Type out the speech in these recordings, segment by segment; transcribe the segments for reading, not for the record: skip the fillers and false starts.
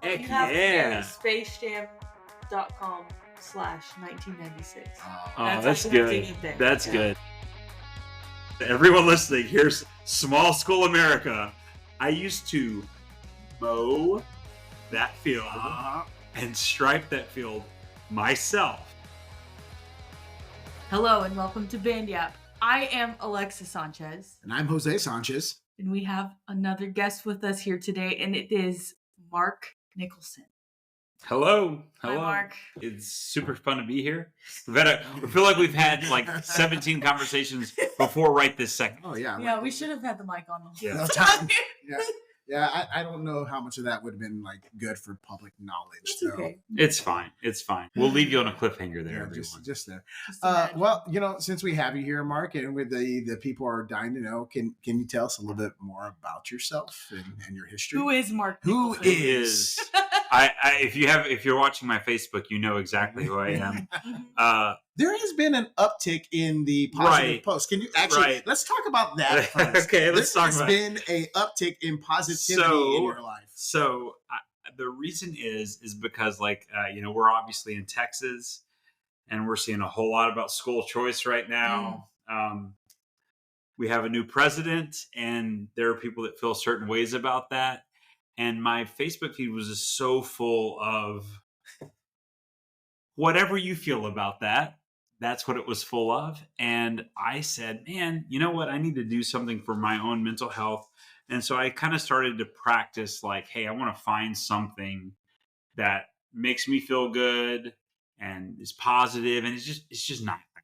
Heck You have yeah. to do spacejam.com/1996. Oh, that's actually good. getting there. That's Yeah. good. Everyone listening, here's Small School America. I used to mow that field and stripe that field myself. Hello and welcome to Band Yap. I am Alexa Sanchez. And I'm Jose Sanchez. And we have another guest with us here today, and it is Marc Nichelson. Hello. Hi, Marc. It's super fun to be here. I feel like we've had like 17 conversations before right this second. Oh, yeah. Yeah, we should have had the mic on the Yeah. whole time. Yeah, I don't know how much of that would have been like good for public knowledge. That's though. okay. It's fine. We'll leave you on a cliffhanger there, Yeah, everyone. just there. Just imagine. Well, since we have you here, Marc, and with the people are dying to know, can you tell us a little bit more about yourself and your history? Who is Marc Who Nichelson? is? If you're watching my Facebook, you know exactly who I am. There has been an uptick in the positive posts. Can you actually let's talk about that first. Okay, let's talk about it. There's been an uptick in positivity in your life. So the reason is because we're obviously in Texas, and we're seeing a whole lot about school choice right now. We have a new president, and there are people that feel certain ways about that. And my Facebook feed was just so full of whatever you feel about that. That's what it was full of. And I said, man, you know what? I need to do something for my own mental health. And so I kind of started to practice like, hey, I want to find something that makes me feel good and is positive, and it's just not right.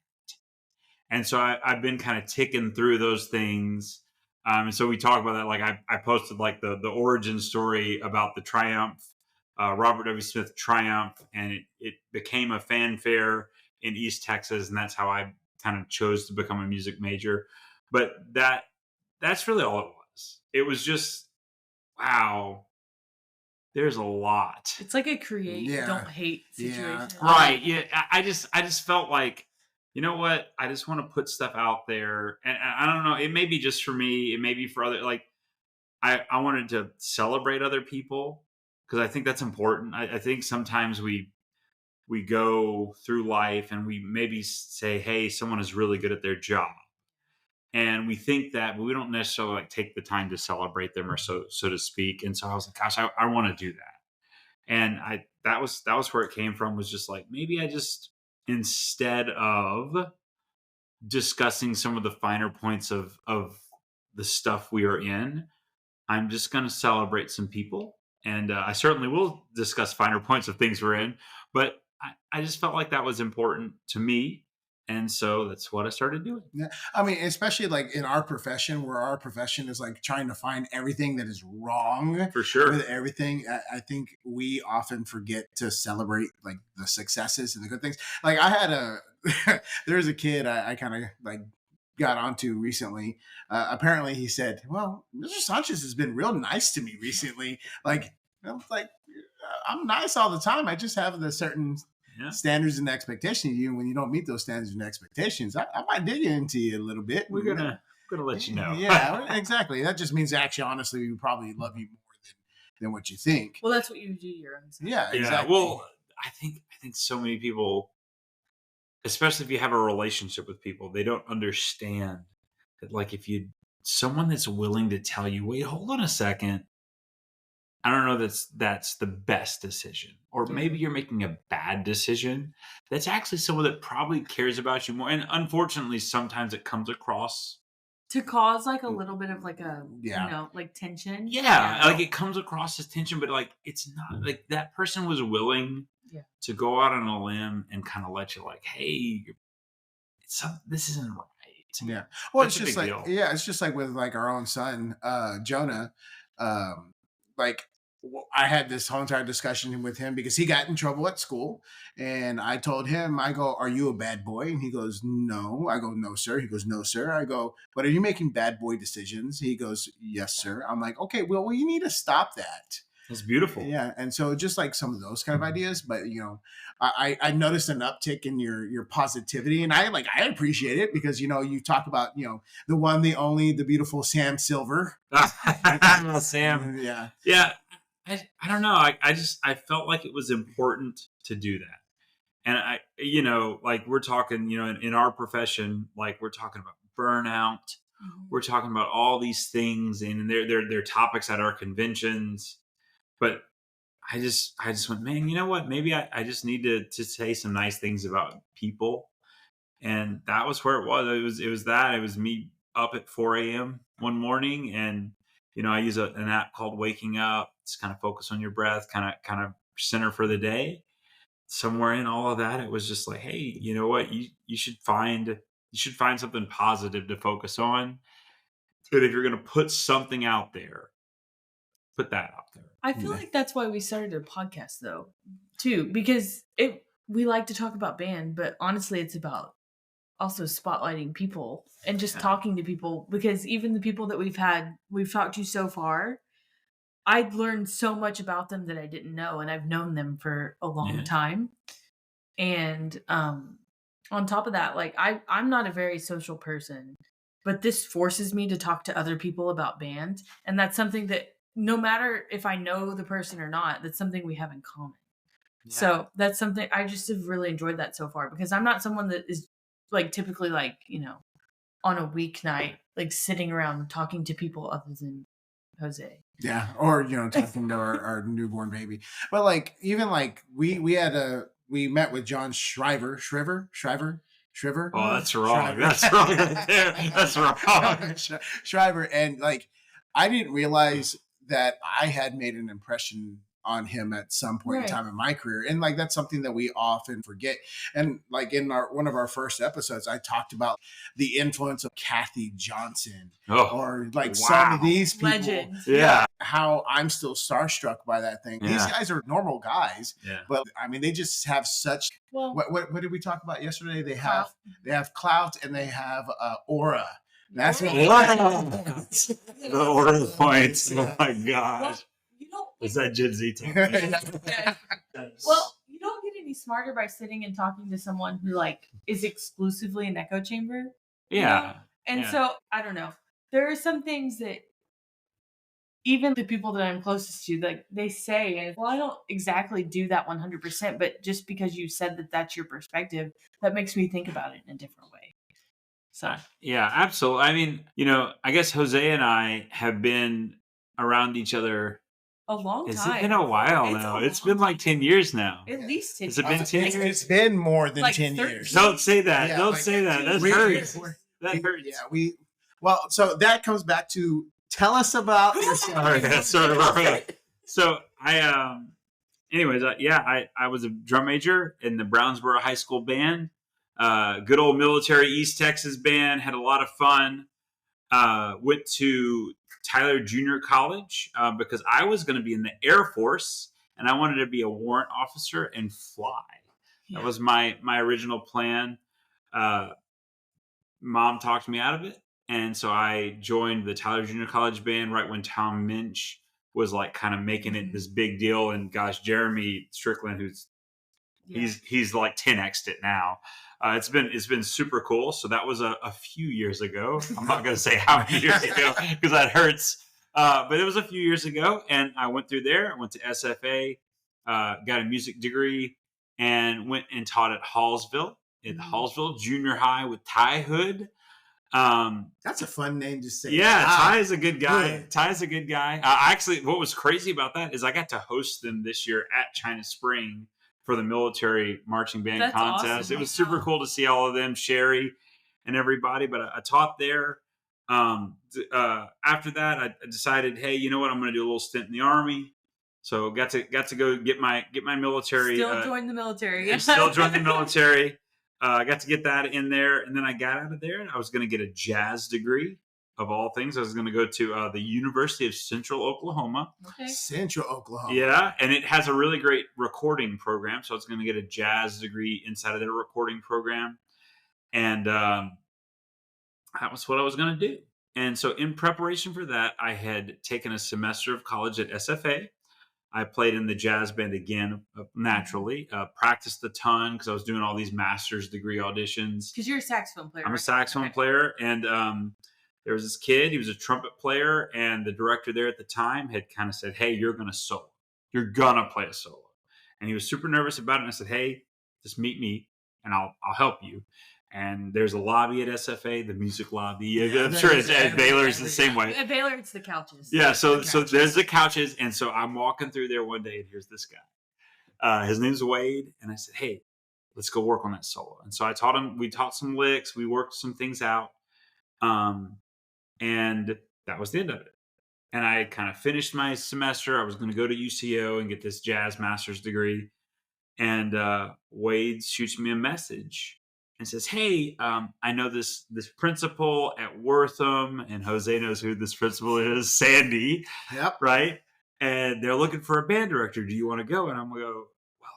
And so I've been kind of ticking through those things. And so we talk about that. Like I posted like the origin story about the Triumph, Robert W. Smith Triumph, and it became a fanfare in East Texas, and that's how I kind of chose to become a music major. But that's really all it was. It was just, wow, there's a lot. It's like a create, don't hate situation. Yeah. Right. Yeah. I just felt like, you know what? I just want to put stuff out there. And I don't know. It may be just for me. It may be for other. Like, I wanted to celebrate other people because I think that's important. I think sometimes we go through life and we maybe say, hey, someone is really good at their job. And we think that, but we don't necessarily like take the time to celebrate them or so to speak. And so I was like, gosh, I want to do that. And that was where it came from, was just like, maybe I just, instead of discussing some of the finer points of the stuff we are in, I'm just going to celebrate some people. And I certainly will discuss finer points of things we're in, but I just felt like that was important to me. And so that's what I started doing. Yeah. I mean, especially like in our profession, where our profession is like trying to find everything that is wrong For sure. with everything. I think we often forget to celebrate like the successes and the good things. Like I had there's a kid I kind of like got onto recently. Apparently he said, well, Mr. Sanchez has been real nice to me recently. Like, I was like, I'm nice all the time. I just have the certain standards and expectations of you. When you don't meet those standards and expectations, I might dig into you a little bit. We're gonna let you know. Yeah, exactly. That just means actually, honestly, we probably love you more than what you think. Well, that's what you do. Your own stuff. Yeah, exactly. Well, I think so many people, especially if you have a relationship with people, they don't understand that. Like, if someone that's willing to tell you, wait, hold on a second, I don't know that's the best decision. Or maybe you're making a bad decision. That's actually someone that probably cares about you more. And unfortunately, sometimes it comes across to cause like a little bit of like a like tension. Yeah, like it comes across as tension, but like it's not. Like that person was willing to go out on a limb and kind of let you like, hey, this isn't right. Yeah. Well, That's it's just like deal. it's just like with like our own son, Jonah. Like I had this whole entire discussion with him because he got in trouble at school, and I told him, I go, "Are you a bad boy?" And he goes, "No." I go, "No, sir." He goes, "No, sir." I go, "But are you making bad boy decisions?" He goes, "Yes, sir." I'm like, "Okay, well, you need to stop that." That's beautiful. Yeah, and so just like some of those kind of ideas, but I noticed an uptick in your positivity, and I appreciate it because you talk about the one, the only, the beautiful Sam Silver. Sam. Yeah. Yeah. I don't know. I felt like it was important to do that. And like we're talking, in our profession, like we're talking about burnout. Mhm. We're talking about all these things, and they're topics at our conventions. But I just went, man, you know what? Maybe I just need to say some nice things about people. And that was where it was. It was me up at 4 a.m. one morning, and I use an app called Waking Up. It's kind of focus on your breath, kind of center for the day. Somewhere in all of that, it was just like, hey, you know what? You should find something positive to focus on. But if you're going to put something out there, put that out there. I feel like that's why we started a podcast though, too, because we like to talk about band, but honestly it's about also spotlighting people and just talking to people, because even the people that we've talked to so far, I'd learned so much about them that I didn't know, and I've known them for a long time. And on top of that, like I'm not a very social person, but this forces me to talk to other people about band, and that's something that no matter if I know the person or not, that's something we have in common. Yeah. So that's something I just have really enjoyed that so far, because I'm not someone that is like typically like, on a weeknight, like sitting around talking to people other than Jose. Yeah, or talking to our newborn baby. But like even like we met with John Shriver. Oh, that's wrong. Shriver. That's wrong right there. That's wrong. Shriver, and like I didn't realize that I had made an impression on him at some point in time in my career, and like that's something that we often forget. And like in one of our first episodes, I talked about the influence of Kathy Johnson, or like some of these people. Legends. Yeah. How I'm still starstruck by that thing. Yeah. These guys are normal guys, Yeah. but I mean, they just have such. Well, what did we talk about yesterday? They have clout and they have aura. That's what. The aura points. Oh my gosh. Well, Is that Gen Z talk? Well, you don't get any smarter by sitting and talking to someone who like is exclusively an echo chamber. Yeah. And so I don't know. There are some things that even the people that I'm closest to, like they say, and well, I don't exactly do that 100%, but just because you said that that's your perspective, that makes me think about it in a different way. So yeah, absolutely. I mean, I guess Jose and I have been around each other a long time. It's been a while now. It's been like 10 years now. At least 10 years. Has it been 10 years? It's been more than Like 10 13. years. Don't say that. Yeah, Don't like say that. That 13 hurts. years. That hurts. Yeah, well, so that comes back to tell us about yourself. So I anyways, I was a drum major in the Brownsboro High School band. Good old military East Texas band, had a lot of fun. Went to Tyler Junior College because I was going to be in the Air Force and I wanted to be a warrant officer and fly. Yeah. That was my original plan. Mom talked me out of it, and so I joined the Tyler Junior College band right when Tom Minch was like kind of making it this big deal. And gosh, Jeremy Strickland, he's like 10x'd it now. It's been super cool. So that was a few years ago. I'm not going to say how many years ago because that hurts. But it was a few years ago, and I went through there. I went to SFA, got a music degree, and went and taught at Hallsville, Hallsville Junior High with Ty Hood. That's a fun name to say. Yeah, Ty is a good guy. Ty's a good guy. Actually, what was crazy about that is I got to host them this year at China Spring for the military marching band contest. Awesome. It was super cool to see all of them, Sherry and everybody. But I taught there. After that, I decided, hey, you know what? I'm going to do a little stint in the Army. So got to go get my military. Still joined the military. Still joined the military. I got to get that in there, and then I got out of there, and I was going to get a jazz degree. Of all things, I was going to go to the University of Central Oklahoma. Okay. Central Oklahoma. Yeah, and it has a really great recording program, so I was going to get a jazz degree inside of their recording program. And that was what I was going to do. And so in preparation for that, I had taken a semester of college at SFA. I played in the jazz band again, naturally. Practiced a ton because I was doing all these master's degree auditions. Because you're a saxophone player. I'm a saxophone player. And there was this kid, he was a trumpet player. And the director there at the time had kind of said, hey, you're going to solo. You're gonna play a solo. And he was super nervous about it. And I said, hey, just meet me and I'll help you. And there's a lobby at SFA, the music lobby. Yeah, I'm sure at Baylor's the same way. At Baylor, it's the couches. Yeah, so there's the couches. And so I'm walking through there one day and here's this guy. His name's Wade. And I said, hey, let's go work on that solo. And so I taught him, we taught some licks, we worked some things out. And that was the end of it. And I kind of finished my semester. I was going to go to UCO and get this jazz master's degree. And Wade shoots me a message and says, hey, I know this principal at Wortham, and Jose knows who this principal is, Sandy. Yep. Right? And they're looking for a band director. Do you want to go? And I'm going to go, well,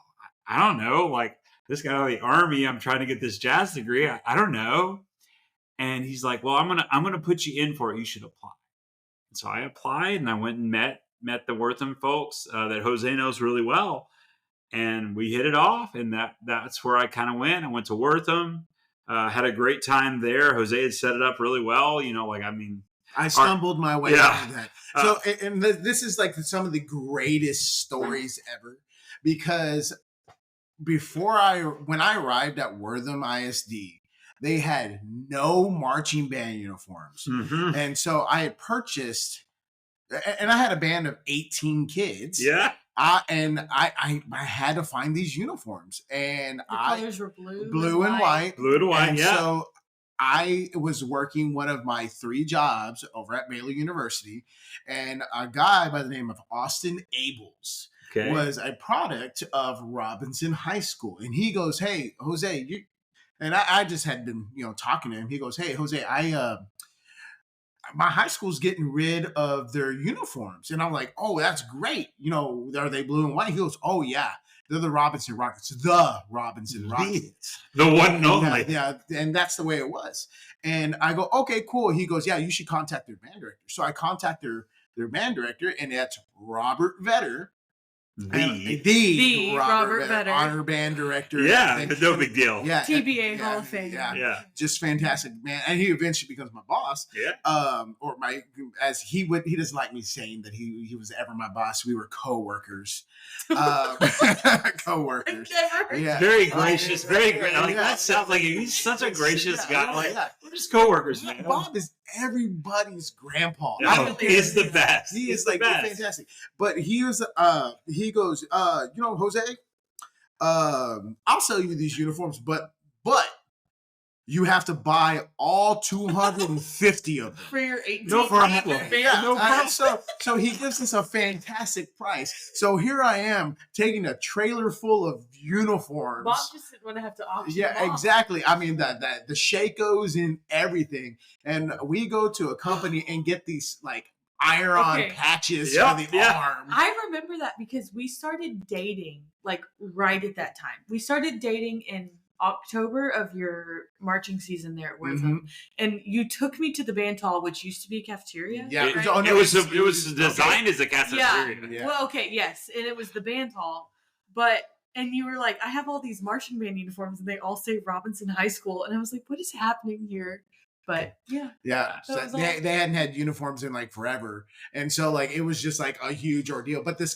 I don't know. Like, this guy out of the Army, I'm trying to get this jazz degree. I don't know. And he's like, well, I'm gonna put you in for it. You should apply. And so I applied and I went and met the Wortham folks that Jose knows really well. And we hit it off. And that's where I kind of went. I went to Wortham, had a great time there. Jose had set it up really well. I stumbled my way out of that. So, and this is like some of the greatest stories ever, because when I arrived at Wortham ISD, they had no marching band uniforms. Mm-hmm. And so I had purchased, and I had a band of 18 kids. Yeah. And I had to find these uniforms. And the colors were blue and white. Blue and white, and yeah. So I was working one of my 3 jobs over at Baylor University, and a guy by the name of Austin Abels was a product of Robinson High School. And he goes, hey, Jose, and I just had been, talking to him. He goes, hey, Jose, my high school's getting rid of their uniforms. And I'm like, oh, that's great. Are they blue and white? He goes, oh, yeah. They're the Robinson Rockets. The Robinson Rockets. The one and only. Yeah, and that's the way it was. And I go, okay, cool. He goes, yeah, you should contact their band director. So I contact their band director, and that's Robert Vetter. The Robert Vetter, honor band director. Yeah, no big deal. Yeah, TBA Hall of Fame. Yeah, just fantastic, man. And he eventually becomes my boss. Yeah. He doesn't like me saying that he was ever my boss. We were co-workers. Co-workers. Yeah. Very gracious. Very great. That sounds like he's such a gracious guy. We're just co-workers, man. Bob is everybody's grandpa. He's the best. He is like fantastic. But he goes, Jose, I'll sell you these uniforms, but you have to buy all 250 of them for your 18. No problem. So he gives us a fantastic price. So here I am taking a trailer full of uniforms. Bob just didn't want to have to auction. Yeah, exactly. I mean, the Shakos and everything, and we go to a company and get these like iron-on patches for the arm. I remember that because we started dating like right at that time. We started dating in October of your marching season there at Wortham, and you took me to the band hall, which used to be a cafeteria. Yeah, right? It was designed as a cafeteria. Yeah. Well, okay, yes, and it was the band hall, and you were like, I have all these marching band uniforms, and they all say Robinson High School, and I was like, what is happening here? But so they hadn't had uniforms in like forever, and so like it was just like a huge ordeal. But this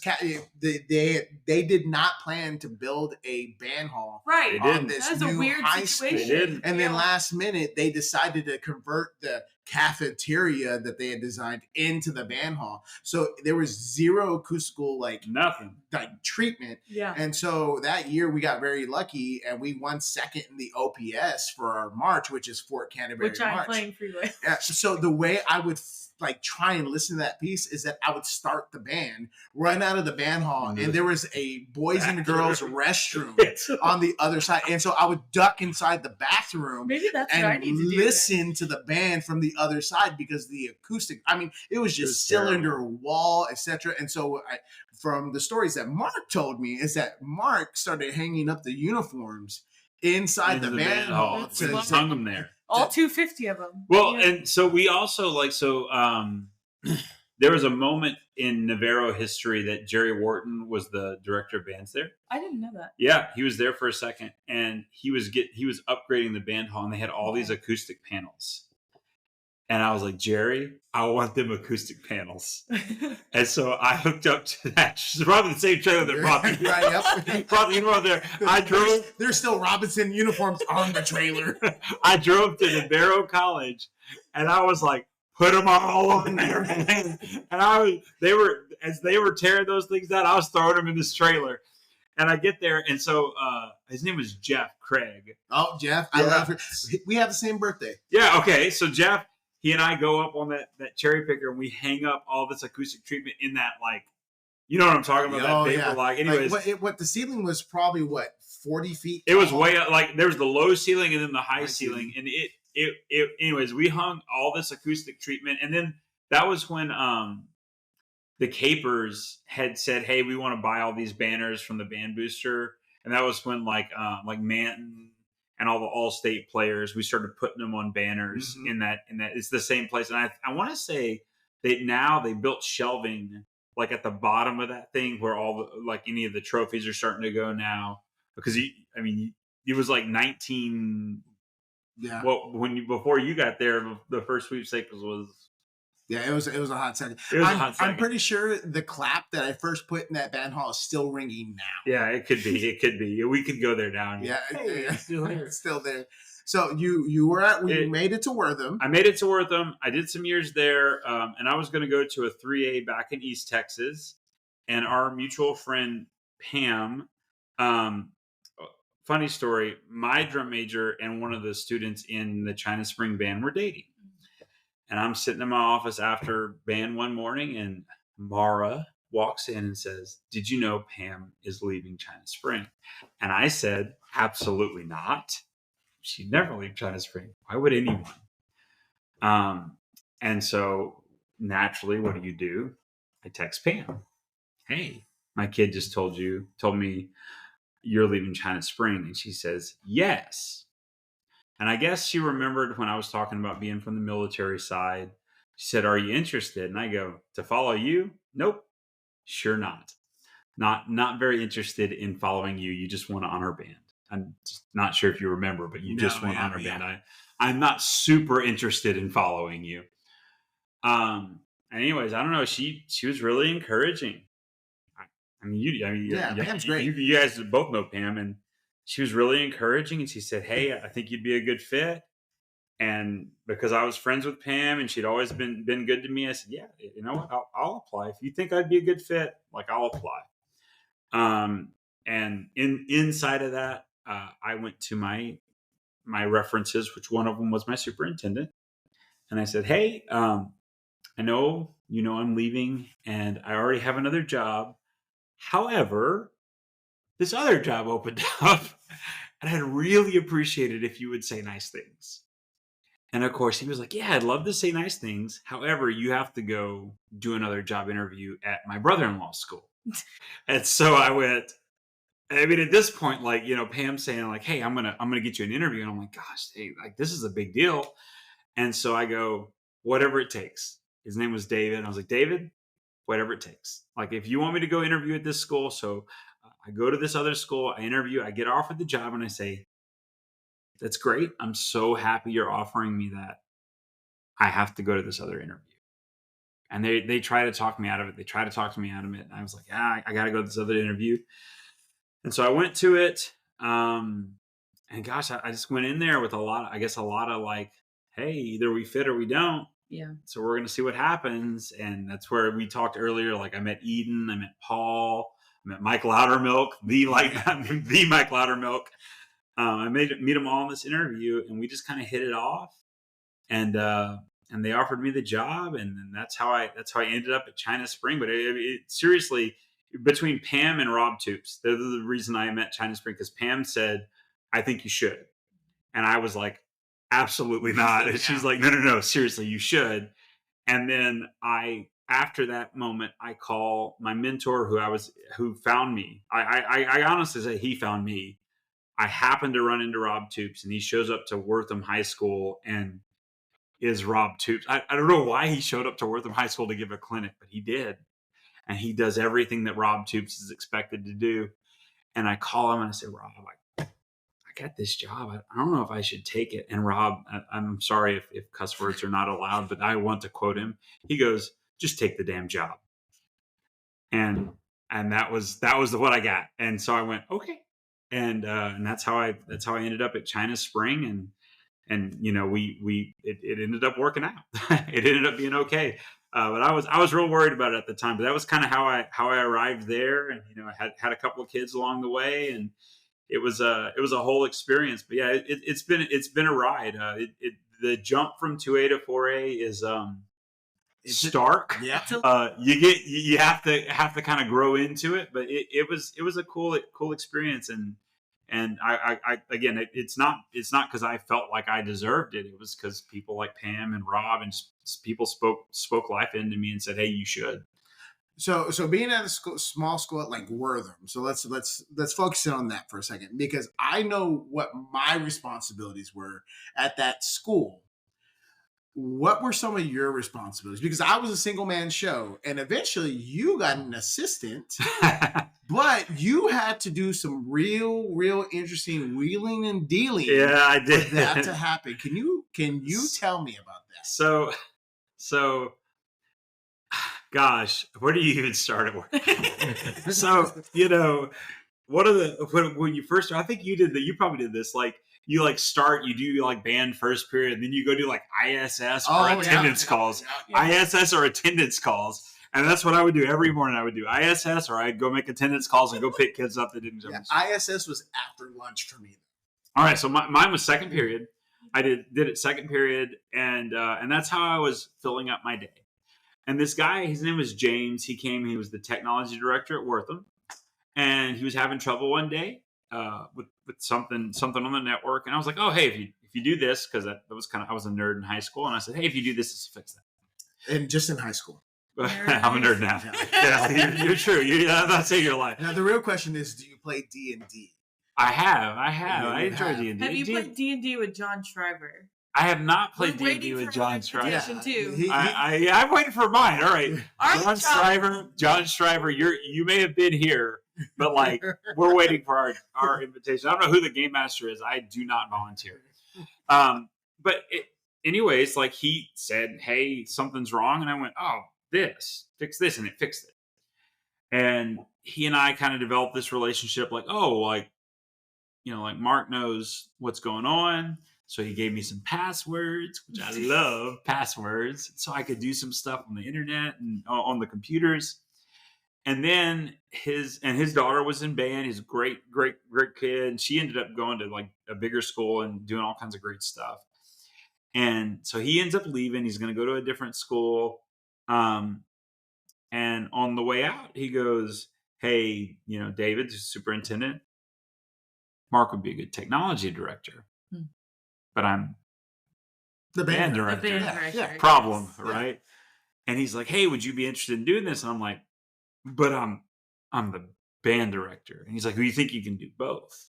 they did not plan to build a band hall on this new a weird high situation. school, and then last minute they decided to convert the cafeteria that they had designed into the band hall. So there was zero acoustical nothing treatment. Yeah. And so that year we got very lucky and we won second in the OPS for our march, which is Fort Canterbury March. I'm playing freeway. So the way I would try and listen to that piece is that I would start the band, run out of the band hall, and there was a boys and girls restroom on the other side. And so I would duck inside the bathroom listen to the band from the other side because the acoustic, it was just cylinder wall, etc. And so from the stories that Mark told me is that Mark started hanging up the uniforms inside the band hall. Hung them there. All 250 of them. Well, and so we also there was a moment in Navarro history that Jerry Wharton was the director of bands there. I didn't know that. Yeah, he was there for a second, and he was upgrading the band hall, and they had all these acoustic panels. And I was like, Jerry, I want them acoustic panels. And so I hooked up to that. It's probably the same trailer that brought me. Right, Brought me over there. There's still Robinson uniforms on the trailer. I drove to the Barrow College, and I was like, put them all on there, man. And they were tearing those things down. I was throwing them in this trailer. And I get there, and so his name was Jeff Craig. Oh, Jeff. I love her. We have the same birthday. Yeah, okay. So Jeff, he and I go up on that cherry picker, and we hang up all this acoustic treatment in that, like, you know what I'm talking about? That paper, like, anyways. Like, what the ceiling was probably, 40 feet tall? It was way up, like, there was the low ceiling and then the high ceiling. And anyways, we hung all this acoustic treatment. And then that was when the Capers had said, hey, we want to buy all these banners from the band booster. And that was when like Manton and all the All-State players, we started putting them on banners in that it's the same place. And I want to say that now they built shelving like at the bottom of that thing where all the, like any of the trophies are starting to go now, because it was like 19. Yeah. Well, before you got there, the first sweepstakes was. Yeah, it was a hot second. I'm pretty sure the clap that I first put in that band hall is still ringing now. Yeah, it could be. It could be. We could go there now. Yeah, it's still there. So you made it to Wortham. I made it to Wortham. I did some years there, and I was going to go to a 3A back in East Texas. And our mutual friend Pam, funny story, my drum major and one of the students in the China Spring band were dating. And I'm sitting in my office after band one morning, and Mara walks in and says, did you know Pam is leaving China Spring? And I said, absolutely not. She'd never leave China Spring. Why would anyone? And so naturally, what do? I text Pam. Hey, my kid just told me you're leaving China Spring. And she says, yes. And I guess she remembered when I was talking about being from the military side. She said, are you interested? And I go, to follow you? Nope. Sure not. Not very interested in following you. You just want to honor band. I'm just not sure if you remember, but you just want to honor band. I'm not super interested in following you. Anyways, I don't know. She was really encouraging. Pam's great. You guys both know Pam, and she was really encouraging, and she said, hey, I think you'd be a good fit. And because I was friends with Pam and she'd always been good to me, I said, yeah, you know what, I'll apply. If you think I'd be a good fit, like, I'll apply. And inside of that, I went to my references, which one of them was my superintendent. And I said, hey, I know, I'm leaving and I already have another job. However, this other job opened up, and I'd really appreciate it if you would say nice things. And of course, he was like, yeah, I'd love to say nice things. However, you have to go do another job interview at my brother-in-law's school. And so I went, at this point, like, Pam saying like, hey, I'm going to get you an interview. And I'm like, gosh, hey, like, this is a big deal. And so I go, whatever it takes. His name was David. And I was like, David, whatever it takes. Like, if you want me to go interview at this school. So I go to this other school, I interview, I get offered the job, and I say, that's great. I'm so happy you're offering me that. I have to go to this other interview. And they try to talk me out of it. They try to talk to me out of it. And I was like, I got to go to this other interview. And so I went to it. And gosh, I just went in there with a lot of like, hey, either we fit or we don't. Yeah. So we're going to see what happens. And that's where we talked earlier. Like, I met Eden, I met Paul, I met Mike Loudermilk, the Mike Loudermilk. I meet them all in this interview, and we just kind of hit it off. And they offered me the job, and then that's how I ended up at China Spring. But it seriously, between Pam and Rob Toops, they're the reason I met China Spring, because Pam said, I think you should. And I was like, absolutely not. And she's like, no, seriously, you should. And then after that moment, I call my mentor who found me. I honestly say he found me. I happened to run into Rob Toops, and he shows up to Wortham High School and is Rob Toops. I don't know why he showed up to Wortham High School to give a clinic, but he did. And he does everything that Rob Toops is expected to do. And I call him and I say, Rob, I got this job. I don't know if I should take it. And Rob, I'm sorry if cuss words are not allowed, but I want to quote him. He goes, just take the damn job. And that was what I got. And so I went, okay. And that's how I ended up at China Spring. And it ended up working out. It ended up being okay. But I was real worried about it at the time. But that was kind of how I arrived there. And I had a couple of kids along the way, and it was a whole experience. But yeah, it's been a ride. The jump from 2A to 4A is stark. Yeah. You have to kind of grow into it. But it was a cool experience. And I again, it's not because I felt like I deserved it. It was because people like Pam and Rob and people spoke life into me and said, "Hey, you should." So being at a small school like Wortham. So let's focus in on that for a second, because I know what my responsibilities were at that school. What were some of your responsibilities? Because I was a single man show, and eventually you got an assistant. But you had to do some real interesting wheeling and dealing. Yeah, I did. For that to happen. Can you tell me about that? So, gosh, where do you even start at work? So, one of the when you first, I think you probably did this. Like you you do band first period, and then you go do ISS or attendance calls. Yeah. ISS or attendance calls. And that's what I would do every morning. I would do ISS, or I'd go make attendance calls and go pick kids up that didn't. ISS was after lunch for me. All right, so mine was second period. I did it second period, and that's how I was filling up my day. And this guy, his name was James. He came. He was the technology director at Wortham, and he was having trouble one day with something on the network. And I was like, oh, hey, if you do this, because that was I was a nerd in high school, and I said, hey, if you do this, this will fix that. And just in high school. I'm a nerd now. Yeah, you're true. I'm not saying you're lying. Now the real question is, do you play D&D? I have. I enjoy D&D. Have you played D&D with John Shriver? I have not played D&D with John Shriver. Yeah. I'm waiting for mine. All right, John Shriver, you may have been here, but we're waiting for our invitation. I don't know who the game master is. I do not volunteer. Anyways, he said, "Hey, something's wrong," and I went, "Oh, fix this," and it fixed it. And he and I kind of developed this relationship, Mark knows what's going on. So he gave me some passwords, which I love passwords. So I could do some stuff on the internet and on the computers. And then his daughter was in band. He's a great kid. And she ended up going to a bigger school and doing all kinds of great stuff. And so he ends up leaving. He's going to go to a different school. And on the way out, he goes, "Hey, David, the superintendent, Mark would be a good technology director, but I'm the band director. Yeah. Problem, right?" And he's like, "Hey, would you be interested in doing this?" And I'm like, "But I'm the band director." And he's like, "Well, you think you can do both?"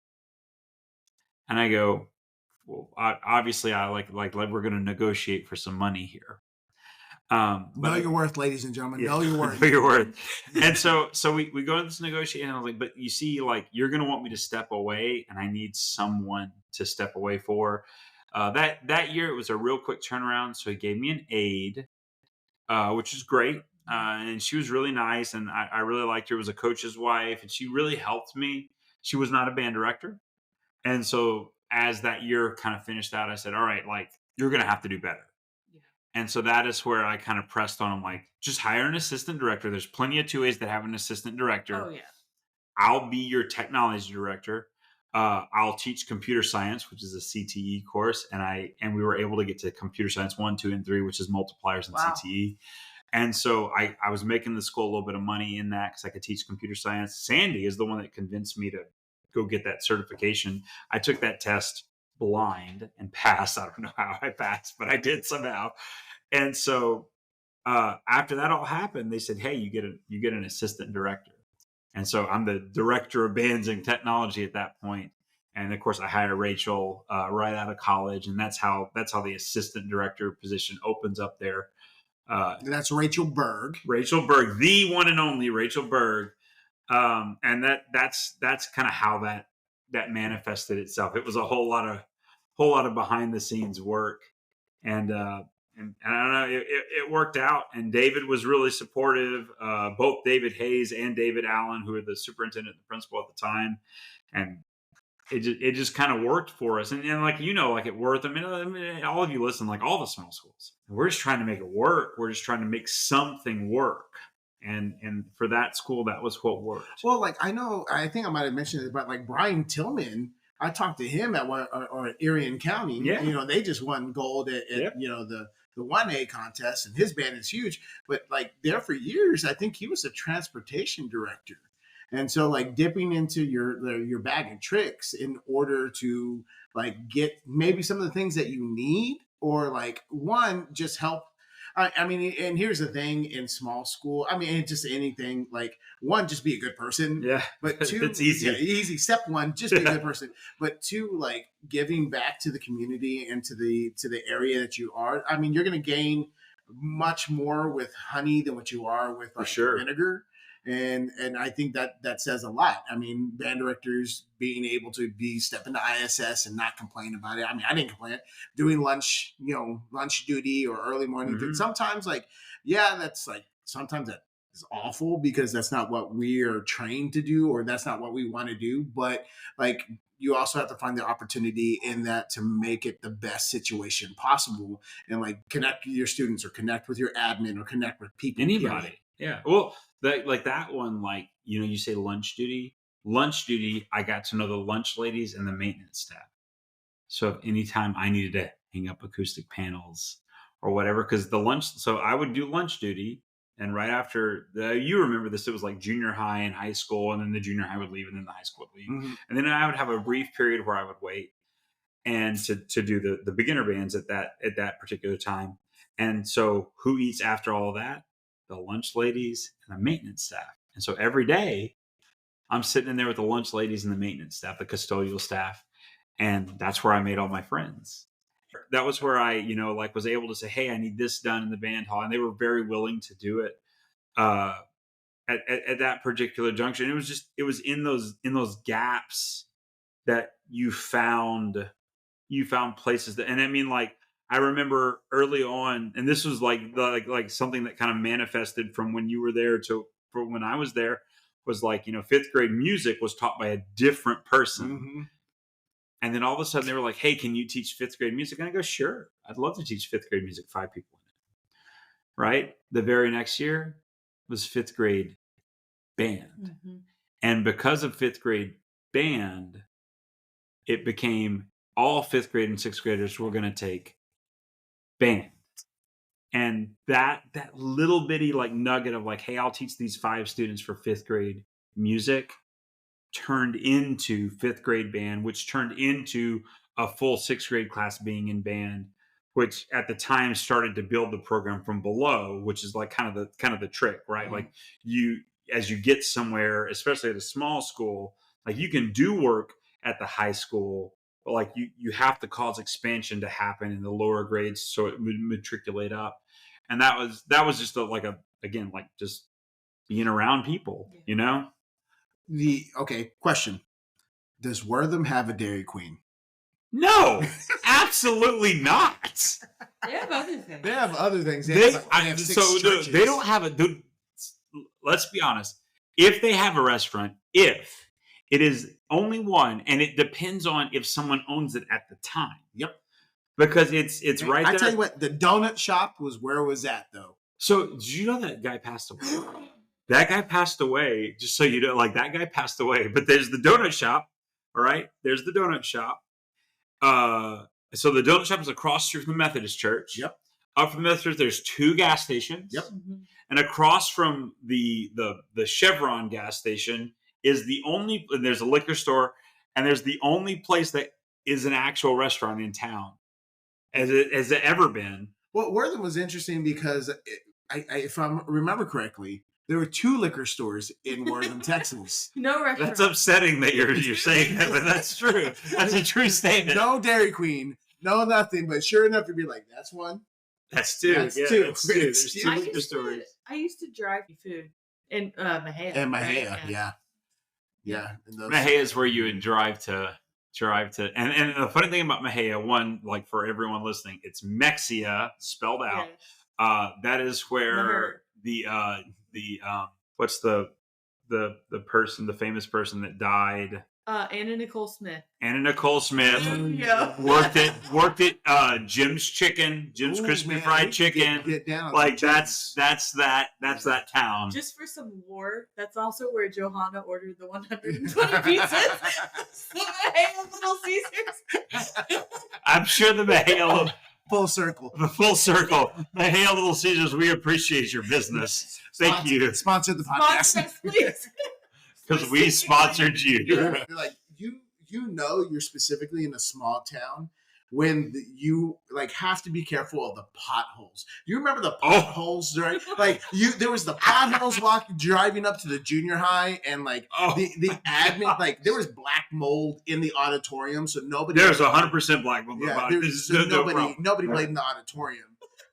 And I go, "Well, obviously, I like we're going to negotiate for some money here." Know your worth, ladies and gentlemen. Know your worth. Know your worth. And so we go into this negotiation. And I was like, "But you see, you're going to want me to step away, and I need someone to step away for." That year, it was a real quick turnaround. So he gave me an aide, which is great. And she was really nice, and I really liked her. It was a coach's wife, and she really helped me. She was not a band director. And so as that year kind of finished out, I said, "All right, you're going to have to do better." And so that is where I kind of pressed on him, just hire an assistant director. There's plenty of 2As that have an assistant director. Oh, yeah. I'll be your technology director. I'll teach computer science, which is a CTE course. And we were able to get to computer science 1, 2, and 3, which is multipliers and CTE. And so I was making the school a little bit of money in that because I could teach computer science. Sandy is the one that convinced me to go get that certification. I took that test blind and passed. I don't know how I passed, but I did somehow. And so after that all happened, they said, "Hey, you get an assistant director." And so I'm the director of bands and technology at that point. And of course, I hire Rachel right out of college, and that's how the assistant director position opens up there. That's Rachel Berg. Rachel Berg, the one and only Rachel Berg. And that's kind of how that manifested itself. It was a whole lot of behind the scenes work, and I don't know, it worked out. And David was really supportive. Both David Hayes and David Allen, who were the superintendent and the principal at the time, and it just kind of worked for us. And like, like at Worth, I mean, all of you listen, like all the small schools, we're just trying to make it work. We're just trying to make something work. And for that school, that was what worked. Well, like I think I might have mentioned it, but like Brian Tillman, I talked to him at Erie County. Yeah. They just won gold at Yep. the 1A contest, and his band is huge. But like there for years, I think he was a transportation director. And so like dipping into your bag of tricks in order to like get maybe some of the things that you need, or like one, just help. I mean, and here's the thing in small school. I mean, just anything, like one, just be a good person. Yeah. But two, It's easy. Yeah, easy. Step one, just be a good person. But two, like giving back to the community and to the area that you are. I mean, you're going to gain much more with honey than what you are with like sure. vinegar. And I think that says a lot. I mean, band directors being able to step into ISS and not complain about it. I mean, I didn't complain. Doing lunch duty or early morning. Mhm. Sometimes that's like, sometimes that is awful because that's not what we are trained to do, or that's not what we want to do. But like, you also have to find the opportunity in that to make it the best situation possible, and like connect with your students, or connect with your admin, or connect with people. Anybody. Period. Yeah. Well, that one, like, you say lunch duty. Lunch duty, I got to know the lunch ladies and the maintenance staff. So if anytime I needed to hang up acoustic panels or whatever, because so I would do lunch duty. And right after you remember this, it was like junior high and high school, and then the junior high would leave, and then the high school would leave. Mm-hmm. And then I would have a brief period where I would wait and to do the beginner bands at that particular time. And so who eats after all of that? The lunch ladies and the maintenance staff. And so every day I'm sitting in there with the lunch ladies and the maintenance staff, the custodial staff. And that's where I made all my friends. That was where I, like was able to say, hey, I need this done in the band hall. And they were very willing to do it at that particular junction. It was in those gaps that you found places that, and I mean, like, I remember early on, and this was like something that kind of manifested from when you were there for when I was there, was like, fifth grade music was taught by a different person. Mm-hmm. And then all of a sudden they were like, hey, can you teach fifth grade music? And I go, sure, I'd love to teach fifth grade music, 5 people in it. Right. The very next year was fifth grade band. Mm-hmm. And because of fifth grade band, it became all fifth grade and sixth graders were going to take band. And that little bitty like nugget of like, hey, I'll teach these 5 students for fifth grade music turned into fifth grade band, which turned into a full sixth grade class being in band, which at the time started to build the program from below, which is like kind of the trick, right? Mm-hmm. Like as you get somewhere, especially at a small school, like you can do work at the high school, but like you have to cause expansion to happen in the lower grades so it would matriculate up. And that was just again, just being around people, Question. Does Wortham have a Dairy Queen? No, absolutely not. They have other things. They have other things. They don't have a. Let's be honest. If they have a restaurant, if it is only one, and it depends on if someone owns it at the time. Yep. Because it's right there. I tell you what, the donut shop was where it was at, though. So did you know that guy passed away? That guy passed away. Just so you know, like that guy passed away. But there's the donut shop. All right, there's the donut shop. So the donut shop is across the street from the Methodist Church. Yep. Up from the Methodist, there's 2 gas stations. Yep. Mm-hmm. And across from the Chevron gas station is there's a liquor store, and there's the only place that is an actual restaurant in town, as it ever been. Well, Wortham was interesting because if I remember correctly, there were 2 liquor stores in Wortham, Texas. No restaurant. That's upsetting that you're saying that, but that's true. That's a true statement. No Dairy Queen, no nothing. But sure enough, you'd be like, that's one. That's 2. That's 2. That's 2. There's 2 liquor stores. I used to drive food in Mahia. And Mahia, yeah. Yeah. And those, Mahia is where you would drive to, and the funny thing about Mahia, one, like for everyone listening, it's Mexia spelled out. Yes. That is where the what's the famous person that died? Anna Nicole Smith. Anna Nicole Smith Yeah. worked at Jim's Crispy Fried Chicken. Get down like that's that town. Just for some lore, that's also where Johanna ordered the 120 pizzas. The Little Caesars. I'm sure the Mahale full circle. The full circle. Mahale Little Caesars, we appreciate your business. Thank you. Sponsor the podcast. Sponsor us, please. Because we sponsored you. You're like you're specifically in a small town when you like have to be careful of the potholes. You remember the potholes, right? Like there was the potholes driving up to the junior high, and like the admin, like there was black mold in the auditorium, so nobody. There's 100% black mold. Yeah, nobody played in the auditorium.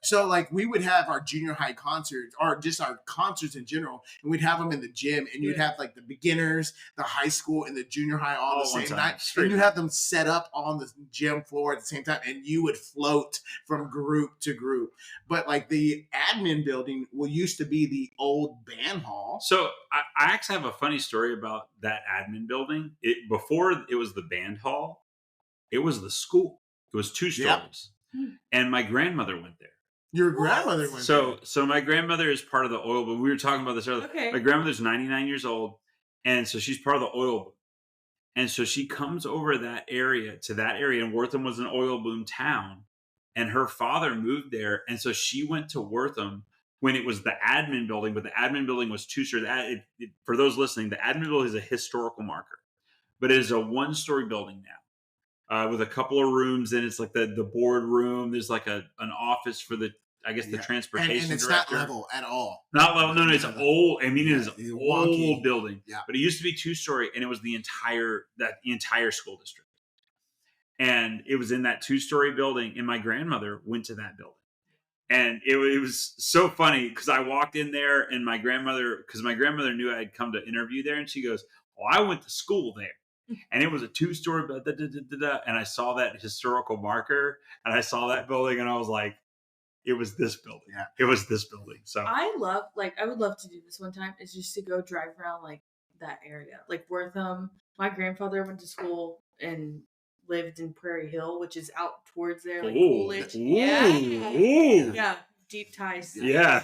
So like we would have our junior high concerts or just our concerts in general, and we'd have them in the gym, and you'd have like the beginners, the high school, and the junior high all the same night. And you have them set up on the gym floor at the same time, and you would float from group to group. But like the admin building used to be the old band hall. So I actually have a funny story about that admin building. Before it was the band hall, it was the school. It was 2 stories. Yep. And my grandmother went there. Your grandmother went there. So my grandmother is part of the oil boom. We were talking about this earlier. Okay. My grandmother's 99 years old, and so she's part of the oil boom. And so she comes over to that area, and Wortham was an oil boom town, and her father moved there, and so she went to Wortham when it was the admin building, but the admin building was 2 stories. For those listening, the admin building is a historical marker, but it is a 1-story building now. With a couple of rooms, and it's like the board room. There's like an office for the transportation and it's director. not level at all. Not level. No, it's old. I mean, it is an old building. Yeah. But it used to be 2-story, and it was the entire school district. And it was in that 2-story building, and my grandmother went to that building. And it was so funny because I walked in there, and my grandmother knew I had come to interview there, and she goes, "Well, I went to school there." And it was a 2-story, and I saw that historical marker, and I saw that building, and I was like, it was this building. Yeah. It was this building. So I would love to do this one time, is just to go drive around like that area. Like Wortham. My grandfather went to school and lived in Prairie Hill, which is out towards there, like Coolidge. Yeah. Deep ties. Yeah.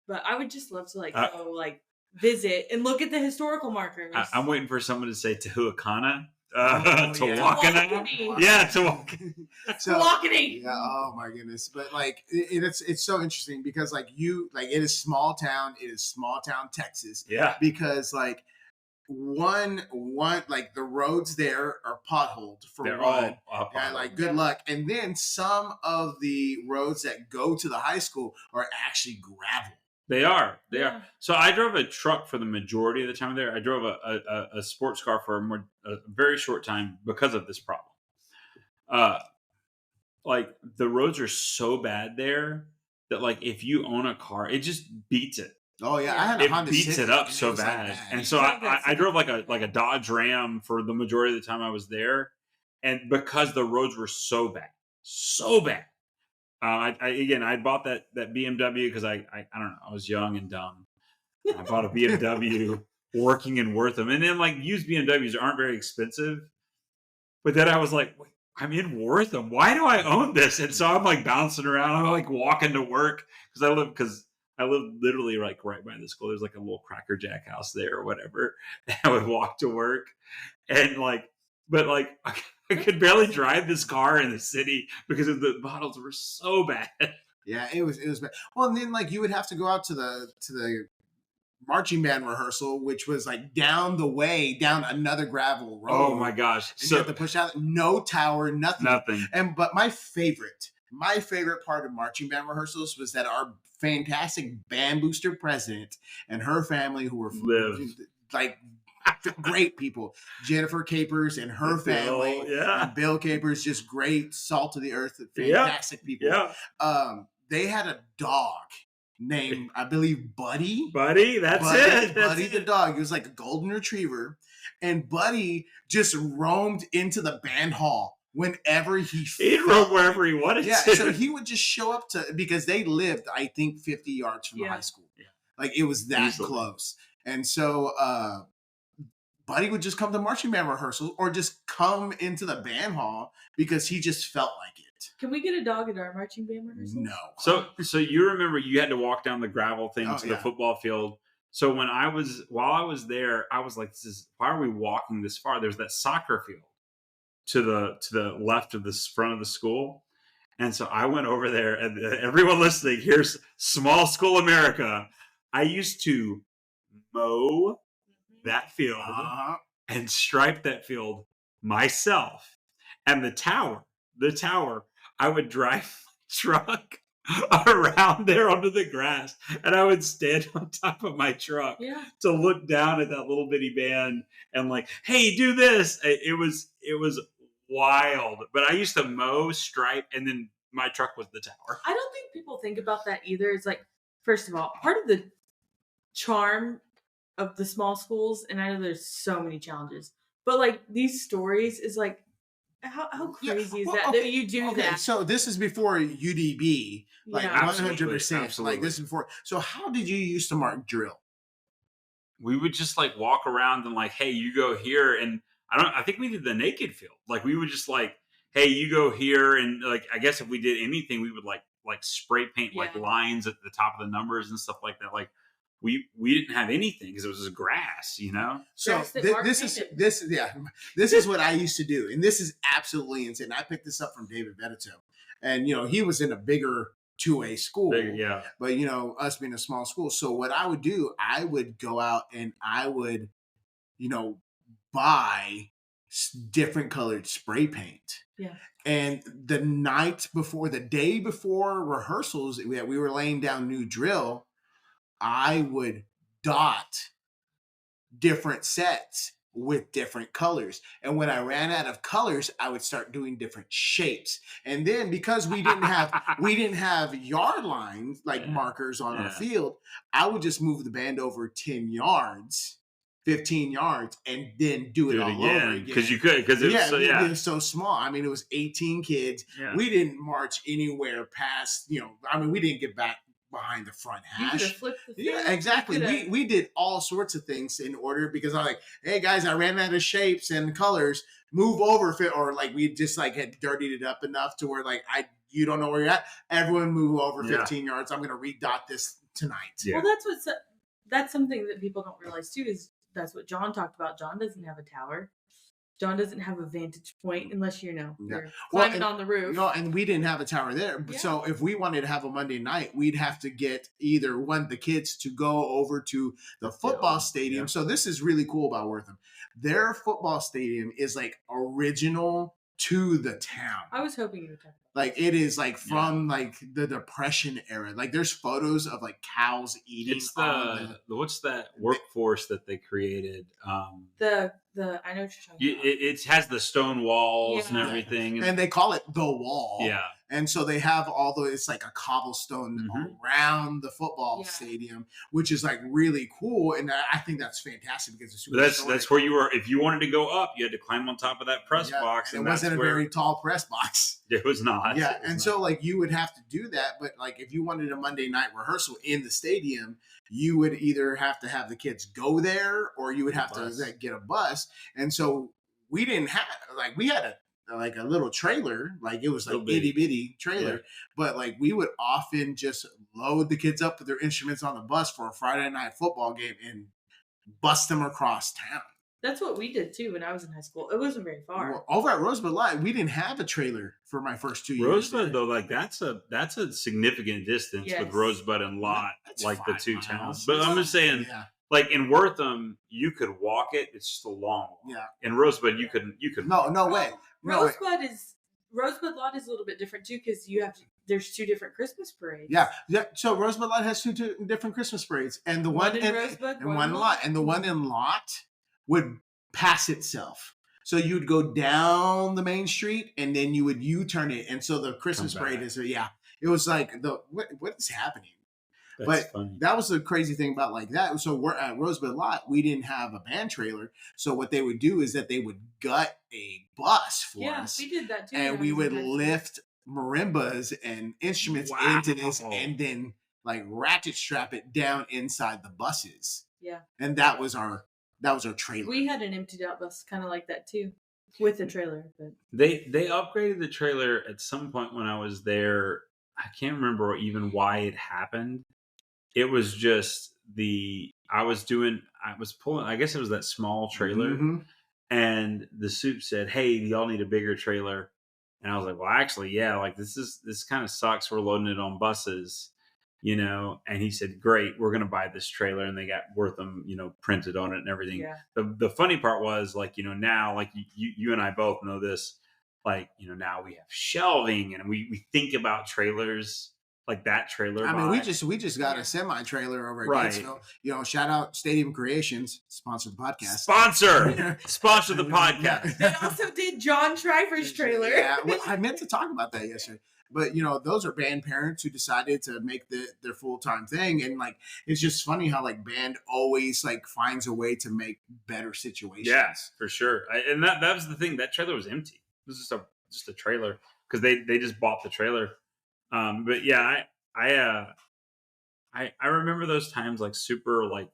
But I would just love to go visit and look at the historical markers. I'm waiting for someone to say Tehuacana. Tawakoni. Yeah, Tawakoni. Tawakoni. Yeah, oh my goodness. But like it's so interesting because like it is small town Texas. Yeah. Because like one like the roads there are potholed for They're one. all Yeah, like good luck. And then some of the roads that go to the high school are actually gravel. They are. So I drove a truck for the majority of the time there. I drove a sports car for a very short time because of this problem. Like the roads are so bad there that like if you own a car, it just beats it. Oh yeah, I had a Honda beats Civic, it up so bad. Like and so I drove like a Dodge Ram for the majority of the time I was there, and because the roads were so bad. I bought that BMW because I don't know, I was young and dumb. I bought a BMW working in Wortham, and then like used BMWs aren't very expensive. But then I was like, wait, I'm in Wortham. Why do I own this? And so I'm like bouncing around. I'm like walking to work because I live literally like right by the school. There's like a little Cracker Jack house there or whatever. And I would walk to work, and I could barely drive this car in the city because of the bottles were so bad. Yeah, it was bad. Well, and then like you would have to go out to the marching band rehearsal, which was like down another gravel road. Oh my gosh! And you have to push out, no tower, nothing. But my favorite part of marching band rehearsals was that our fantastic band booster president and her family, who were like great people, Jennifer Capers and her family, and Bill Capers, just great salt of the earth, fantastic people. Yeah. They had a dog named, I believe, Buddy. Buddy, that's it. Buddy the dog. He was like a golden retriever. And Buddy just roamed into the band hall whenever he'd roam wherever he wanted yeah, to. so he would just show up because they lived, I think, 50 yards from the high school. Yeah. Like, it was that Easily. close. And so Buddy would just come to marching band rehearsals or just come into the band hall because he just felt like it. Can we get a dog at our marching band rehearsal? No. So you remember you had to walk down the gravel thing to the yeah. football field. So while I was there, I was like, why are we walking this far? There's that soccer field to the left of this front of the school. And so I went over there, and everyone listening, here's small school America. I used to mow that field and stripe that field myself. And the tower, I would drive my truck around there onto the grass, and I would stand on top of my truck to look down at that little bitty band and like, hey, do this. It was wild. But I used to mow, stripe, and then my truck was the tower. I don't think people think about that either. It's like, first of all, part of the charm of the small schools, and I know there's so many challenges, but like these stories is like, how crazy is that you do that? So this is before UDB, like 100%. Absolutely. Like, this is before. So how did you used to mark drill? We would just like walk around and like, hey, you go here, and I think we did the naked field. Like, we would just like, hey, you go here, and like, I guess if we did anything, we would like spray paint like lines at the top of the numbers and stuff like that. Like, we didn't have anything because it was just grass, you know. So this is what I used to do, and this is absolutely insane. I picked this up from David Veneto, and he was in a bigger 2A school, but us being a small school. So what I would do, I would go out and I would, buy different colored spray paint. Yeah. And the day before rehearsals, we were laying down new drill. I would dot different sets with different colors. And when I ran out of colors, I would start doing different shapes. And then because we didn't have yard lines like markers on our field, I would just move the band over 10 yards, 15 yards, and then do it all over again. Because you could, because it was so small. I mean, it was 18 kids. Yeah. We didn't march anywhere past, we didn't get back behind the front hash. Yeah, exactly. We did all sorts of things in order, because I'm like, hey guys, I ran out of shapes and colors. Move over, or like we just like had dirtied it up enough to where like you don't know where you're at. Everyone move over 15 yards. I'm gonna redot this tonight. Yeah. Well, that's something that people don't realize too. Is that's what John talked about. John doesn't have a tower. John doesn't have a vantage point unless you're climbing on the roof. And we didn't have a tower there. Yeah. So if we wanted to have a Monday night, we'd have to get either the kids to go over to the football stadium. Yeah. So this is really cool about Wortham. Their football stadium is like original to the town. I was hoping you would talk about like it is like from like the Depression era. Like there's photos of like cows eating. It's what's that workforce that they created? I know what you're talking about. It has the stone walls and everything. And they call it the wall. Yeah. And so they have it's like a cobblestone around the football stadium, which is like really cool. And I think that's fantastic because it's super that's where you were. If you wanted to go up, you had to climb on top of that press box. And it wasn't a very tall press box. It was not. Yeah. And so like you would have to do that. But like if you wanted a Monday night rehearsal in the stadium, you would either have to have the kids go there or you would have to get a bus. And so we didn't have we had a little trailer, like it was like itty bitty trailer, but like we would often just load the kids up with their instruments on the bus for a Friday night football game and bust them across town. That's what we did too when I was in high school. It wasn't very far. Well, over at Rosebud Live, we didn't have a trailer for my first 2 years. Rosebud though, like that's a significant distance with Rosebud and Lot, like the two towns. But I'm just saying, like in Wortham, you could walk it. It's just a long walk. Yeah. In Rosebud, you could. No way. Rosebud Lot is a little bit different too because there's two different Christmas parades. Yeah. So Rosebud Lot has two different Christmas parades, and the one in Rosebud and one in Lot, and the one in Lot would pass itself. So you'd go down the main street and then you would U-turn it, and so the Christmas parade is it was like what is happening? That's But funny. that was the crazy thing about like that. So we're at Rosebud Lot. We didn't have a band trailer. So what they would do is that they would gut a bus for us, we did that too. and we would lift marimbas and instruments into this, Wow. and then like ratchet strap it down inside the buses. Yeah. And that was our trailer. We had an emptied out bus kind of like that too, with a trailer. But They upgraded the trailer at some point when I was there. I can't remember even why it happened. It was just I was pulling, I guess it was that small trailer, Mm-hmm. and the soup said, "Hey, y'all need a bigger trailer." And I was like, "Well, actually, yeah, like this kind of sucks. We're loading it on buses, you know." And he said, "Great, we're going to buy this trailer." And they got Wortham, printed on it and everything. yeah, The funny part was, like, now, like you and I both know this, like, now we have shelving and we think about trailers like that trailer. I mean, we vibe. just got a semi trailer over at Right. Gatesville. Shout out Stadium Creations, sponsor the podcast. Sponsor the podcast. they also did John Shriver's trailer. Yeah, well, I meant to talk about that yesterday. But those are band parents who decided to make their full time thing, and like it's just funny how like band always like finds a way to make better situations. Yes, for sure. And that was the thing. That trailer was empty. It was just a trailer because they just bought the trailer. But yeah, I remember those times like super, like,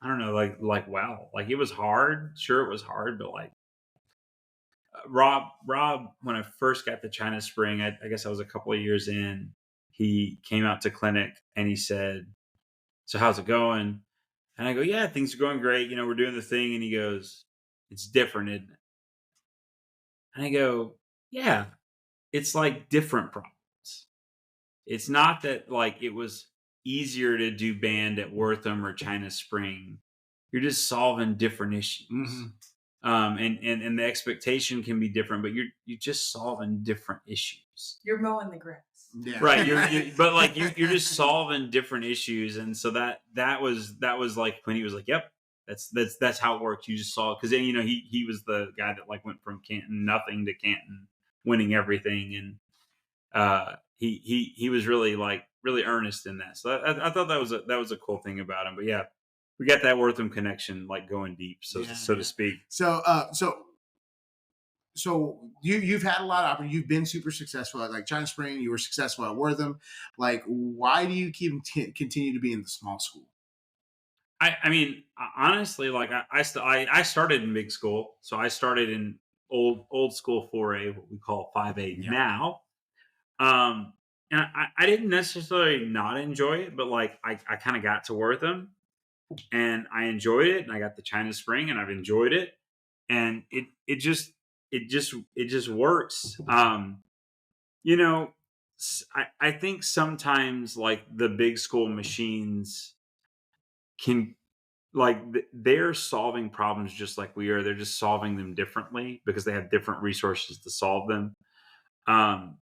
I don't know, like wow, like it was hard. Sure, it was hard, but like Rob, when I first got to China Spring, I guess I was a couple of years in. He came out to clinic and he said, "So how's it going?" And I go, "Yeah, things are going great. We're doing the thing." And he goes, "It's different, isn't it?" And I go, "Yeah, it's like different problems. It's not that like it was easier to do band at Wortham or China Spring. You're just solving different issues." Mm-hmm. And the expectation can be different, but you're just solving different issues. You're mowing the grass. Yeah. Right. But like you're just solving different issues. And so that was like when he was like, "Yep, that's how it works." You just saw, because then, he was the guy that like went from Canton nothing to Canton winning everything. And he was really earnest in that. So I thought that was a cool thing about him. But yeah, we got that Wortham connection like going deep, so to speak. So you've had a lot of opportunities. You've been super successful at like China Spring. You were successful at Wortham. Like, why do you continue to be in the small school? I mean, honestly, like I started in big school, so I started in old school 4A, what we call 5A now. And I didn't necessarily not enjoy it, but like I kind of got to Wortham and I enjoyed it, and I got the China Spring and I've enjoyed it, and it just works. I think sometimes like the big school machines can, like, they're solving problems just like we are. They're just solving them differently because they have different resources to solve them. And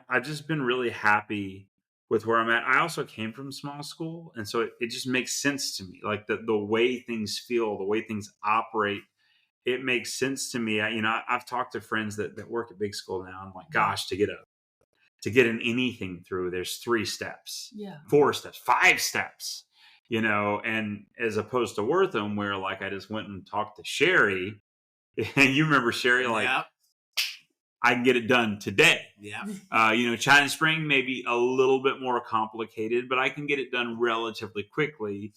I've just been really happy with where I'm at. I also came from small school, and so it just makes sense to me. Like the way things feel, the way things operate, it makes sense to me. I've talked to friends that work at big school now. I'm like, gosh, to get an anything through, there's 3 steps, 4 steps, 5 steps, and as opposed to Wortham, where like I just went and talked to Sherry, and you remember Sherry, like, Yep. I can get it done today. Yeah. China Spring may be a little bit more complicated, but I can get it done relatively quickly.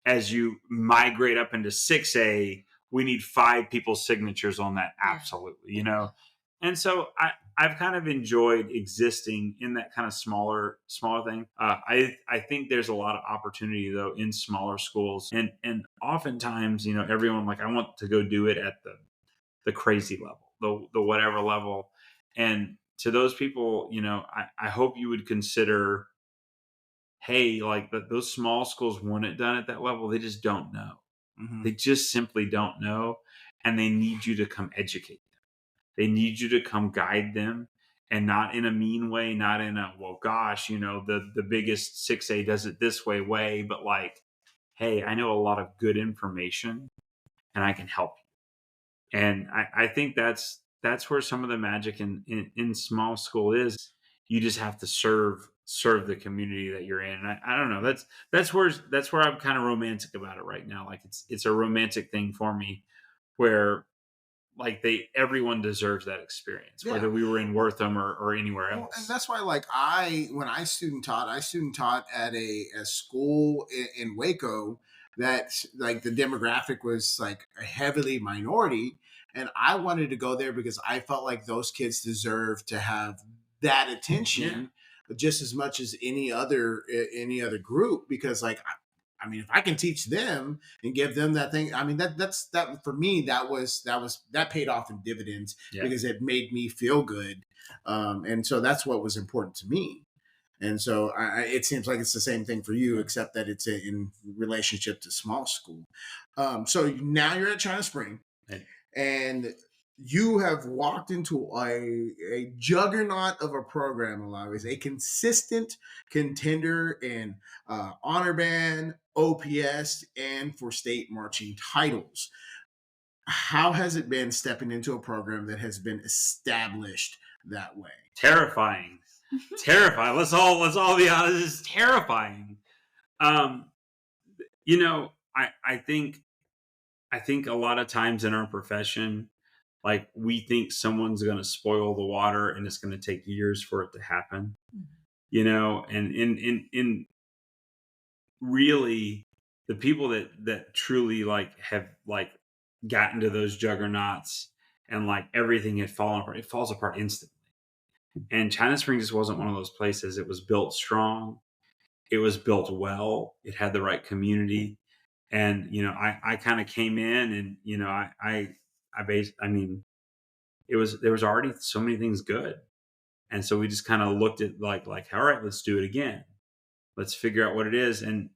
As you migrate up into 6A, we need 5 people's signatures on that. Absolutely. And so I've kind of enjoyed existing in that kind of smaller thing. I think there's a lot of opportunity though in smaller schools, and oftentimes, everyone, like, I want to go do it at the crazy level, the whatever level. And to those people, I hope you would consider, hey, like those small schools want it done at that level. They just don't know. Mm-hmm. They just simply don't know. And they need you to come educate them. They need you to come guide them, and not in a mean way, not in a, well, gosh, the biggest 6A does it this way, but like, hey, I know a lot of good information and I can help you. And I think that's where some of the magic in small school is. You just have to serve serve the community that you're in. And I don't know. That's where I'm kind of romantic about it right now. Like it's a romantic thing for me where like everyone deserves that experience, Yeah. whether we were in Wortham or anywhere Well, and else. that's why, like, when I student taught at a school in Waco that like the demographic was like a heavily minority, and I wanted to go there because I felt like those kids deserve to have that Yeah. attention just as much as any other group because like I mean, if I can teach them and give them that thing, I mean that for me that paid off in dividends Yeah. because it made me feel good, and so that's what was important to me. And so it seems like it's the same thing for you, except that it's in relationship to small school. So now you're at China Spring, And and you have walked into a juggernaut of a program, a lot of ways, a consistent contender in honor band, OPS, and for state marching titles. How has it been stepping into a program that has been established that way? terrifying. Terrifying. Let's all be honest. It's terrifying. Um, I think a lot of times in our profession, like we think someone's going to spoil the water, and it's going to take years for it to happen. And in really the people that truly like have like gotten to those juggernauts and like everything had fallen apart. It falls apart instantly. And China Springs just wasn't one of those places. It was built strong. It was built well. It had the right community. And I kind of came in, and I mean, there was already so many things good, and so we just kind of looked at like all right, let's do it again. Let's figure out what it is. And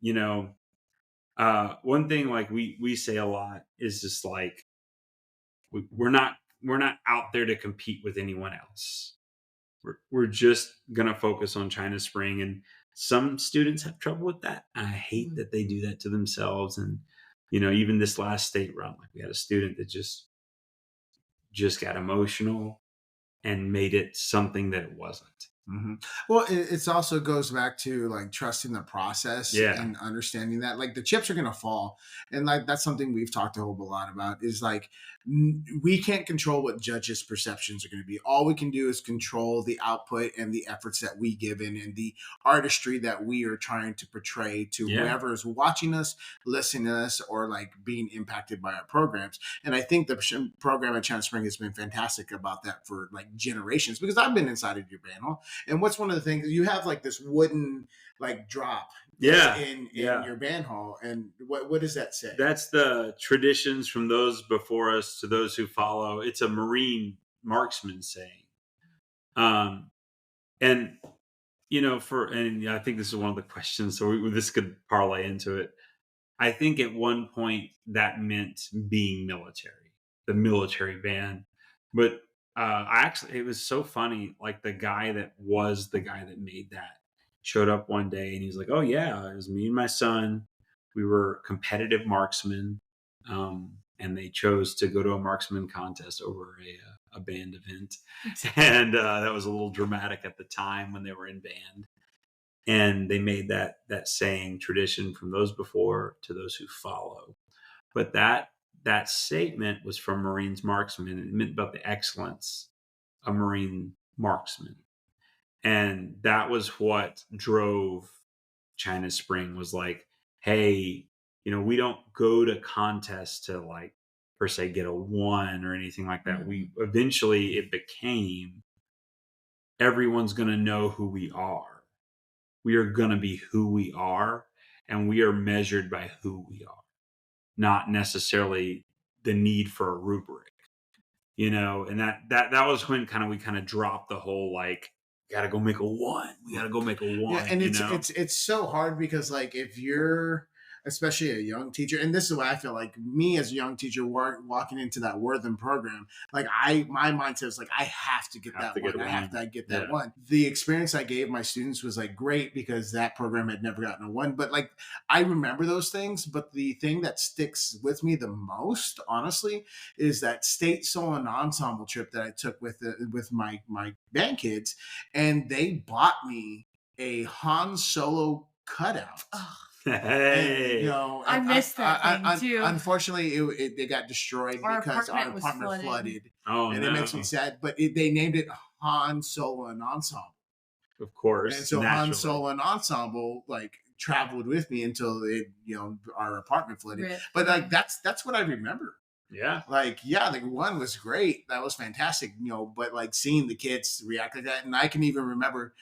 one thing like we say a lot is just like we're not out there to compete with anyone else. We're just gonna focus on China Spring, and some students have trouble with that. And I hate that they do that to themselves. And even this last state run, like we had a student that just got emotional and made it something that it wasn't. Mm-hmm. Well, it's also goes back to like trusting the process Yeah, and understanding that like the chips are going to fall. And like that's something we've talked a whole lot about is like we can't control what judges' perceptions are going to be. All we can do is control the output and the efforts that we give in and the artistry that we are trying to portray to yeah, whoever is watching us, listening to us, or like being impacted by our programs. And I think the program at China Spring has been fantastic about that for like generations because I've been inside of your band hall. And what's one of the things you have like this wooden like drop yeah, in yeah. your band hall, and what does that say? That's the traditions from those before us to those who follow. It's a Marine marksman saying. Um, and and I think this is one of the questions, so this could parlay into it. I think at one point that meant being military, the military band. But it was so funny. Like the guy that made that showed up one day, and he's like, "Oh yeah, it was me and my son. We were competitive marksmen, and they chose to go to a marksman contest over a band event, and that was a little dramatic at the time when they were in band." And they made that saying tradition from those before to those who follow. But that statement was from Marines marksmen. It meant about the excellence of Marine marksmen. And that was what drove China Spring was like, hey, we don't go to contests to like per se get a one or anything like that. We eventually it became everyone's gonna know who we are. We are going to be who we are, and we are measured by who we are, not necessarily the need for a rubric. And that was when we kind of dropped the whole like gotta go make a one. We gotta go make a one. Yeah, and it's so hard because like if you're especially a young teacher, and this is what I feel like me as a young teacher walking into that Wortham program, like my mindset is like I have to get that one. I have to get that one. The experience I gave my students was like great because that program had never gotten a one. But like I remember those things, but the thing that sticks with me the most, honestly, is that state solo and ensemble trip that I took with my band kids, and they bought me a Han Solo cutout. Oh, And Hey. I missed that thing too. Unfortunately, it got destroyed Our because our apartment was apartment flooded. flooded, Oh and no. it makes me sad. But they named it Han Solo and Ensemble, Of course. and so Han Naturally. Solo and Ensemble like traveled with me until our apartment flooded. Rip. But like that's what I remember. Yeah. Like, yeah, the one was great. That was fantastic, but like seeing the kids react like that. And I can even remember,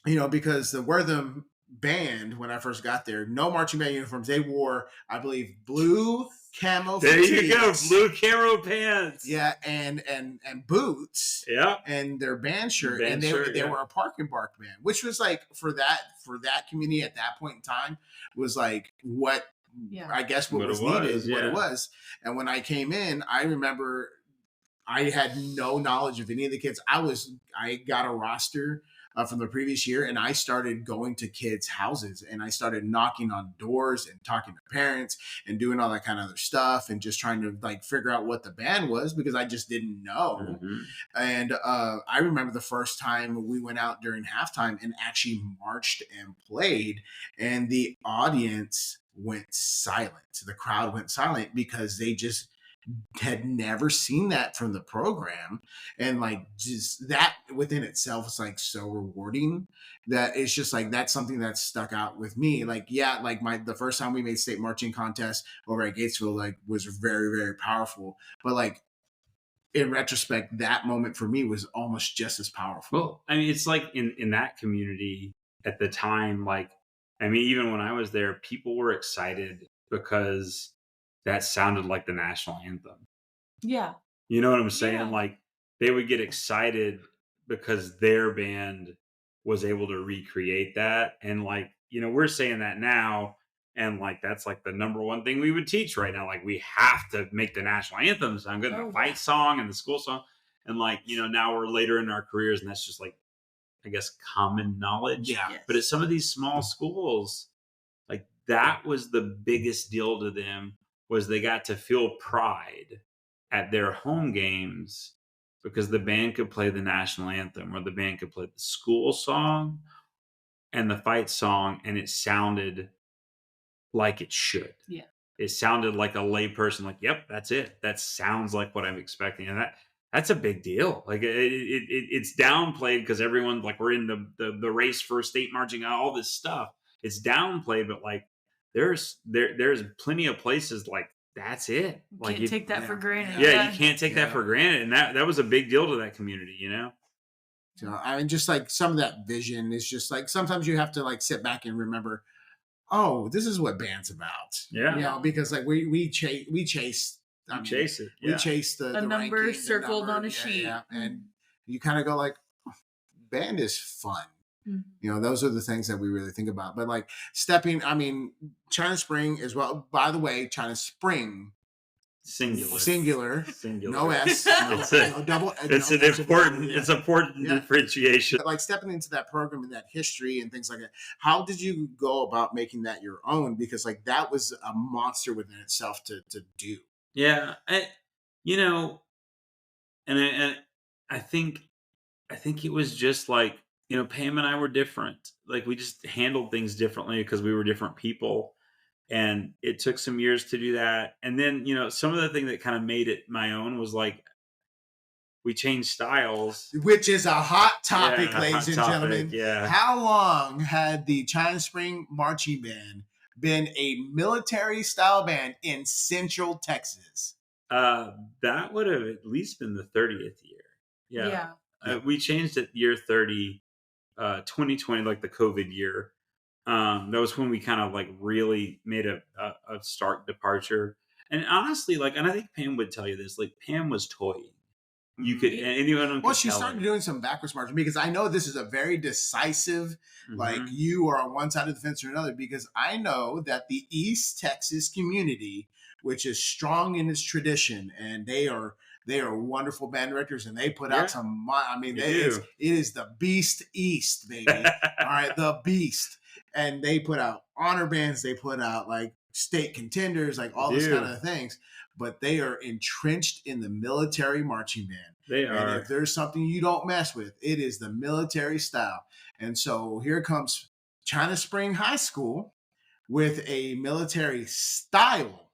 because the Wortham band, when I first got there, no marching band uniforms. They wore, I believe, blue camo There you go. fatigues. Blue camo pants. Yeah, and boots. Yeah. And their band shirt. Band and they shirt, yeah. were a Park and Bark band, which was like for that community at that point in time was like what I guess what was needed, what it was. And when I came in, I remember I had no knowledge of any of the kids. I got a roster from the previous year, and I started going to kids' houses, and I started knocking on doors and talking to parents and doing all that kind of other stuff, and just trying to like figure out what the band was because I just didn't know. Mm-hmm. And I remember the first time we went out during halftime and actually marched and played, and the audience went silent. The crowd went silent because they just had never seen that from the program, and like just that within itself is like so rewarding that it's just like that's something that stuck out with me. Like, yeah, like the first time we made state marching contest over at Gatesville like was very, very powerful, but like in retrospect that moment for me was almost just as powerful. Well, I mean, it's like in that community at the time, like, I mean, even when I was there, people were excited because that sounded like the national anthem. Yeah. You know what I'm saying? Yeah. Like they would get excited because their band was able to recreate that. And like, we're saying that now. And like, that's like the number one thing we would teach right now. Like we have to make the national anthem sound good, the fight song and the school song. And like, now we're later in our careers and that's just like, I guess, common knowledge. Yeah. Yes. But at some of these small schools, like that was the biggest deal to them was they got to feel pride at their home games because the band could play the national anthem or the band could play the school song and the fight song and it sounded like it should. Yeah. It sounded like a layperson, like, yep, that's it. That sounds like what I'm expecting. And that's a big deal. Like it's downplayed because everyone like we're in the race for state marching, all this stuff. It's downplayed, but like there's plenty of places like that's it. Like Can't take that for granted. Yeah, you can't take that for granted. And that was a big deal to that community, So I mean, just like some of that vision is just like sometimes you have to like sit back and remember, oh, this is what band's about. Yeah. Because like we chase it. Yeah. We chase the number ranking, circled on a sheet. Yeah. And you kind of go like, oh, band is fun. Mm-hmm. Those are the things that we really think about. But like China Spring as well. By the way, China Spring. Singular. No S. No double. It's an important. It's important differentiation. Like stepping into that program and that history and things like that. How did you go about making that your own? Because like that was a monster within itself to do. Yeah, and I think it was just like Pam and I were different. Like we just handled things differently because we were different people. And it took some years to do that. And then, some of the thing that kind of made it my own was like, we changed styles. Which is a hot topic, ladies and gentlemen. Yeah. How long had the China Spring Marching Band been a military style band in Central Texas? That would have at least been the 30th year. Yeah. We changed it year 30, 2020, like the COVID year. That was when we kind of like really made a stark departure. And honestly, like, and I think Pam would tell you this, like Pam was toying. You could, and anyone could she started doing some backwards marching because I know this is a very decisive, like you are on one side of the fence or another, because I know that the East Texas community, which is strong in its tradition, and they are wonderful band directors, and they put out some, I mean, it is the Beast East, baby. All right. The Beast. And they put out honor bands. They put out like state contenders, like all They this kind do. of things, but they are entrenched in the military marching band. They And are. if there's something you don't mess with, it is the military style. And so here comes China Spring High School with a military style,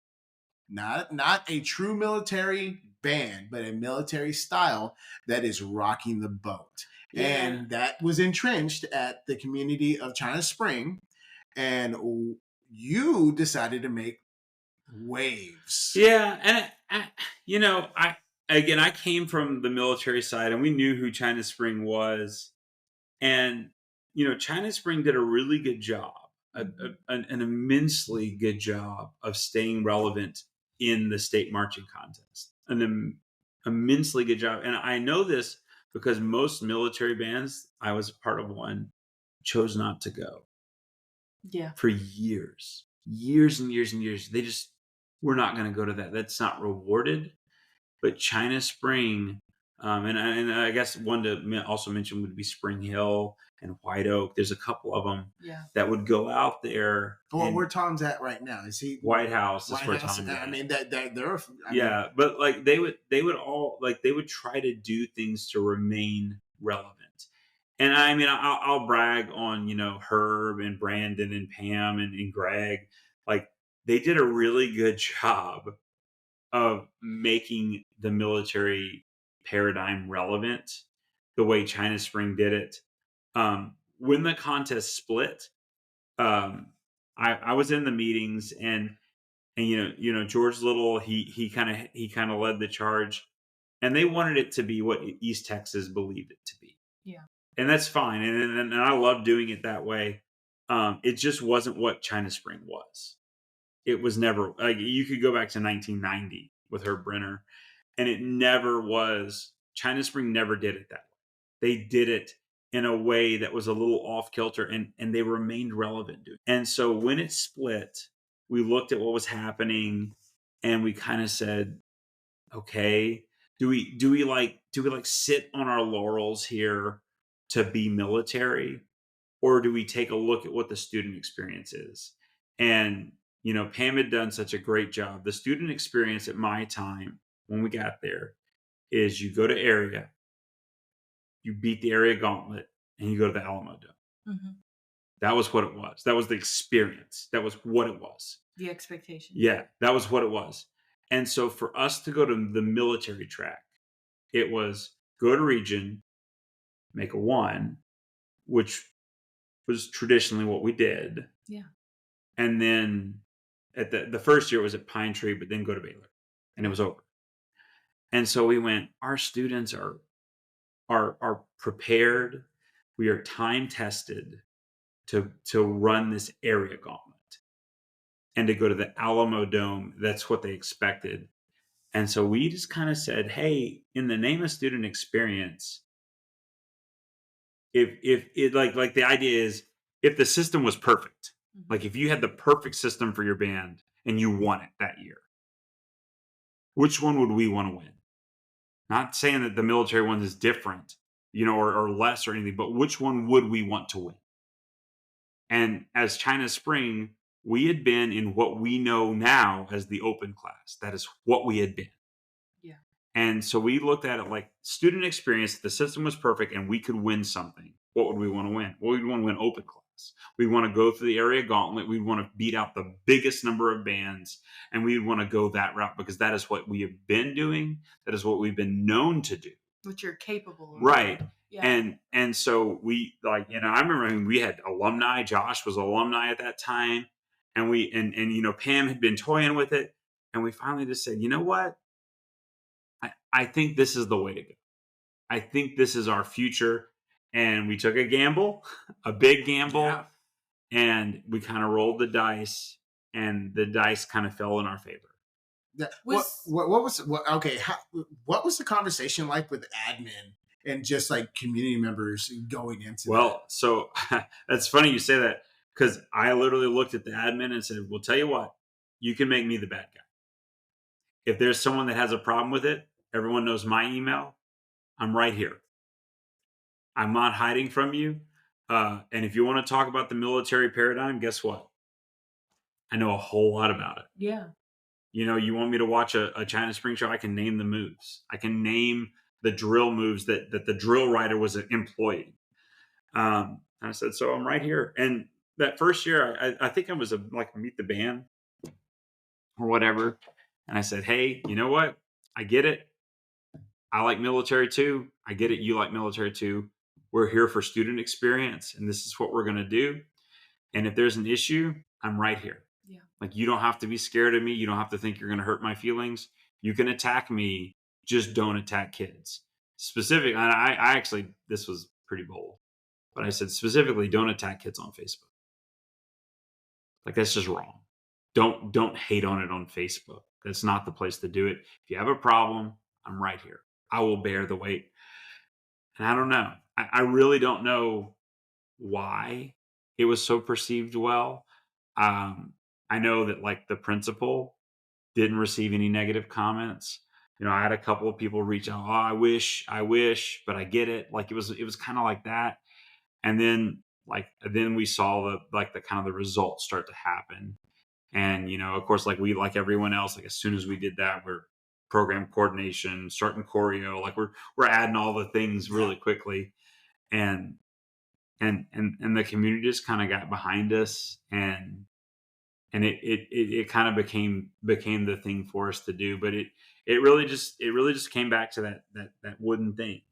not a true military band, but a military style that is rocking the boat. Yeah. And that was entrenched at the community of China Spring. And you decided to make waves. Yeah, and I came from the military side, and we knew who China Spring was, and China Spring did a really good job, an immensely good job of staying relevant in the state marching contest, immensely good job. And I know this because most military bands, I was a part of one, chose not to go. Yeah. For years and years and years. They just, we're not going to go to that. That's not rewarded. But China Spring, and I guess one to also mention would be Spring Hill and White Oak. There's a couple of them that would go out there. Well, where Tom's at right now? Is he White House? That's where House? Tom's at. I mean, they're. But like they would all like they would try to do things to remain relevant. And I mean, I'll brag on, Herb and Brandon and Pam and Greg. Like, they did a really good job of making the military paradigm relevant the way China Spring did it. When the contest split, I was in the meetings and George Little, he kind of led the charge, and they wanted it to be what East Texas believed it to be. Yeah. And that's fine. And I love doing it that way. It just wasn't what China Spring was. It was never, like, you could go back to 1990 with Herb Brenner, and it never was. China Spring never did it that way. They did it in a way that was a little off kilter, and they remained relevant. And so when it split, we looked at what was happening, and we kind of said, okay, do we like sit on our laurels here to be military, or do we take a look at what the student experience is? And Pam had done such a great job. The student experience at my time when we got there is you go to area, you beat the area gauntlet, and you go to the Alamo Dome. Mm-hmm. That was what it was. That was the experience. That was what it was. The expectation. Yeah, that was what it was. And so for us to go to the military track, it was go to region, make a one, which was traditionally what we did. Yeah. And then at the first year it was at Pine Tree, but then go to Baylor, and it was over. And so we went, our students are prepared. We are time tested to run this area gauntlet and to go to the Alamo Dome. That's what they expected. And so we just kind of said, hey, in the name of student experience, if it like the idea is, if the system was perfect, like if you had the perfect system for your band and you won it that year, which one would we want to win? Not saying that the military one is different, or less or anything, but which one would we want to win? And as China Spring, we had been in what we know now as the open class. That is what we had been. Yeah. And so we looked at it like student experience. If the system was perfect and we could win something, what would we want to win? Well, we'd want to win open class. We'd want to go through the area gauntlet. We'd want to beat out the biggest number of bands, and we'd want to go that route because that is what we have been doing. That is what we've been known to do. Which you're capable of. Right. Yeah. And so we I remember we had alumni. Josh was alumni at that time. And we Pam had been toying with it. And we finally just said, you know what? I think this is the way to go. I think this is our future. And we took a gamble, a big gamble, and we kind of rolled the dice, and the dice kind of fell in our favor. What was the conversation like with admin and just like community members going into that? So that's funny you say that, because I literally looked at the admin and said, well, tell you what, you can make me the bad guy. If there's someone that has a problem with it, everyone knows my email. I'm right here. I'm not hiding from you. And if you want to talk about the military paradigm, guess what? I know a whole lot about it. Yeah. You know, you want me to watch a China Spring show? I can name the moves. I can name the drill moves that the drill writer was employing. And I said, so I'm right here. And that first year, I think I was like a meet the band or whatever. And I said, hey, you know what? I get it. I like military too. I get it. You like military too. We're here for student experience, and this is what we're going to do. And if there's an issue, I'm right here. Yeah. Like, you don't have to be scared of me. You don't have to think you're going to hurt my feelings. You can attack me. Just don't attack kids. Specific. I actually, this was pretty bold, but I said specifically, don't attack kids on Facebook. Like, that's just wrong. Don't hate on it on Facebook. That's not the place to do it. If you have a problem, I'm right here. I will bear the weight. And I don't know. I really don't know why it was so perceived well. I know that like the principal didn't receive any negative comments. You know, I had a couple of people reach out. Oh, I wish, but I get it. Like it was kind of like that. And then we saw the kind of the results start to happen. And, you know, of course, like everyone else, like as soon as we did that, we're program coordination, starting choreo, like we're adding all the things really quickly. And the community just kind of got behind us, and it kind of became the thing for us to do. But it really just came back to that wooden thing.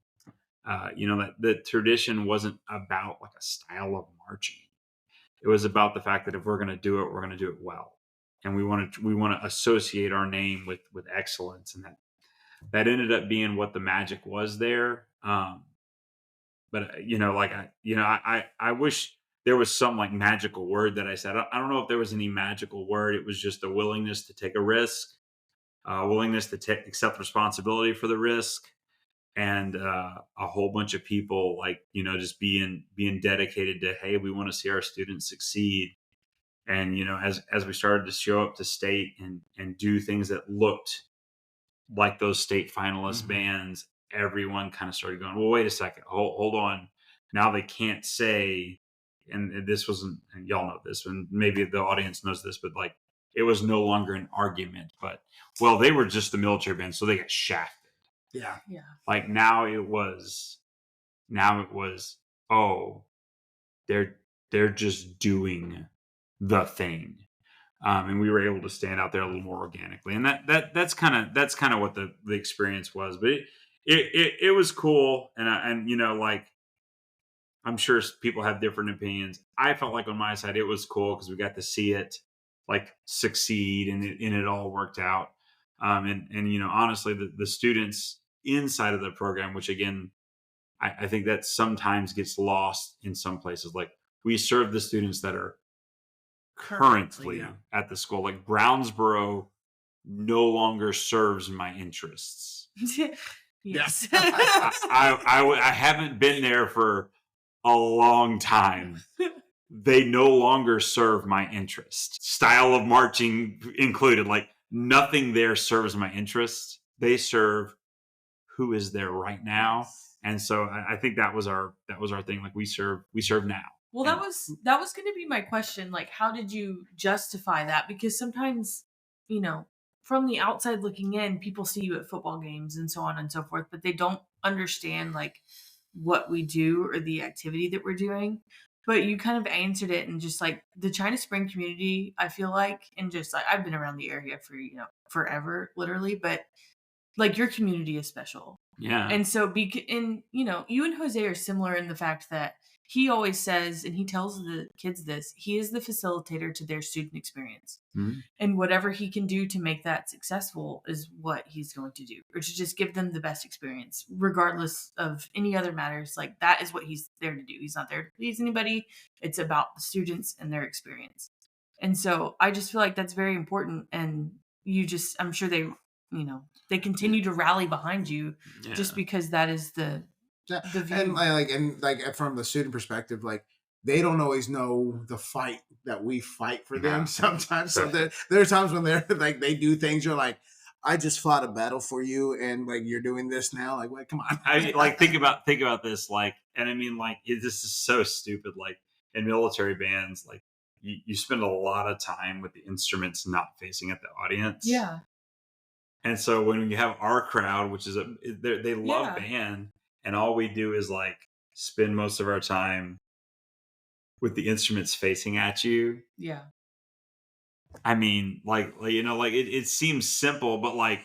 You know, that the tradition wasn't about like a style of marching. It was about the fact that if we're going to do it, we're going to do it well, and we want to associate our name with excellence, and that ended up being what the magic was there. But you know, like I wish there was some like magical word that I said. I don't know if there was any magical word. It was just a willingness to take a risk, willingness to accept responsibility for the risk, and a whole bunch of people like, you know, just being dedicated to, hey, we want to see our students succeed. And you know, as we started to show up to state and do things that looked like those state finalist bands, everyone kind of started going, well, wait a second, hold on. Now they can't say, and this wasn't, and y'all know this, and maybe the audience knows this, but like it was no longer an argument. But well, they were just the military band, so they got shafted. Yeah. Yeah. Like now it was, oh, they're just doing the thing. And we were able to stand out there a little more organically, and that's kind of what the experience was. But it was cool, and you know, like I'm sure people have different opinions. I felt like on my side it was cool because we got to see it like succeed, and it all worked out. And you know, honestly, the students inside of the program, which again, I think that sometimes gets lost in some places. Like we serve the students that are currently at the school. Like Brownsboro no longer serves my interests. Yes. I haven't been there for a long time. They no longer serve my interest. Style of marching included. Like nothing there serves my interest. They serve who is there right now. Yes. And so I think that was our thing. Like we serve now. Well, that was going to be my question. Like, how did you justify that? Because sometimes, you know, from the outside looking in, people see you at football games and so on and so forth, but they don't understand like what we do or the activity that we're doing. But you kind of answered it, and just like the China Spring community, I feel like, and just like I've been around the area for, you know, forever, literally, but like your community is special. Yeah. And so, and you know, you and Jose are similar in the fact that he always says, and he tells the kids this, he is the facilitator to their student experience. Mm-hmm. And whatever he can do to make that successful is what he's going to do, or to just give them the best experience, regardless of any other matters. Like that is what he's there to do. He's not there to please anybody. It's about the students and their experience. And so I just feel like that's very important. And I'm sure they, you know, they continue to rally behind you just because that is the view. And like from the student perspective, like they don't always know the fight that we fight for them sometimes. So there are times when they're like, they do things, you're like, I just fought a battle for you, and like you're doing this now. Like, wait, come on. I like think about this, like, and I mean, like this is so stupid. Like in military bands, like you spend a lot of time with the instruments not facing at the audience. Yeah. And so when you have our crowd, which is they love Yeah. band, and all we do is like spend most of our time with the instruments facing at you. Yeah. I mean, like it seems simple, but like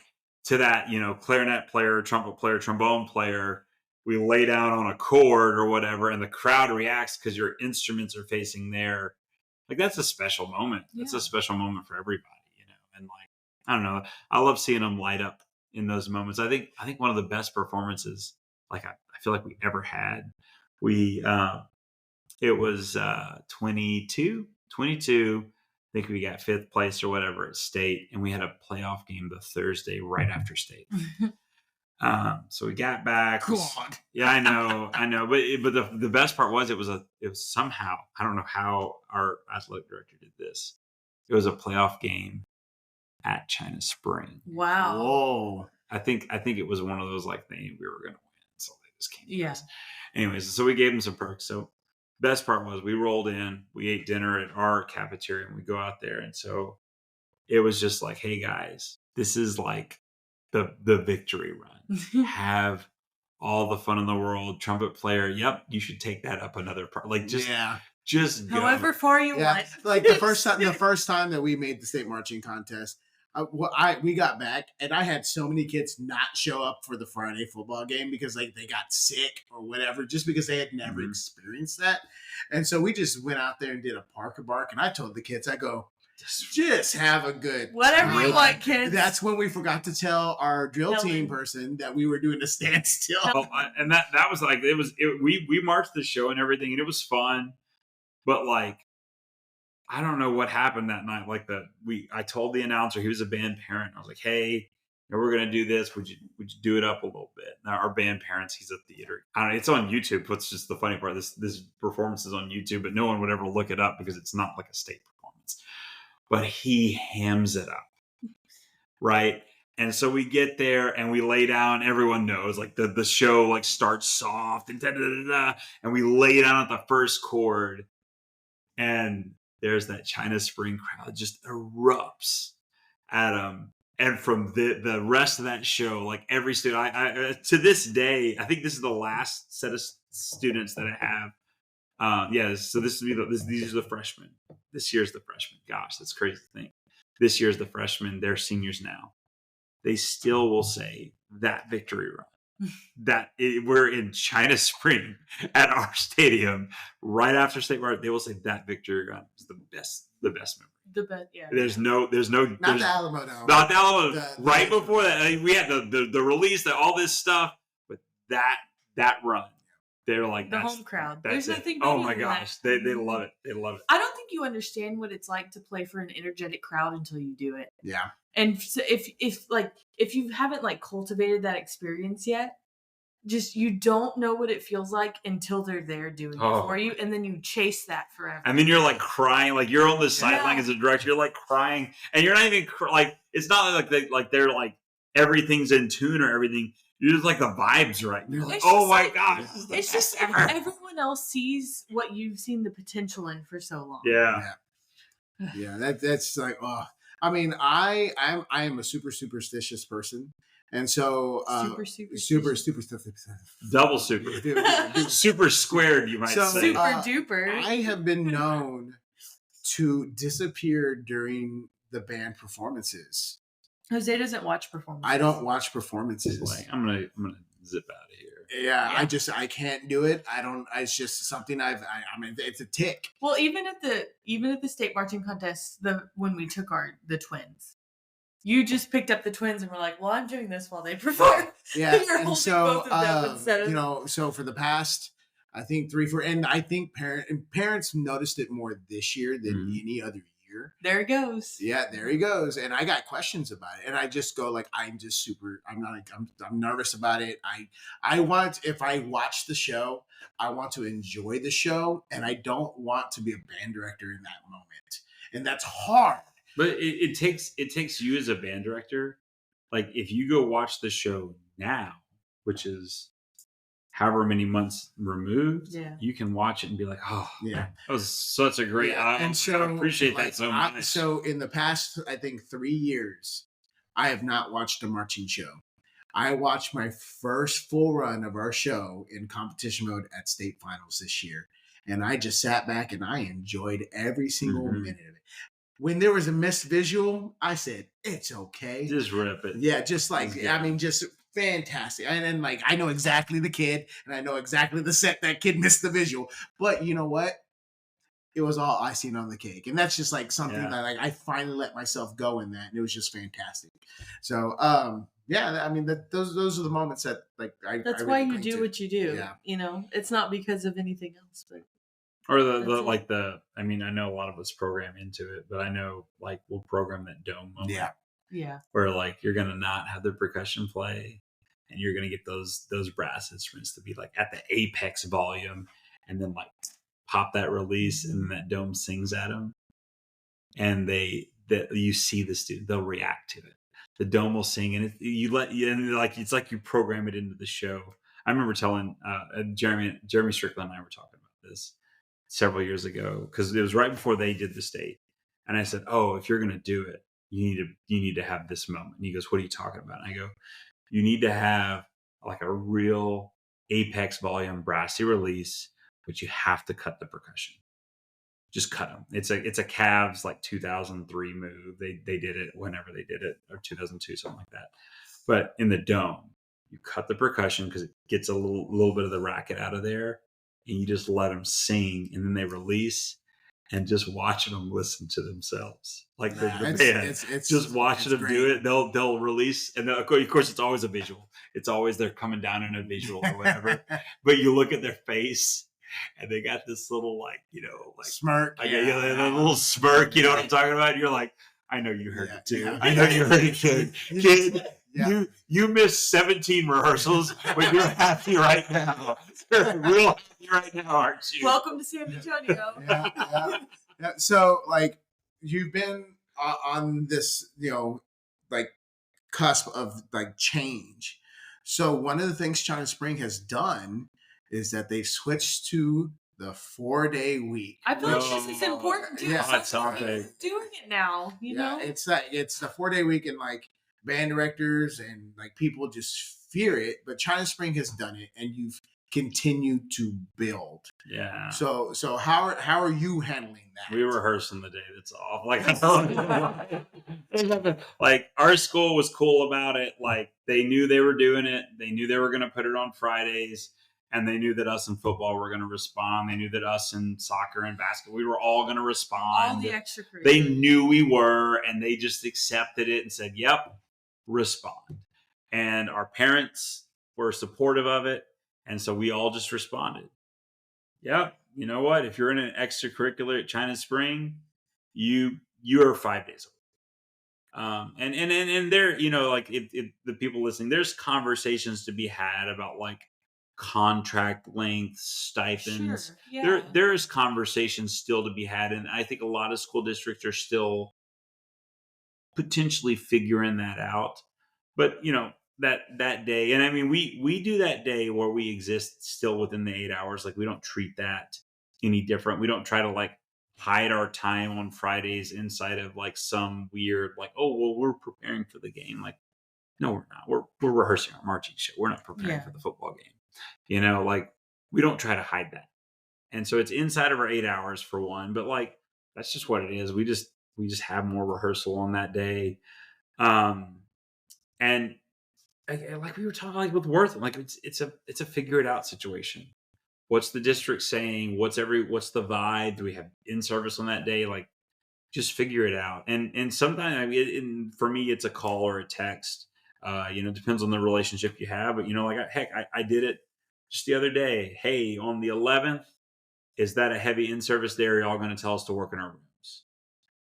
to that, clarinet player, trumpet player, trombone player, we lay down on a chord or whatever, and the crowd reacts because your instruments are facing there. Like that's a special moment. That's a special moment for everybody. And like I don't know, I love seeing them light up in those moments. I think one of the best performances, like I feel like we ever had. It was 22. I think we got 5th place or whatever at state, and we had a playoff game the Thursday right after state. So we got back. Come on. Yeah, I know. But the best part was it was somehow, I don't know how our athletic director did this. It was a playoff game at China Spring. Wow. Whoa. I think it was one of those like we were gonna win, so they just came. Yeah. Anyways, so we gave them some perks. So best part was we rolled in, we ate dinner at our cafeteria, and we go out there, and so it was just like, hey guys, this is like the victory run. Have all the fun in the world. Trumpet player, yep, you should take that up another part. Like just go. However far you want. Like the first time that we made the state marching contest, we got back and I had so many kids not show up for the Friday football game because like they got sick or whatever, just because they had never experienced that. And so we just went out there and did a park a bark, and I told the kids, I go, just have a good whatever time. you want, kids. That's when we forgot to tell our drill team person that we were doing a standstill. And that was like we marched the show and everything, and it was fun, but like I don't know what happened that night. Like I told the announcer, he was a band parent. I was like, hey, we're gonna do this. Would you do it up a little bit? Now our band parents, he's a theater. I don't know, it's on YouTube. What's just the funny part? This performance is on YouTube, but no one would ever look it up because it's not like a state performance. But he hams it up, right? And so we get there and we lay down. Everyone knows like the show like starts soft and and we lay down at the first chord, and there's that China Spring crowd just erupts at him. And from the rest of that show, like every student, I to this day, I think this is the last set of students that I have. So this would be these are the freshmen. This year's the freshmen. Gosh, that's crazy to think. This year's the freshmen. They're seniors now. They still will say that victory run. We're in China Spring at our stadium right after state march. They will say that victory run is the best memory. The best, yeah. There's not the Alamo, no. Not the Alamo. Right before that, I mean, we had the release, all this stuff, but that run, they're like the home crowd. There's nothing. Oh my gosh, they love it. They love it. I don't think you understand what it's like to play for an energetic crowd until you do it. Yeah. And so if you haven't like cultivated that experience yet, just you don't know what it feels like until they're there doing it for you, and then you chase that forever. And then you're like crying, like you're on the sideline as a director, you're like crying, and you're not even like it's not like they're like everything's in tune or everything. You're just like the vibes right. You're like, oh my gosh, it's just everyone else sees what you've seen the potential in for so long. Yeah. That's like I mean, I am a super superstitious person. And so super double super squared, you might say. Super duper. I have been known to disappear during the band performances. Jose doesn't watch performances. I don't watch performances. Like, I'm gonna zip out of here. Yeah, I can't do it. I don't. It's just something I mean, it's a tick. Well, even at the state marching contest, when we took the twins. You just picked up the twins and were like, well, I'm doing this while they perform. Yeah. And so, so for the past, I think 3-4, and I think parents noticed it more this year than any other year. There he goes. Yeah, there he goes. And I got questions about it. And I just go like, I'm nervous about it. I want, if I watch the show, I want to enjoy the show. And I don't want to be a band director in that moment. And that's hard. But it takes you as a band director, like if you go watch the show now, which is however many months removed, Yeah. you can watch it and be like, oh, Yeah. that was such a great. And so I appreciate like, that so much. So in the past, I think 3 years, I have not watched a marching show. I watched my first full run of our show in competition mode at state finals this year. And I just sat back and I enjoyed every single minute of it. When there was a missed visual, I said, it's okay. Just rip it. Yeah, just like, I mean, just fantastic. And then, like, I know exactly the kid and I know exactly the set that kid missed the visual. But you know what? It was all icing on the cake. And that's just like something that like I finally let myself go in that. And it was just fantastic. So, yeah, I mean, those are the moments that like that's I why really you do what you do. Yeah. You know, it's not because of anything else, but or I mean, I know a lot of us program into it, but I know like we'll program that dome moment. Yeah. Where like you're gonna not have the percussion play and you're gonna get those brass instruments to be like at the apex volume and then like pop that release and then that dome sings at them and you see the student, they'll react to it. The dome will sing and it's like you program it into the show. I remember telling Jeremy Strickland and I were talking about this several years ago because it was right before they did the state, and I said, "Oh, if you're going to do it, you need to have this moment." And he goes, "What are you talking about?" And I go, "You need to have like a real apex volume brassy release, but you have to cut the percussion. Just cut them. It's a Cavs like 2003 move. They did it whenever they did it, or 2002, something like that. But in the dome, you cut the percussion because it gets a little bit of the racket out of there, and you just let them sing, and then they release." And just watching them listen to themselves, like the band, it's just watching them do it. They'll release, and of course, it's always a visual. It's always they're coming down in a visual or whatever. But you look at their face, and they got this little like smirk, a little smirk. You know what I'm talking about? And you're like, I know you heard it too. I know you heard it, kid. Yeah. You missed 17 rehearsals, but you're happy right now. You're real happy right now, aren't you? Welcome to San Antonio. Yeah. So, like, you've been on this, like, cusp of like change. So, one of the things China Spring has done is that they've switched to the 4-day week. I feel like this is important too. Doing it now, you know. It's the 4-day week, and like band directors and like people just fear it, but China Spring has done it, and you've continued to build. Yeah. So how are you handling that? We rehearse on the day that's off. Like our school was cool about it. Like they knew they were doing it. They knew they were going to put it on Fridays, and they knew that us in football were going to respond. They knew that us in soccer and basketball, we were all going to respond. All the extracurriculars. They knew we were, and they just accepted it and said, "Yep, respond." And our parents were supportive of it, and so we all just responded. Yep, you know what? If you're in an extracurricular at China Spring, you're 5 days old. And there, like if the people listening, there's conversations to be had about like contract length, stipends. Sure, yeah. There's conversations still to be had, and I think a lot of school districts are still potentially figuring that out. But that day, and I mean we do that day where we exist still within the 8 hours. Like we don't treat that any different. We don't try to like hide our time on Fridays inside of like some weird like, oh well, we're preparing for the game. Like no, we're not. We're rehearsing our marching show. We're not preparing for the football game. Like we don't try to hide that. And so it's inside of our 8 hours for one, but like that's just what it is. We just have more rehearsal on that day. And like we were talking like with Worth, like it's a figure it out situation. What's the district saying? What's the vibe? Do we have in service on that day? Like just figure it out. And sometimes for me, it's a call or a text. Depends on the relationship you have. But I did it just the other day. Hey, on the 11th, is that a heavy in service day? Are y'all going to tell us to work in our rooms?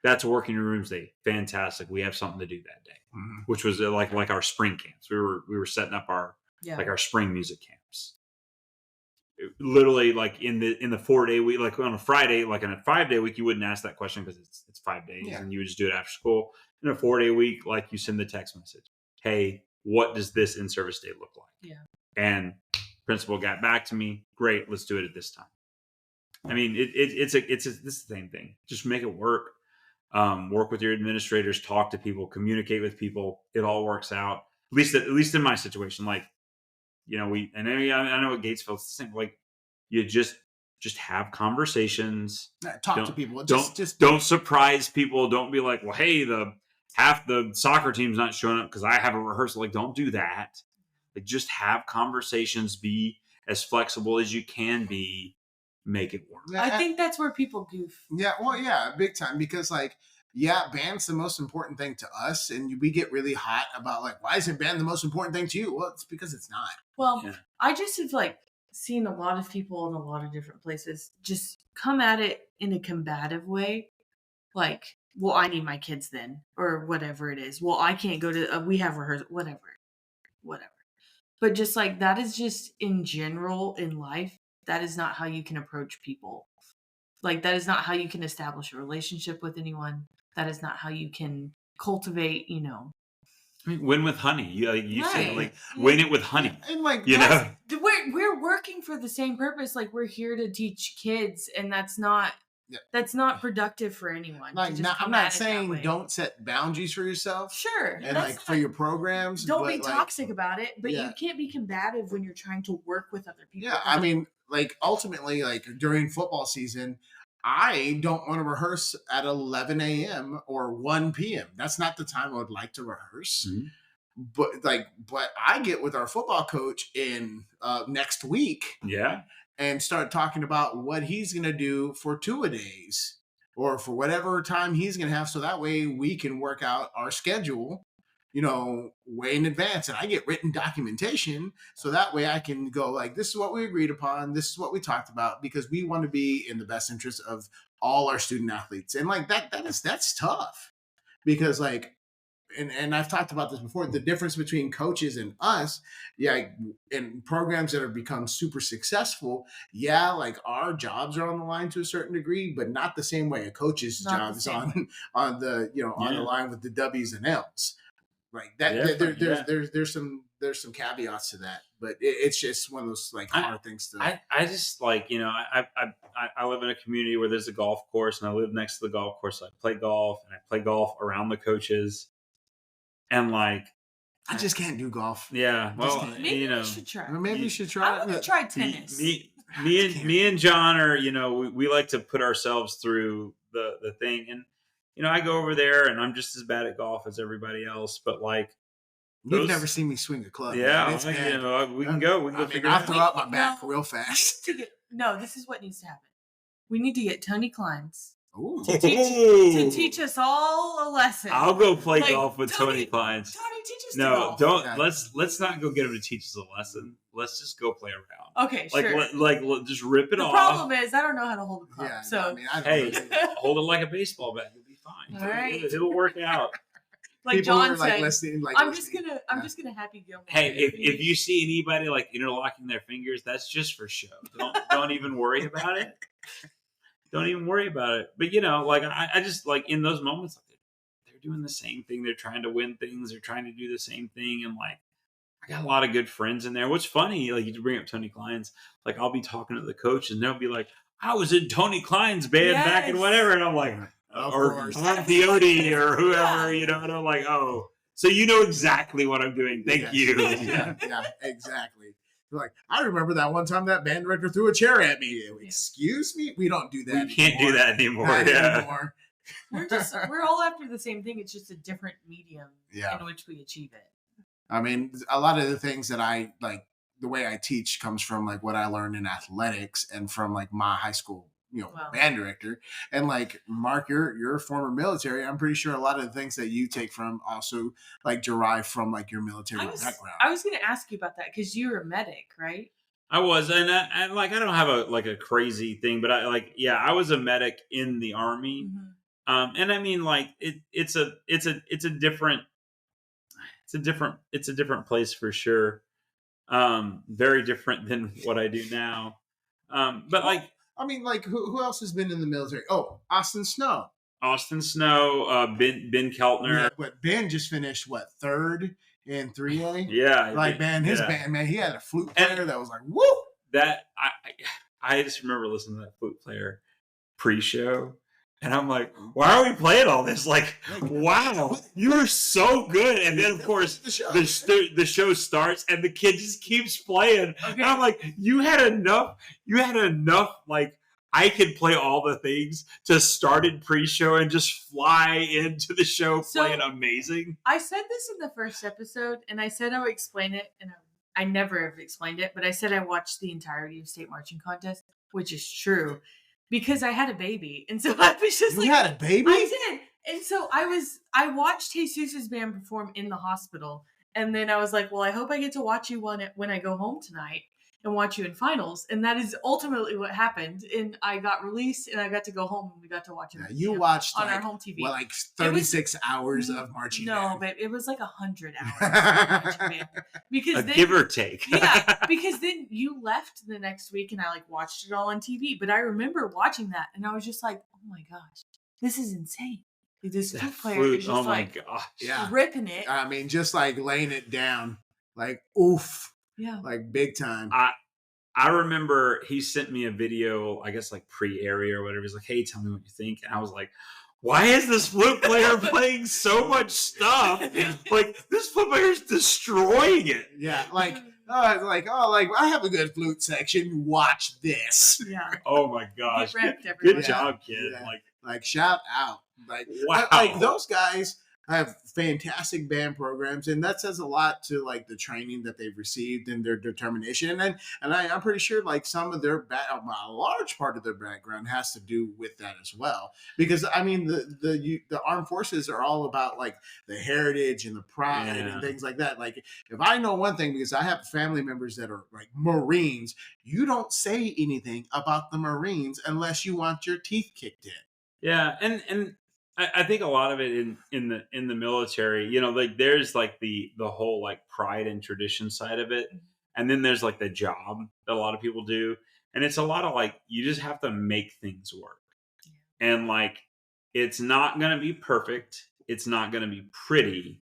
That's a working rooms day. Fantastic. We have something to do that day, which was like our spring camps. We were setting up our spring music camps. Literally, like in the 4-day week, like on a Friday, like in a 5-day week, you wouldn't ask that question because it's 5 days, and you would just do it after school. In a 4-day week, like you send the text message, "Hey, what does this in service day look like?" Yeah, and Principal got back to me. Great, let's do it at this time. I mean, it's this is the same thing. Just make it work. Work with your administrators, talk to people, communicate with people. It all works out. At least in my situation, like, I know at Gatesville it's the same. Like, you just have conversations. Talk to people. Don't surprise people. Don't be like, well, hey, half the soccer team's not showing up because I have a rehearsal. Like, don't do that. Like, just have conversations. Be as flexible as you can be. Make it work. I think that's where people goof. Yeah, well, yeah, big time. Because band's the most important thing to us, and we get really hot about like, why isn't band the most important thing to you? Well, it's because it's not. Well, I just have seen a lot of people in a lot of different places just come at it in a combative way, like, well, I need my kids then, or whatever it is. Well, I can't go to. We have rehearsal, whatever. But just like that is just in general in life. That is not how you can approach people. Like, that is not how you can establish a relationship with anyone. That is not how you can cultivate, I mean, win with honey. You right. say, win it with honey. And we're working for the same purpose. Like, we're here to teach kids, and that's not productive for anyone. Like, I'm not saying don't set boundaries for yourself. Sure. And for your programs. Don't be toxic about it, but you can't be combative when you're trying to work with other people. Yeah, I mean, ultimately, during football season, I don't want to rehearse at 11 a.m. or 1 p.m. That's not the time I would like to rehearse. Mm-hmm. But I get with our football coach in next week. Yeah. And start talking about what he's going to do for 2-a-days or for whatever time he's going to have. So that way we can work out our schedule, way in advance. And I get written documentation. So that way I can go this is what we agreed upon. This is what we talked about, because we want to be in the best interest of all our student athletes. And that's tough, because and I've talked about this before, the difference between coaches and us, in programs that have become super successful, our jobs are on the line to a certain degree, but not the same way a coach's job is on the on the line with the W's and L's. There's some caveats to that, but it's just one of those hard things to. I just I live in a community where there's a golf course, and I live next to the golf course. So I play golf, and I play golf around the coaches. And I just can't do golf. Yeah, well, maybe we should try. Maybe we should try. I want to try tennis. Me and John are, we like to put ourselves through the thing, and I go over there, and I'm just as bad at golf as everybody else. But you've never seen me swing a club. Yeah, we can go. We can go figure it out. I'll throw out my back real fast. This is what needs to happen. We need to get Tony Kleins. Ooh. To teach us all a lesson. I'll go play golf with Tony Kleins. Tony, teach us golf. Don't. Let's not go get him to teach us a lesson. Let's just go play around. Okay, sure. Just rip it off. The problem is I don't know how to hold a club. Yeah, so hold it like a baseball bat. You'll be fine. All right. It'll work out. Like people John said, I'm just gonna Happy Gilmore. Hey, if you see anybody interlocking their fingers, that's just for show. Don't even worry about it. Don't even worry about it. But, I just in those moments, they're doing the same thing. They're trying to win things. They're trying to do the same thing. And I got a lot of good friends in there. What's funny, you bring up Tony Kleins, I'll be talking to the coach and they'll be like, I was in Tony Klein's band back in whatever. And I'm like, or Tom Peyote or whoever, and I'm like, oh, so you know exactly what I'm doing. Thank you. Yeah, exactly. I remember that one time that band director threw a chair at me. Excuse me? We don't do that anymore. We can't do that anymore. We're all after the same thing. It's just a different medium in which we achieve it. I mean, a lot of the things that I the way I teach comes from what I learned in athletics and from my high school band director. And Mark, you're a former military. I'm pretty sure a lot of the things that you take from also derive from your military background. I was going to ask you about that because you're a medic, right? I was, and I don't have a crazy thing, but I was a medic in the Army. Mm-hmm. And I mean it's a different place for sure. Very different than what I do now. But I mean, who else has been in the military? Oh, Austin Snow. Austin Snow, Ben Keltner. Yeah, but Ben just finished what, third in 3A? Yeah, Like, man, his band, man, he had a flute player that was like, woo! That I just remember listening to that flute player pre-show, and I'm like, why are we playing all this? Like, wow, you are so good. And then of course the show starts and the kid just keeps playing. Okay. And I'm like, you had enough like I could play all the things to start in pre-show and just fly into the show playing amazing. I said this in the first episode, and I said I would explain it, and I never have explained it, but I said I watched the entirety of State Marching Contest, which is true, because I had a baby, and so I was just you had a baby? I did, and so I watched Jesus's band perform in the hospital, and then I was like, well, I hope I get to watch you when I go home tonight. And watch you in finals, and that is ultimately what happened. And I got released, and I got to go home, and we got to watch it. Yeah, you watched on our home TV. Well, like 36 hours of marching band. No, but it was like 100 hours of marching band. Because then, give or take. Yeah, because then you left the next week, and I like watched it all on TV. But I remember watching that, and I was just like, "Oh my gosh, this is insane!" Like, this flute player is just gosh, ripping it. I mean, just like laying it down, like oof. Yeah. Like big time. I remember he sent me a video, I guess like pre-area or whatever. He's like, hey, tell me what you think. And I was like, why is this flute player playing so much stuff? Like, this flute player is destroying it. Yeah, like I have a good flute section. Watch this. Yeah. Oh my gosh. Good job, kid. Yeah. Like shout out. Like, wow. Like those guys have fantastic band programs, and that says a lot to like the training that they've received and their determination. And I'm pretty sure like some of their a large part of their background has to do with that as well. Because I mean, the armed forces are all about like the heritage and the pride and things like that. Like, if I know one thing, because I have family members that are like Marines, you don't say anything about the Marines unless you want your teeth kicked in. Yeah, and I think a lot of it in the military, you know, like there's like the whole like pride and tradition side of it, and then there's like the job that a lot of people do, and it's a lot of like you just have to make things work, and like it's not gonna be perfect, it's not gonna be pretty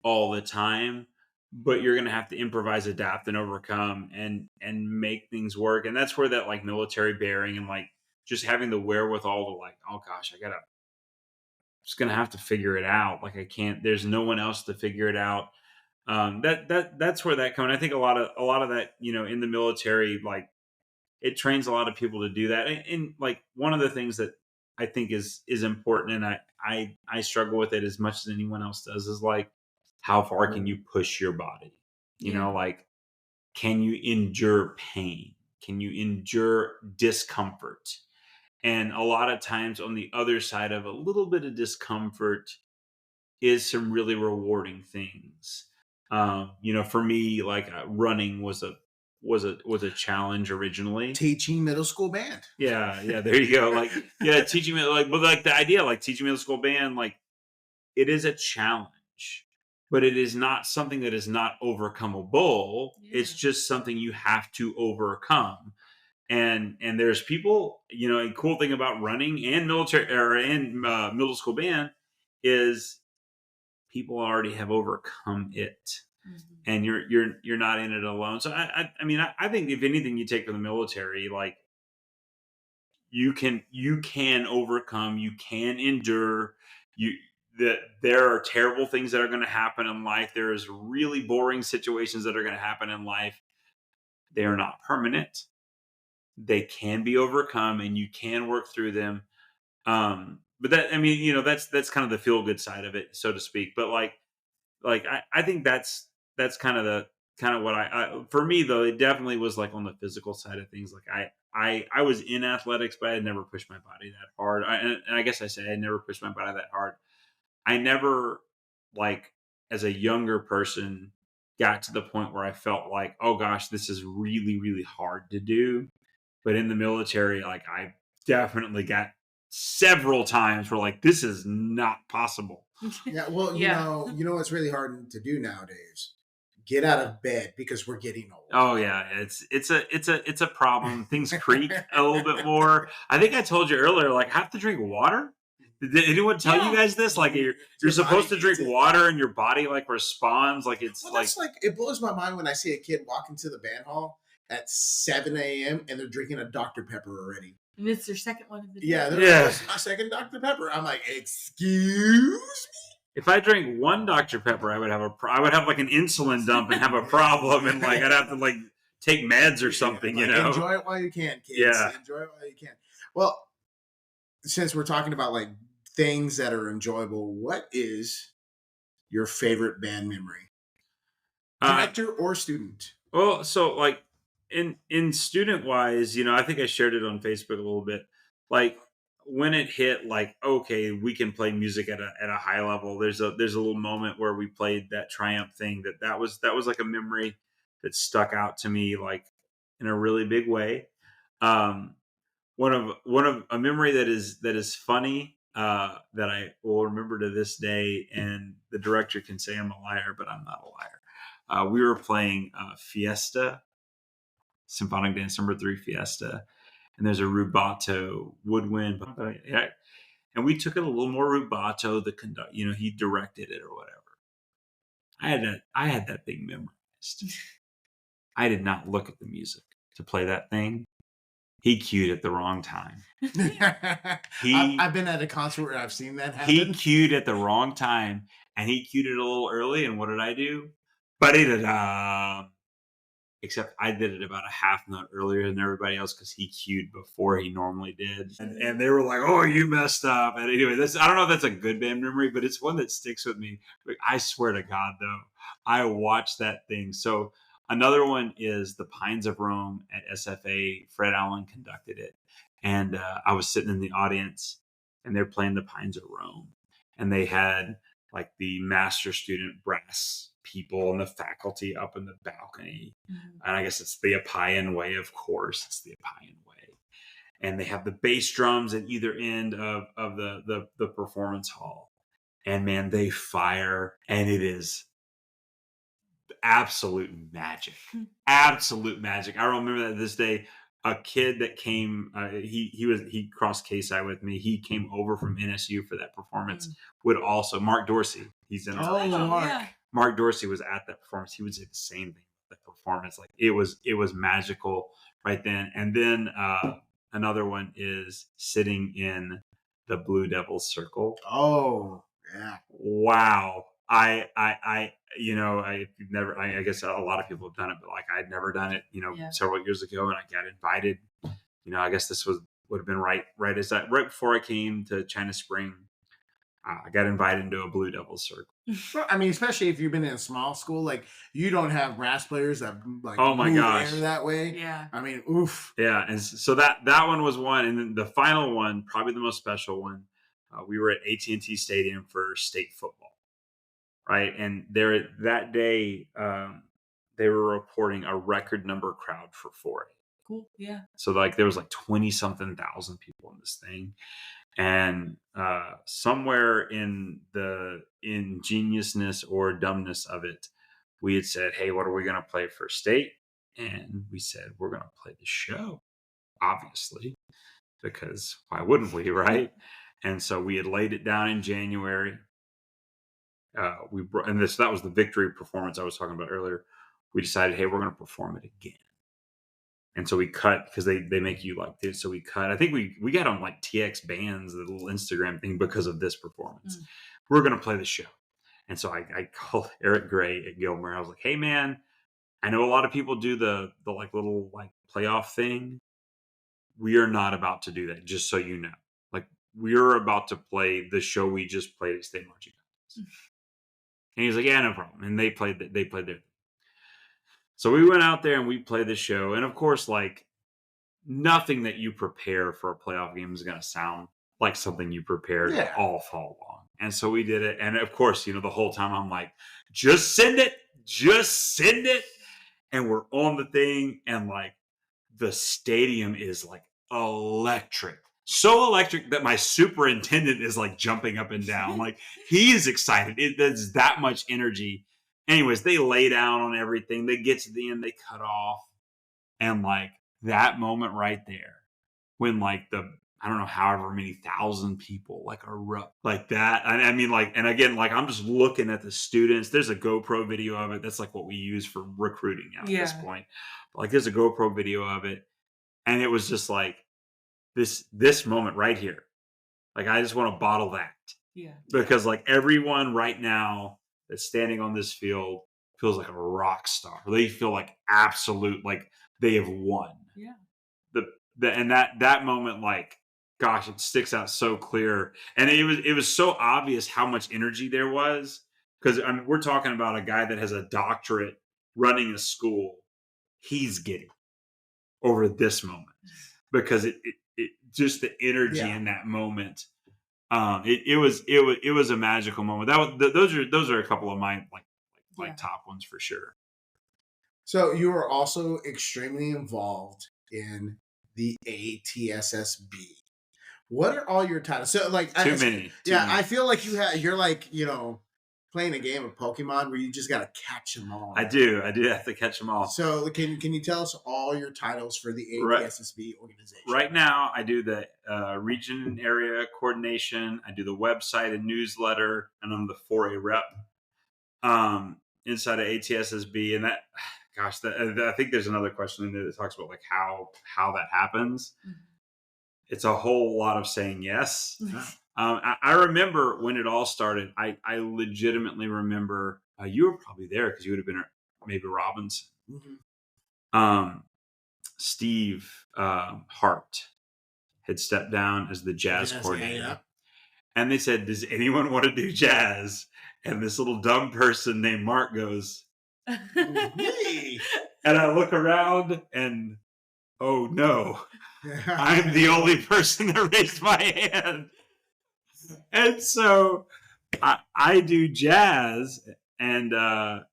all the time, but you're gonna have to improvise, adapt, and overcome, and make things work, and that's where that like military bearing and like just having the wherewithal to like, oh gosh, just gonna have to figure it out. Like I can't. There's no one else to figure it out. That's where that comes. I think a lot of that, you know, in the military, like it trains a lot of people to do that. And like one of the things that I think is important, and I struggle with it as much as anyone else does, is like how far can you push your body? You know, like can you endure pain? Can you endure discomfort? And a lot of times on the other side of a little bit of discomfort is some really rewarding things. You know, for me, like running was a challenge originally. Teaching middle school band. Yeah, there you go. Like, teaching like, but like the idea, like teaching middle school band, like it is a challenge, but it is not something that is not overcomable. Yeah. It's just something you have to overcome. And there's people, you know, a cool thing about running and military middle school band is people already have overcome it, and you're not in it alone. So I mean, I think if anything you take from the military, like you can overcome, you can endure. That there are terrible things that are going to happen in life. There is really boring situations that are going to happen in life. They are not permanent. They can be overcome, and you can work through them. But that, I mean, you know, that's kind of the feel good side of it, so to speak. But like I think that's kind of what I for me though, it definitely was like on the physical side of things. Like I was in athletics, but I had never pushed my body that hard. And I guess I say I never pushed my body that hard. I never, like, as a younger person, got to the point where I felt like, oh gosh, this is really, really hard to do. But in the military, like I definitely got several times where like, this is not possible. Yeah. Well, you know what's really hard to do nowadays? Get out of bed, because we're getting old. Oh yeah. It's a problem. Things creak a little bit more. I think I told you earlier, like I have to drink water. Did anyone tell you guys this? Like you're supposed to drink water and your body like responds like it's that's like it blows my mind when I see a kid walk into the band hall at 7 a.m. and they're drinking a Dr. Pepper already. And it's their second one of the day. Yeah, this is my second Dr. Pepper. I'm like, excuse me? If I drank one Dr. Pepper, I would have like an insulin dump and have a problem, and like I'd have to like take meds or something, like, you know. Enjoy it while you can, kids. Yeah. Enjoy it while you can. Well, since we're talking about like things that are enjoyable, what is your favorite band memory? Director or student? Well, so like in student wise, I think I shared it on Facebook a little bit. Like when it hit, like, okay, we can play music at a high level. There's a little moment where we played that Triumph thing that was like a memory that stuck out to me like in a really big way. One of a memory that is funny that I will remember to this day, and the director can say I'm a liar, but I'm not a liar. We were playing Fiesta, Symphonic Dance Number 3 Fiesta, and there's a rubato woodwind, and we took it a little more rubato. The conduct, he directed it or whatever. I had that thing memorized. I did not look at the music to play that thing. He cued at the wrong time. I've been at a concert where I've seen that happen. He cued at the wrong time, and he cued it a little early. And what did I do? Ba-da-da-da. Except I did it about a half note earlier than everybody else because he cued before he normally did. And they were like, "Oh, you messed up." And anyway, I don't know if that's a good band memory, but it's one that sticks with me. Like, I swear to God, though, I watched that thing. So another one is the Pines of Rome at SFA. Fred Allen conducted it. And I was sitting in the audience, and they're playing the Pines of Rome. And they had like the master student brass people and the faculty up in the balcony. Mm-hmm. And I guess it's the Appian way, of course. It's the Appian way. And they have the bass drums at either end of the performance hall. And man, they fire, and it is absolute magic. Absolute magic. I remember that this day. A kid that came, he crossed K-Sci with me. He came over from NSU for that performance. Would also Mark Dorsey. He's in. Mark. Yeah. Mark Dorsey was at that performance. He would say the same thing. The performance, like it was magical right then. And then another one is sitting in the Blue Devils circle. Oh yeah! Wow. I guess a lot of people have done it, but like I'd never done it, several years ago, and I got invited. I guess this would have been right before I came to China Spring. I got invited into a Blue Devils circle. Well, I mean, especially if you've been in a small school, like you don't have brass players that like oh my gosh that way. Yeah. I mean, oof. Yeah, and so that one was one, and then the final one, probably the most special one. We were at AT&T Stadium for state football. Right. And there that day, they were reporting a record number crowd for 4A. Cool. Yeah. So like there was like 20-something thousand people in this thing. And somewhere in the ingeniousness or dumbness of it, we had said, "Hey, what are we going to play for state?" And we said, "We're going to play the show, obviously, because why wouldn't we?" Right. And so we had laid it down in January. That was the victory performance I was talking about earlier. We decided, hey, we're going to perform it again. And so we cut because they make you like this. So we cut. I think we got on like TX Bands, the little Instagram thing, because of this performance. We're going to play the show. And so I called Eric Gray at Gilmer. I was like, hey man, I know a lot of people do the like little like playoff thing. We are not about to do that, just so you know. Like we're about to play the show we just played at State Marching Band. And he's like, yeah, no problem. And they played their. So we went out there and we played the show. And of course, like nothing that you prepare for a playoff game is going to sound like something you prepared all fall long. And so we did it. And of course, the whole time I'm like, just send it. And we're on the thing. And like the stadium is like electric. So electric that my superintendent is like jumping up and down. Like he is excited. There's that much energy. Anyways, they lay down on everything. They get to the end, they cut off. And like that moment right there, when like I don't know, however many thousand people like erupt like that. I mean, like, and again, like I'm just looking at the students. There's a GoPro video of it. That's like what we use for recruiting now at this point. But like there's a GoPro video of it. And it was just like this moment right here. Like I just want to bottle that. Yeah. Because like everyone right now that's standing on this field feels like a rock star. They feel like absolute, like they have won. Yeah. And that moment, like, gosh, it sticks out so clear. And it was so obvious how much energy there was. Because I mean, we're talking about a guy that has a doctorate running a school. He's getting over this moment because it just the energy in that moment. It was a magical moment. Those are a couple of my like top ones for sure. So you were also extremely involved in the ATSSB. What are all your titles? So like too many. I feel like you're like, playing a game of Pokemon where you just got to catch them all. I do have to catch them all. So can you tell us all your titles for the ATSSB organization? Right now, I do the region and area coordination. I do the website and newsletter, and I'm the 4A rep inside of ATSSB. And that, gosh, I think there's another question in there that talks about like how that happens. Mm-hmm. It's a whole lot of saying yes. I remember when it all started. I legitimately remember you were probably there because you would have been maybe Robinson. Mm-hmm. Steve Hart had stepped down as the jazz coordinator. Yeah. And they said, does anyone want to do jazz? And this little dumb person named Mark goes, me. And I look around and, oh no, I'm the only person that raised my hand. And so I do jazz and I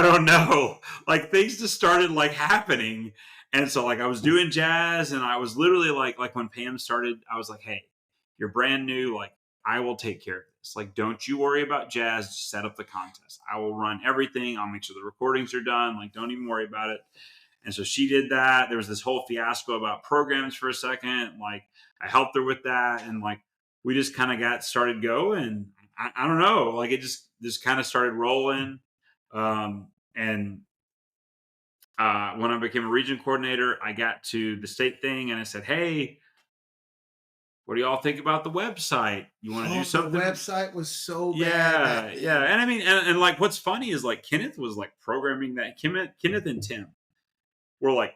don't know, like things just started like happening. And so like I was doing jazz and I was literally like when Pam started, I was like, hey, you're brand new. Like I will take care of this. Like, don't you worry about jazz. Just set up the contest. I will run everything. I'll make sure the recordings are done. Like, don't even worry about it. And so she did that. There was this whole fiasco about programs for a second. Like I helped her with that. And like, we just kind of got started going. I don't know, like it just kind of started rolling. And when I became a region coordinator, I got to the state thing and I said, hey, what do y'all think about the website? You want to do something? The website was so bad. Yeah. And I mean, and like, what's funny is like Kenneth was like programming that. Kenneth and Tim were like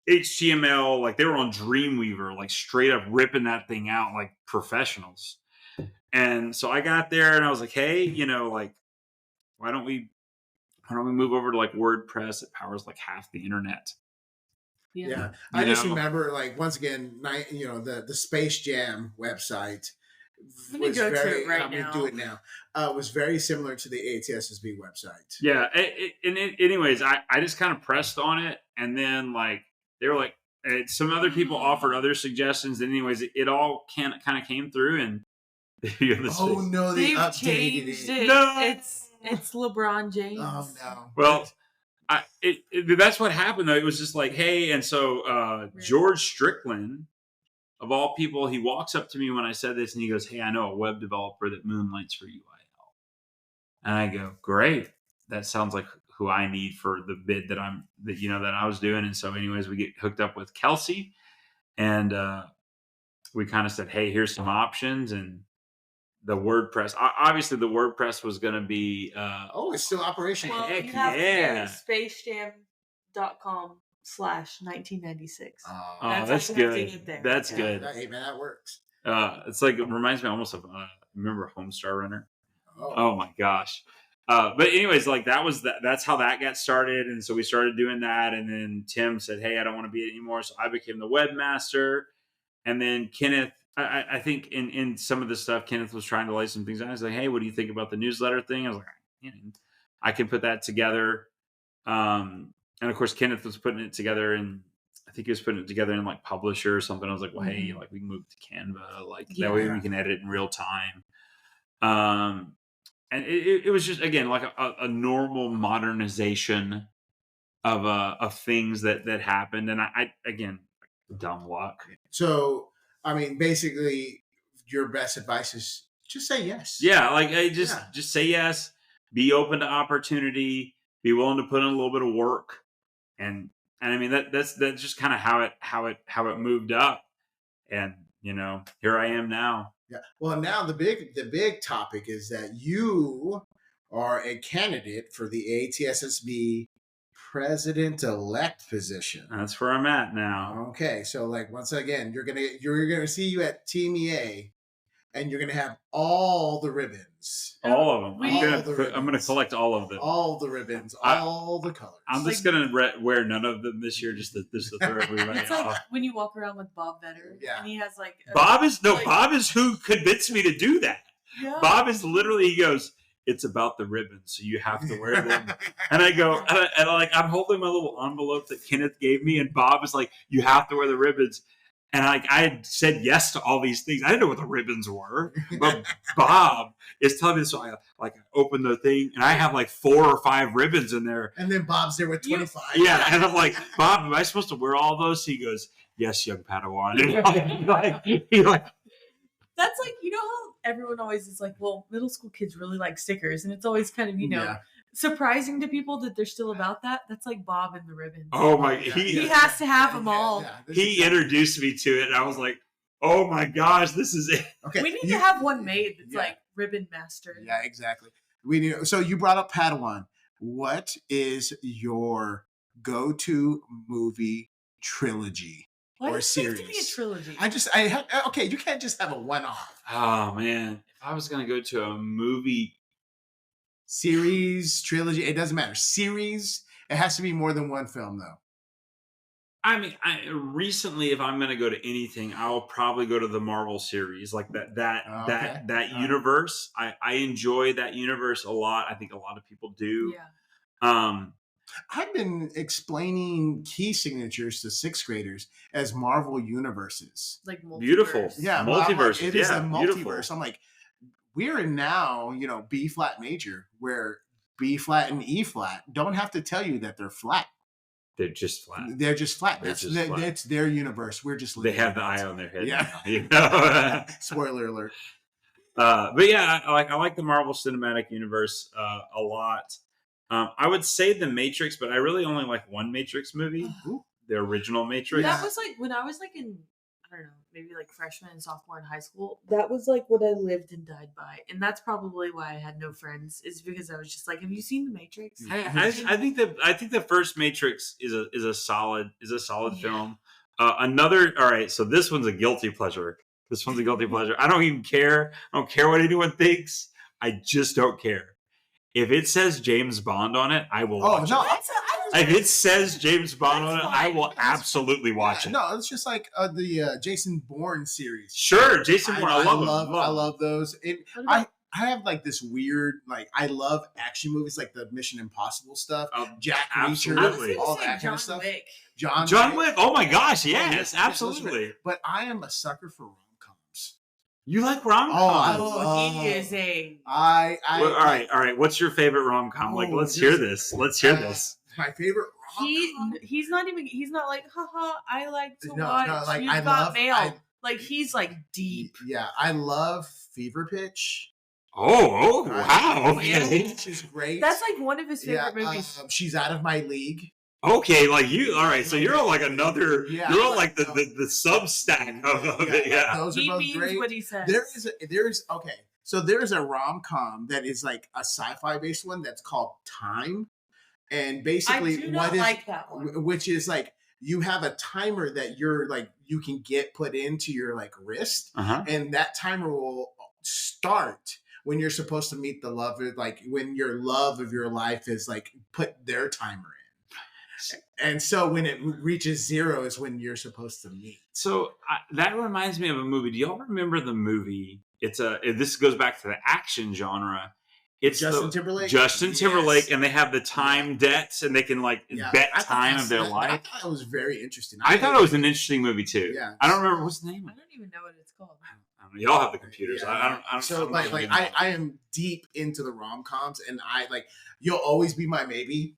HTML, like they were on Dreamweaver, like straight up ripping that thing out like professionals. And so I got there and I was like, hey, like, why don't we move over to like WordPress? It powers like half the internet. Yeah. I just remember like once again, the Space Jam website was very, do it now. Was very similar to the ATSSB website. Yeah. Anyways, I just kind of pressed on it and then like, they were like, some other people offered other suggestions. Anyways, it all kind of came through and oh no, they've changed it. No. It's LeBron James. Oh no. Well, that's what happened though. It was just like, hey, and so George Strickland, of all people, he walks up to me when I said this and he goes, hey, I know a web developer that moonlights for UIL. And I go, great. That sounds like who I need for the bid that I was doing. And so anyways, we get hooked up with Kelsey and we kind of said, hey, here's some options. And the WordPress, obviously the WordPress was going to be it's still operational. Well, you have to spacejam.com/1996. That's good. That's good. Hey man, that works. It's like, it reminds me almost of remember Homestar Runner? Oh my gosh. But anyways, like that's how that got started. And so we started doing that. And then Tim said, hey, I don't want to be it anymore. So I became the webmaster. And then Kenneth, I think in some of the stuff, Kenneth was trying to lay some things out. I was like, hey, what do you think about the newsletter thing? I was like, I can put that together. And of course, Kenneth was putting it together and I think he was putting it together in like Publisher or something. I was like, well, hey, like we can move to Canva. Like that way we can edit in real time. And it was just, again, like a normal modernization of things that happened. And I Dumb luck. So, I mean, basically, your best advice is just say yes. Yeah, like just say yes. Be open to opportunity. Be willing to put in a little bit of work, and I mean that's just kind of how it moved up, and here I am now. Yeah. Well, now the big topic is that you are a candidate for the ATSSB president-elect position. That's where I'm at now. Okay, so like once again, you're gonna see you at Team EA, and you're gonna have all the ribbons, All of them. I'm gonna ribbons. collect all of them. All the ribbons, all the colors. I'm just gonna wear none of them this year, just to throw everybody It's off. like when you walk around with Bob Vetter, and he has like Bob is who convinced me to do that. Yeah. Bob is literally, he goes, it's about the ribbons, so you have to wear them. And I go, and I'm holding my little envelope that Kenneth gave me, and Bob is like, you have to wear the ribbons. And I had said yes to all these things. I didn't know what the ribbons were, but Bob is telling me this. So I open the thing, and I have like 4 or 5 ribbons in there. And then Bob's there with 25. Yeah, and I'm like, Bob, am I supposed to wear all those? He goes, yes, young Padawan. And he that's like, how everyone always is like, well, middle school kids really like stickers, and it's always kind of surprising to people that they're still about that. That's like Bob and the ribbons. Oh my, he has to have them all. He introduced me to it, and I was like, oh my gosh, this is it. Okay, we need to have one made that's like ribbon master. Yeah, exactly. We need. So you brought up Padawan. What is your go-to movie trilogy? Why or does series? It have to be a trilogy? Okay, you can't just have a one-off. Oh man, if I was gonna go to a movie series, trilogy, it doesn't matter. Series, it has to be more than one film, though. I mean, recently, if I'm gonna go to anything, I'll probably go to the Marvel series, like that universe. I enjoy that universe a lot. I think a lot of people do. Yeah. I've been explaining key signatures to 6th graders as Marvel universes. Like multiverse. Beautiful. Yeah. Multiverse. It is a multiverse. Beautiful. I'm like, we're in now, B flat major, where B flat and E flat don't have to tell you that they're flat. They're just flat. They're just flat. Flat. That's their universe. We're just they have the eye on their head. Yeah. Now, Spoiler alert. But yeah, I like the Marvel Cinematic Universe a lot. I would say The Matrix, but I really only like one Matrix movie, the original Matrix. That was like when I was like in, I don't know, maybe like freshman and sophomore in high school. That was like what I lived and died by, and that's probably why I had no friends. Is because I was just like, "Have you seen The Matrix?" I think the first Matrix is a solid film. All right, so this one's a guilty pleasure. I don't even care. I don't care what anyone thinks. I just don't care. If it says James Bond on it, I will watch it. If it says James Bond on it, I will absolutely watch it. No, it's just like the Jason Bourne series. Sure, Jason Bourne. I love those. I have like this weird, like, I love action movies, like the Mission Impossible stuff. Jack Reacher, all that kind of stuff. John Wick. Oh my gosh, yes, absolutely. But I am a sucker for rom-coms. You like rom-coms? He is a. All right. What's your favorite rom-com? Let's hear this. My favorite rom-com. He's not like, haha, I like to watch. No, like, You've Got Mail. Like, he's like deep. Yeah, I love Fever Pitch. Oh, wow. Okay. She's great. That's like one of his favorite movies. She's Out of My League. Okay, like you. All right, so you're on like another. Yeah. You're on like the Substack of it. Yeah, those are both means great. What he says. So there's a rom-com that is like a sci-fi based one that's called Time, and basically I do not like that one. Which is like you have a timer that you're like you can get put into your like wrist, and that timer will start when you're supposed to meet the love, like when your love of your life is like put their timer in. And so when it reaches 0 is when you're supposed to meet. So that reminds me of a movie. Do y'all remember the movie? This goes back to the action genre. It's Justin Timberlake. Yes. And they have the time debts, and they can bet time of their life. I thought it was very interesting. I thought it was an interesting movie too. Yeah. I don't remember what's the name. I don't even know what it's called. Y'all have the computers. Yeah. I am deep into the rom-coms, and you'll always be my maybe.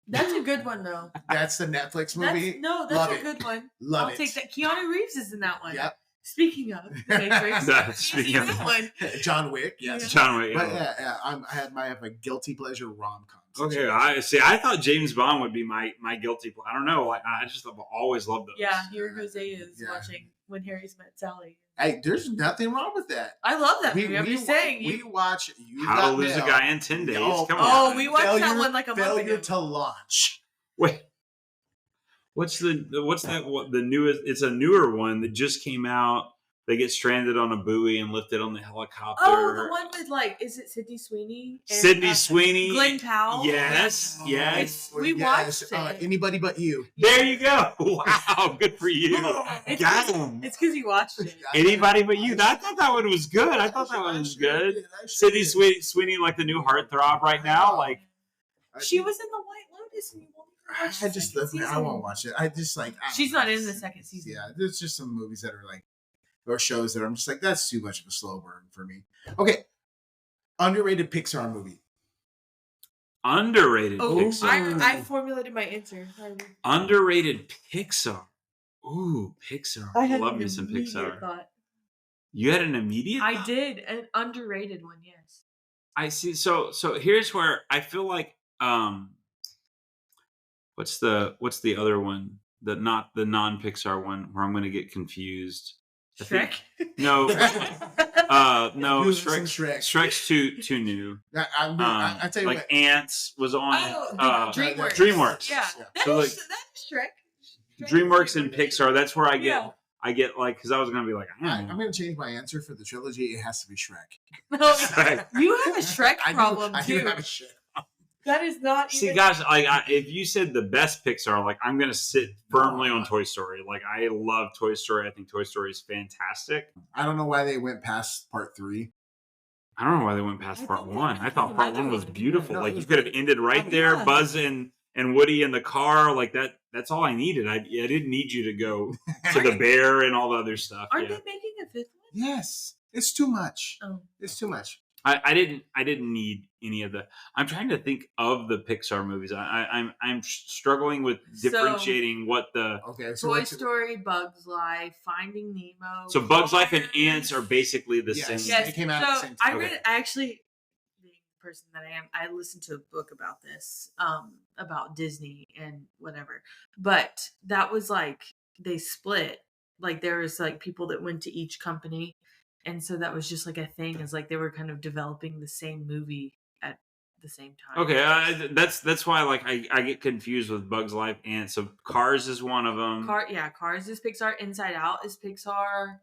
That's a good one, though. That's the Netflix movie. That's Love a it. good one. Love I'll it. take that. Keanu Reeves is in that one. Yep. Speaking of The Matrix, Speaking of- that one. John Wick. Yes. Yeah. John Wick. But I have a guilty pleasure rom-com. Okay, I thought James Bond would be my guilty pleasure. I don't know. Like I just have always loved those. Yeah, here Jose is watching When Harry's Met Sally. Hey, there's nothing wrong with that. I love that movie. I'm just saying. We watch How to Lose a Guy in 10 Days. Oh, Come on. Oh, we watched that one like a month failure ago. to launch. Wait. What's the newest? It's a newer one that just came out. They get stranded on a buoy and lifted on the helicopter. Oh, the one with is it Sydney Sweeney? And, Sydney Sweeney. Glenn Powell. Yes, yes. We watched it. Anybody But You. There you go. Wow, good for you. It's Got him. because he watched it. Anybody But You. I thought that one was good. I thought that one was good. Sydney Sweeney, like the new heartthrob right now. Like She was in The White Lotus, and you won't even watch I just I won't watch it. I just like She's not in the second season. Yeah, there's just some movies that are like, or shows that I'm just like, that's too much of a slow burn for me. Okay, underrated Pixar movie. underrated Oh, Pixar. I formulated my answer. Underrated Pixar. Ooh, Pixar. I love me some Pixar. Thought. You had an immediate I thought? did an underrated one. Yes. I see. So here's where I feel like what's the other one? The non-Pixar one where I'm going to get confused. Shrek. No. No. Who's some Shrek? Shrek's too new. I tell you like what. Ants was on. DreamWorks. DreamWorks. Yeah. So That's Shrek. DreamWorks and Pixar. That's where I get. Yeah. I get like because I was gonna be like, I'm going to change my answer for the trilogy. It has to be Shrek. Shrek. You have a Shrek problem I too. do have a Shrek. That is not. See, even... guys, if you said the best Pixar, like I'm gonna sit firmly on Toy Story. Like I love Toy Story. I think Toy Story is fantastic. I don't know why they went past part 3. I don't know why they went past part 1. I thought part 1 was beautiful. No, Like it you was could have great. ended right there, yeah. Buzz and Woody in the car. Like that. That's all I needed. I didn't need you to go to the bear and all the other stuff. Aren't Yeah. they making a fifth one? Yes, it's too much. Oh. It's too much. I didn't need any of the. I'm trying to think of the Pixar movies. I'm struggling with differentiating what the. Okay, so Toy Story, Bugs Life, Finding Nemo. So Bugs Life and Cars. Ants are basically the Yes. same. Yes. They came out at the same time. Okay. I actually, being the person that I am, I listened to a book about this, about Disney and whatever. But that was like they split. Like there was like people that went to each company, and so that was just like a thing. Is like they were kind of developing the same movie at the same time. Okay, that's why like I get confused with Bugs Life and so Cars is one of them. Cars is Pixar. Inside Out is Pixar.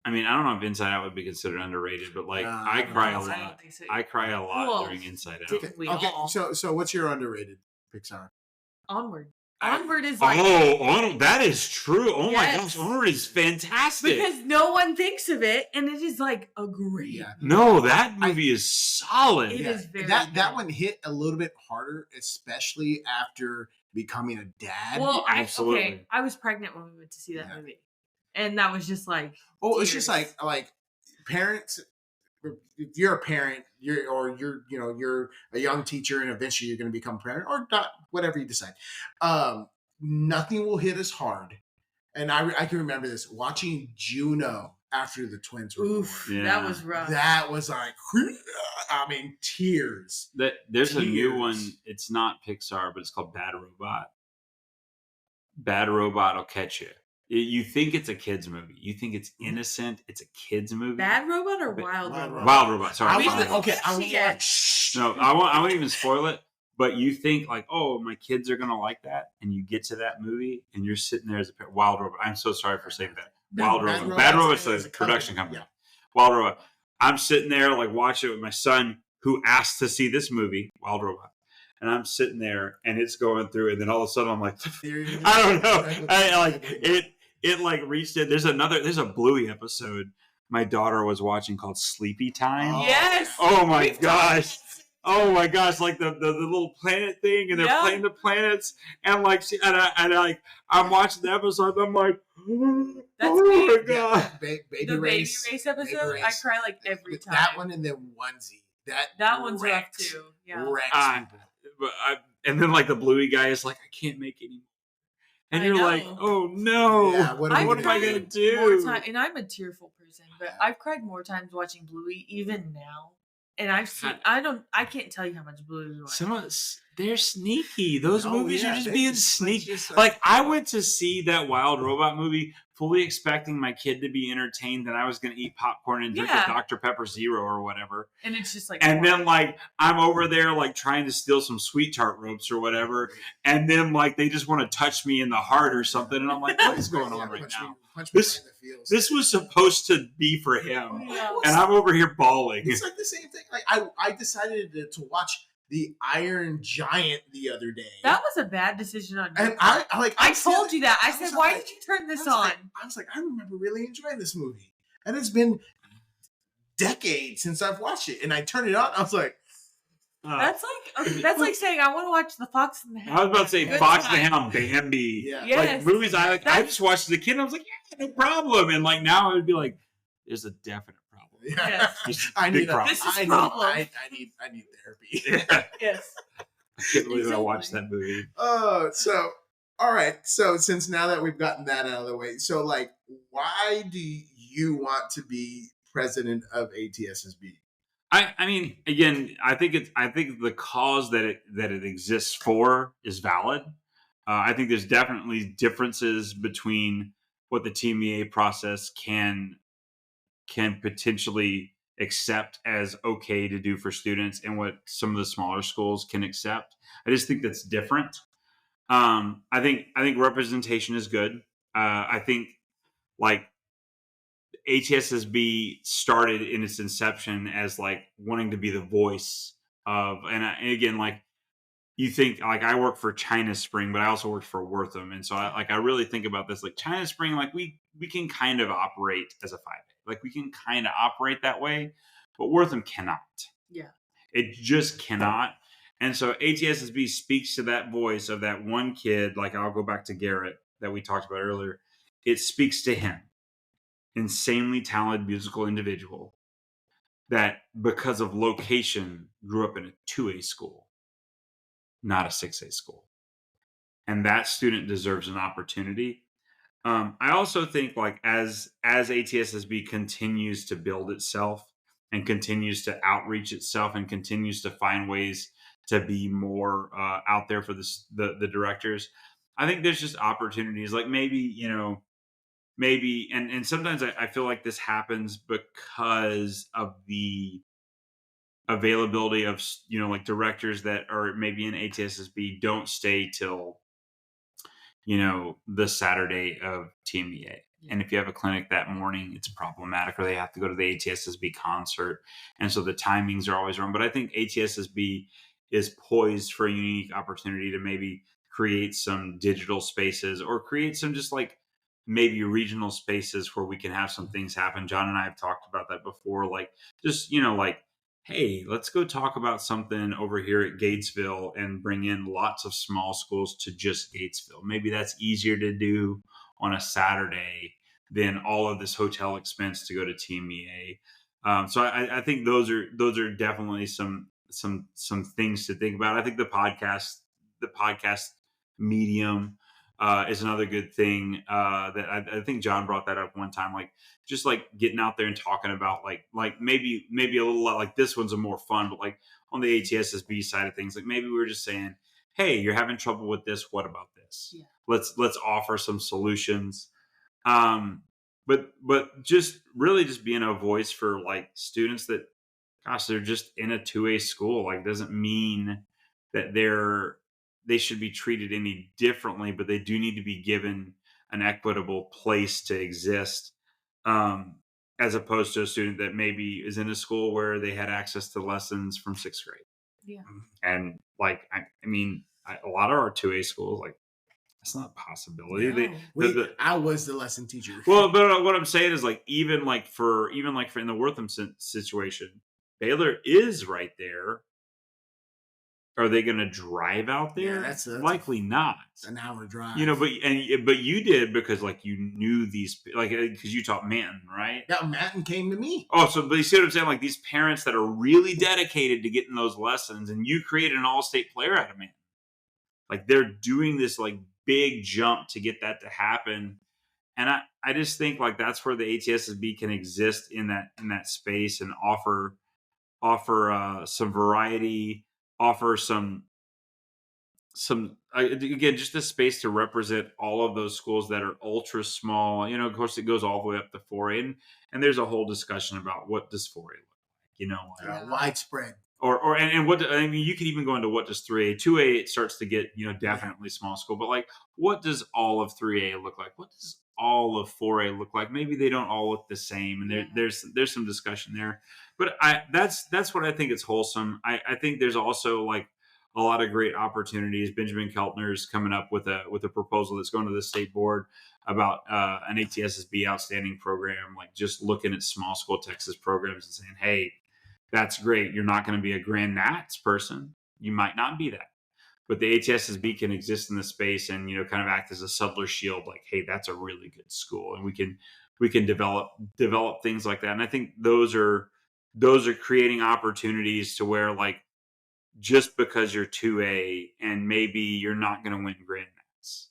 I mean, I don't know if Inside Out would be considered underrated, but like I cry a I lot. don't think so. I cry a lot Well, during Inside Out. did- We all. So what's your underrated Pixar? Onward. Onward is like That is true. Oh my Yes. gosh, Onward is fantastic. because no one thinks of it, and it is like a great. Yeah. No, that movie is solid. It is very that good. one hit a little bit harder, especially after becoming a dad. Well, Absolutely. I was pregnant when we went to see that Yeah. movie, and that was just like it's just tears. like parents. If you're a parent, you're a young teacher, and eventually you're going to become a parent, or not, whatever you decide. Nothing will hit as hard. And I can remember this watching Juno after the twins were Oof, born. Yeah. that was rough. That was like, I mean, tears. There's a new Tears. one. It's not Pixar, but it's called Bad Robot. Bad Robot will catch you. You think it's a kids movie. You think it's innocent. It's a kids movie. Bad Robot or Wild Wild Robot? Robot. Wild Robot. Sorry. I We was Wild like, didn't- Robot. okay, I was Yeah. like, shh. No, I won't even spoil it. But you think like, oh, my kids are gonna like that, and you get to that movie, and you're sitting there as a parent. Wild Robot. I'm so sorry for saying that. Wild Robot. Bad Robot's a production company. Yeah. Wild Robot. I'm sitting there like watching it with my son, who asked to see this movie, Wild Robot, and I'm sitting there, and it's going through, and then all of a sudden I'm like, I don't know, I like it. It like reached it. There's a Bluey episode my daughter was watching called Sleepy Time. Yes. Oh my We've gosh. talked- Oh my gosh, like the little planet thing, and they're Yeah. playing the planets, and like, I'm watching the episode, and I'm like, That's oh me. my Yeah, god, Baby The Race. Baby Race episode, Baby I Race. cry like every time. That one and then Onesie. That one's rough wrecked- too. Yeah. wrecked Ah. people. but and then like the Bluey guy is like, I can't make any more. And I you're know. like, oh no, Yeah, what am I gonna More do? and I'm a tearful person, but I've cried more times watching Bluey even now. And I've seen. I can't tell you how much Bluey we watch. They're sneaky. Those movies are just they being just- sneaky. just, Like I went to see that Wild Robot movie fully expecting my kid to be entertained, that I was going to eat popcorn and drink a Yeah. Dr. Pepper Zero or whatever. And it's just like. And then like I'm over there like trying to steal some sweet tart ropes or whatever, and then like they just want to touch me in the heart or something, and I'm like, what is going on right now? This was supposed to be for him, and I'm over here bawling. It's like the same thing. Like I decided to watch The Iron Giant the other day. That was a bad decision on your And part. I told you that. I said, was why like- did you turn this I on? was like, I remember really enjoying this movie. And it's been decades since I've watched it. And I turned it on. I was like, That's like saying I want to watch The Fox and the Hound. I was about to say Good Fox time. and the Hound, Bambi. Yeah. Yes. Like movies I just watched as a kid and I was like, yeah, no problem. And like now I would be like, there's a definite problem. yeah. Yes. I Big need problem. This is I problem. need therapy. Yeah. Yes. I can't believe I Exactly. watched that movie. So all right. So since now that we've gotten that out of the way, so like, why do you want to be president of ATSSB? I mean, again, I think the cause that it exists for is valid. I think there's definitely differences between what the TMEA process can potentially accept as okay to do for students and what some of the smaller schools can accept. I just think that's different. I think representation is good. I think like ATSSB started in its inception as like wanting to be the voice of, and again, like you think like I work for China Spring, but I also worked for Wortham. And so I really think about this, like China Spring, like we can kind of operate as a 5A, like we can kind of operate that way, but Wortham cannot. Yeah. It just cannot. And so ATSSB speaks to that voice of that one kid. Like I'll go back to Garrett that we talked about earlier. It speaks to him. Insanely talented musical individual that because of location grew up in a 2A school, not a 6A school. And that student deserves an opportunity. I also think like as ATSSB continues to build itself and continues to outreach itself and continues to find ways to be more out there for the directors, I think there's just opportunities like maybe, and sometimes I feel like this happens because of the availability of, like directors that are maybe in ATSSB don't stay till, the Saturday of TMEA. And if you have a clinic that morning, it's problematic, or they have to go to the ATSSB concert. And so the timings are always wrong. But I think ATSSB is poised for a unique opportunity to maybe create some digital spaces or create some just like maybe regional spaces where we can have some things happen. John and I have talked about that before. Like just, like, hey, let's go talk about something over here at Gatesville and bring in lots of small schools to just Gatesville. Maybe that's easier to do on a Saturday than all of this hotel expense to go to TMEA. So I think those are definitely some things to think about. I think the podcast medium is another good thing that I think John brought that up one time. Like just like getting out there and talking about like maybe a little like this one's a more fun, but like on the ATSSB side of things, like maybe we were just saying, hey, you're having trouble with this. What about this? Yeah. Let's offer some solutions. But just really just being a voice for like students that, gosh, they're just in a 2A school. Like doesn't mean that they should be treated any differently, but they do need to be given an equitable place to exist, as opposed to a student that maybe is in a school where they had access to lessons from 6th grade. Yeah. And like, I mean, a lot of our 2A schools, like, that's not a possibility. No. I was the lesson teacher. Well, but what I'm saying is like, even for in the Wortham situation, Baylor is right there. Are they going to drive out there? Yeah, that's likely not. An hour drive. But you did because like you knew these, like because you taught Manton, right? Yeah, Manton came to me. Oh, so but you see what I'm saying? Like these parents that are really dedicated to getting those lessons, and you created an all-state player out of Manton. Like they're doing this like big jump to get that to happen. And I just think like that's where the ATSSB can exist in that space and offer some variety, offer some again just a space to represent all of those schools that are ultra small. Of course it goes all the way up to 4A, and there's a whole discussion about what does 4A look like, widespread. And what I mean, you could even go into what does 3A, 2A. It starts to get definitely small school, but like what does all of 3A look like? What does all of 4A look like? Maybe they don't all look the same, and there's some discussion there. But that's what I think it's wholesome. I think there's also like a lot of great opportunities. Benjamin Keltner's coming up with a proposal that's going to the state board about an ATSSB outstanding program, like just looking at small school Texas programs and saying, hey, that's great. You're not going to be a Grand Nats person. You might not be that. But the HSSB can exist in the space and, kind of act as a subtler shield. Like, hey, that's a really good school. And we can develop things like that. And I think those are creating opportunities to where like, just because you're 2A and maybe you're not going to win Grand Nats,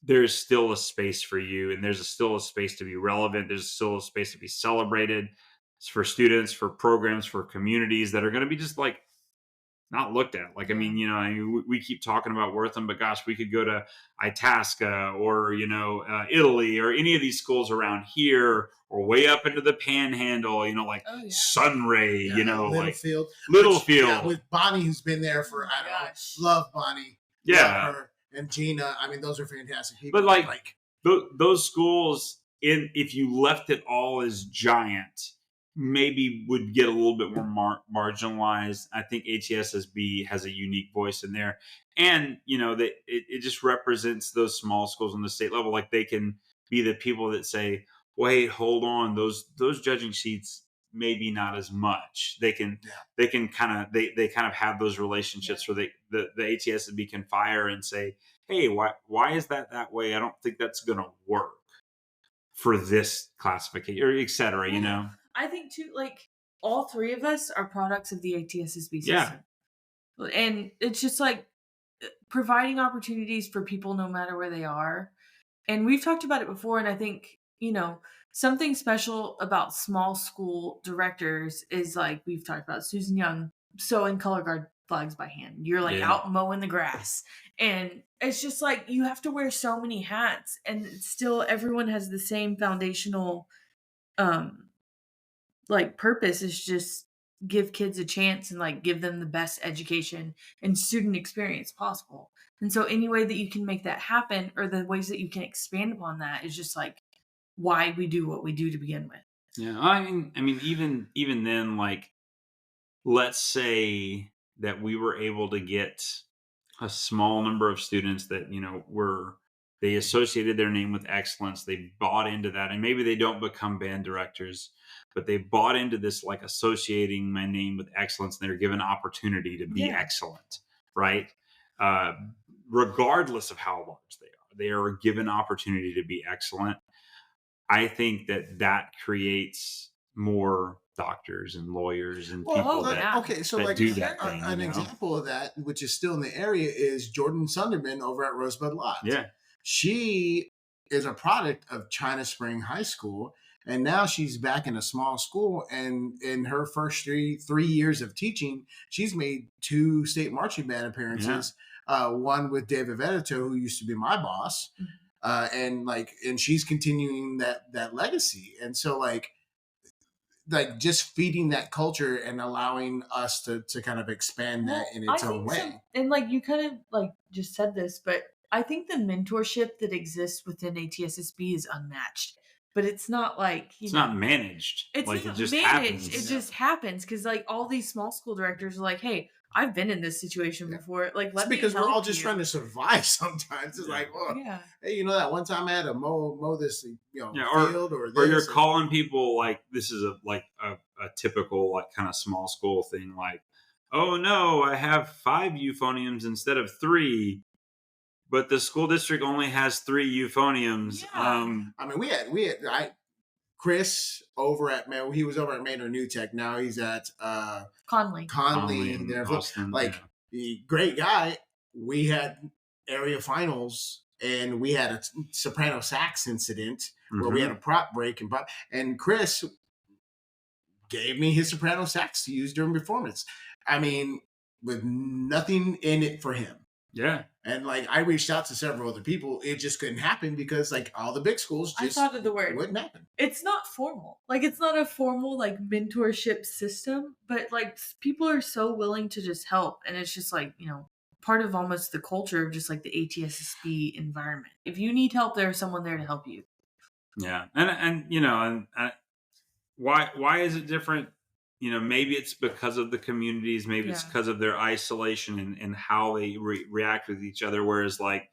there's still a space for you, and there's still a space to be relevant. There's still a space to be celebrated. It's for students, for programs, for communities that are going to be just like not looked at. Like, I mean, we keep talking about Wortham, but gosh, we could go to Itasca or, Italy or any of these schools around here or way up into the Panhandle, like Sunray, Littlefield. Littlefield. With Bonnie, who's been there for, love Bonnie. Yeah. Love her. And Gina. I mean, those are fantastic people. But like those schools, if you left it all as giant, maybe would get a little bit more marginalized. I think HESSB has a unique voice in there, and that it just represents those small schools on the state level. Like they can be the people that say, "Wait, hold on, those judging seats maybe not as much." They can kind of have those relationships where the HESSB can fire and say, "Hey, why is that way? I don't think that's going to work for this classification," or et cetera. I think too, like all three of us are products of the ATSSB system. Yeah. And it's just like providing opportunities for people no matter where they are. And we've talked about it before. And I think, something special about small school directors is like we've talked about Susan Young sewing color guard flags by hand. You're like out mowing the grass. And it's just like you have to wear so many hats. And still everyone has the same foundational like purpose is just give kids a chance and like give them the best education and student experience possible. And so any way that you can make that happen or the ways that you can expand upon that is just like why we do what we do to begin with. Yeah. I mean, even then, like, let's say that we were able to get a small number of students that, they associated their name with excellence. They bought into that, and maybe they don't become band directors, but they bought into this, like associating my name with excellence, and they're given opportunity to be excellent, right? Regardless of how large they are given opportunity to be excellent. I think that creates more doctors and lawyers and people that do that thing. An example of that, which is still in the area, is Jordan Sunderman over at Rosebud Lodge. Yeah. She is a product of China Spring High School, and now she's back in a small school. And in her first three years of teaching, she's made 2 state marching band appearances. One with David Vedito, who used to be my boss, and she's continuing that legacy. And so like just feeding that culture and allowing us to kind of expand that in its own way. And like you kind of like just said this, but I think the mentorship that exists within ATSSB is unmatched. But it's not like it's not managed. It's like not it just managed. happens. It just happens because like all these small school directors are like, "Hey, I've been in this situation before. Like, let me because help we're all just you." trying to survive. Sometimes it's like, oh, hey, that one time I had to mow this, field or this. Or you're calling people like this is a typical like kind of small school thing. Like, oh no, I have 5 euphoniums instead of 3. But the school district only has 3 euphoniums. Yeah. I mean, we had Chris over at he was over at Manor New Tech. Now he's at Conley there. Austin, great guy. we had area finals and we had a soprano sax incident where we had a prop break and Chris gave me his soprano sax to use during performance. I mean, with nothing in it for him. Yeah. And like I reached out to several other people, it just couldn't happen because like all the big schools just I thought of the word. wouldn't happen. It's not formal. Like it's not a formal like mentorship system, but like people are so willing to just help, and it's just like, you know, part of almost the culture of just like the ATSSB environment. If you need help, there's someone there to help you. Yeah, and you know, and why is it different? You know, maybe it's because of the communities, maybe it's because of their isolation and how they react with each other. Whereas, like,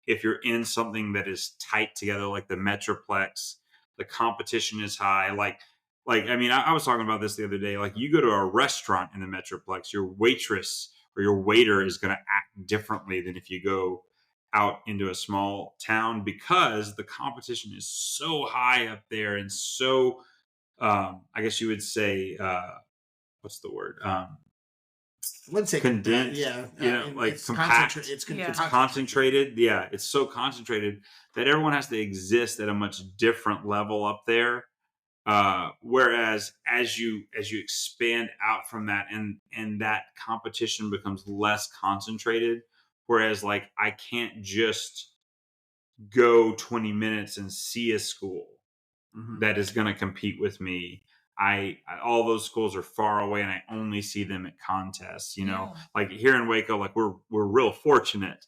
if you're in something that is tight together, like the Metroplex, the competition is high. Like I mean, I was talking about this the other day. Like, you go to a restaurant in the Metroplex, your waitress or your waiter is going to act differently than if you go out into a small town, because the competition is so high up there and so I guess you would say, what's the word? I wouldn't say condensed. Yeah, you know, like it's compact. It's concentrated. Yeah, it's so concentrated that everyone has to exist at a much different level up there. Whereas as you expand out from that, and that competition becomes less concentrated. Whereas, like, I can't just go 20 minutes and see a school that is going to compete with me. All those schools are far away, and I only see them at contests. You know, like here in Waco, like we're real fortunate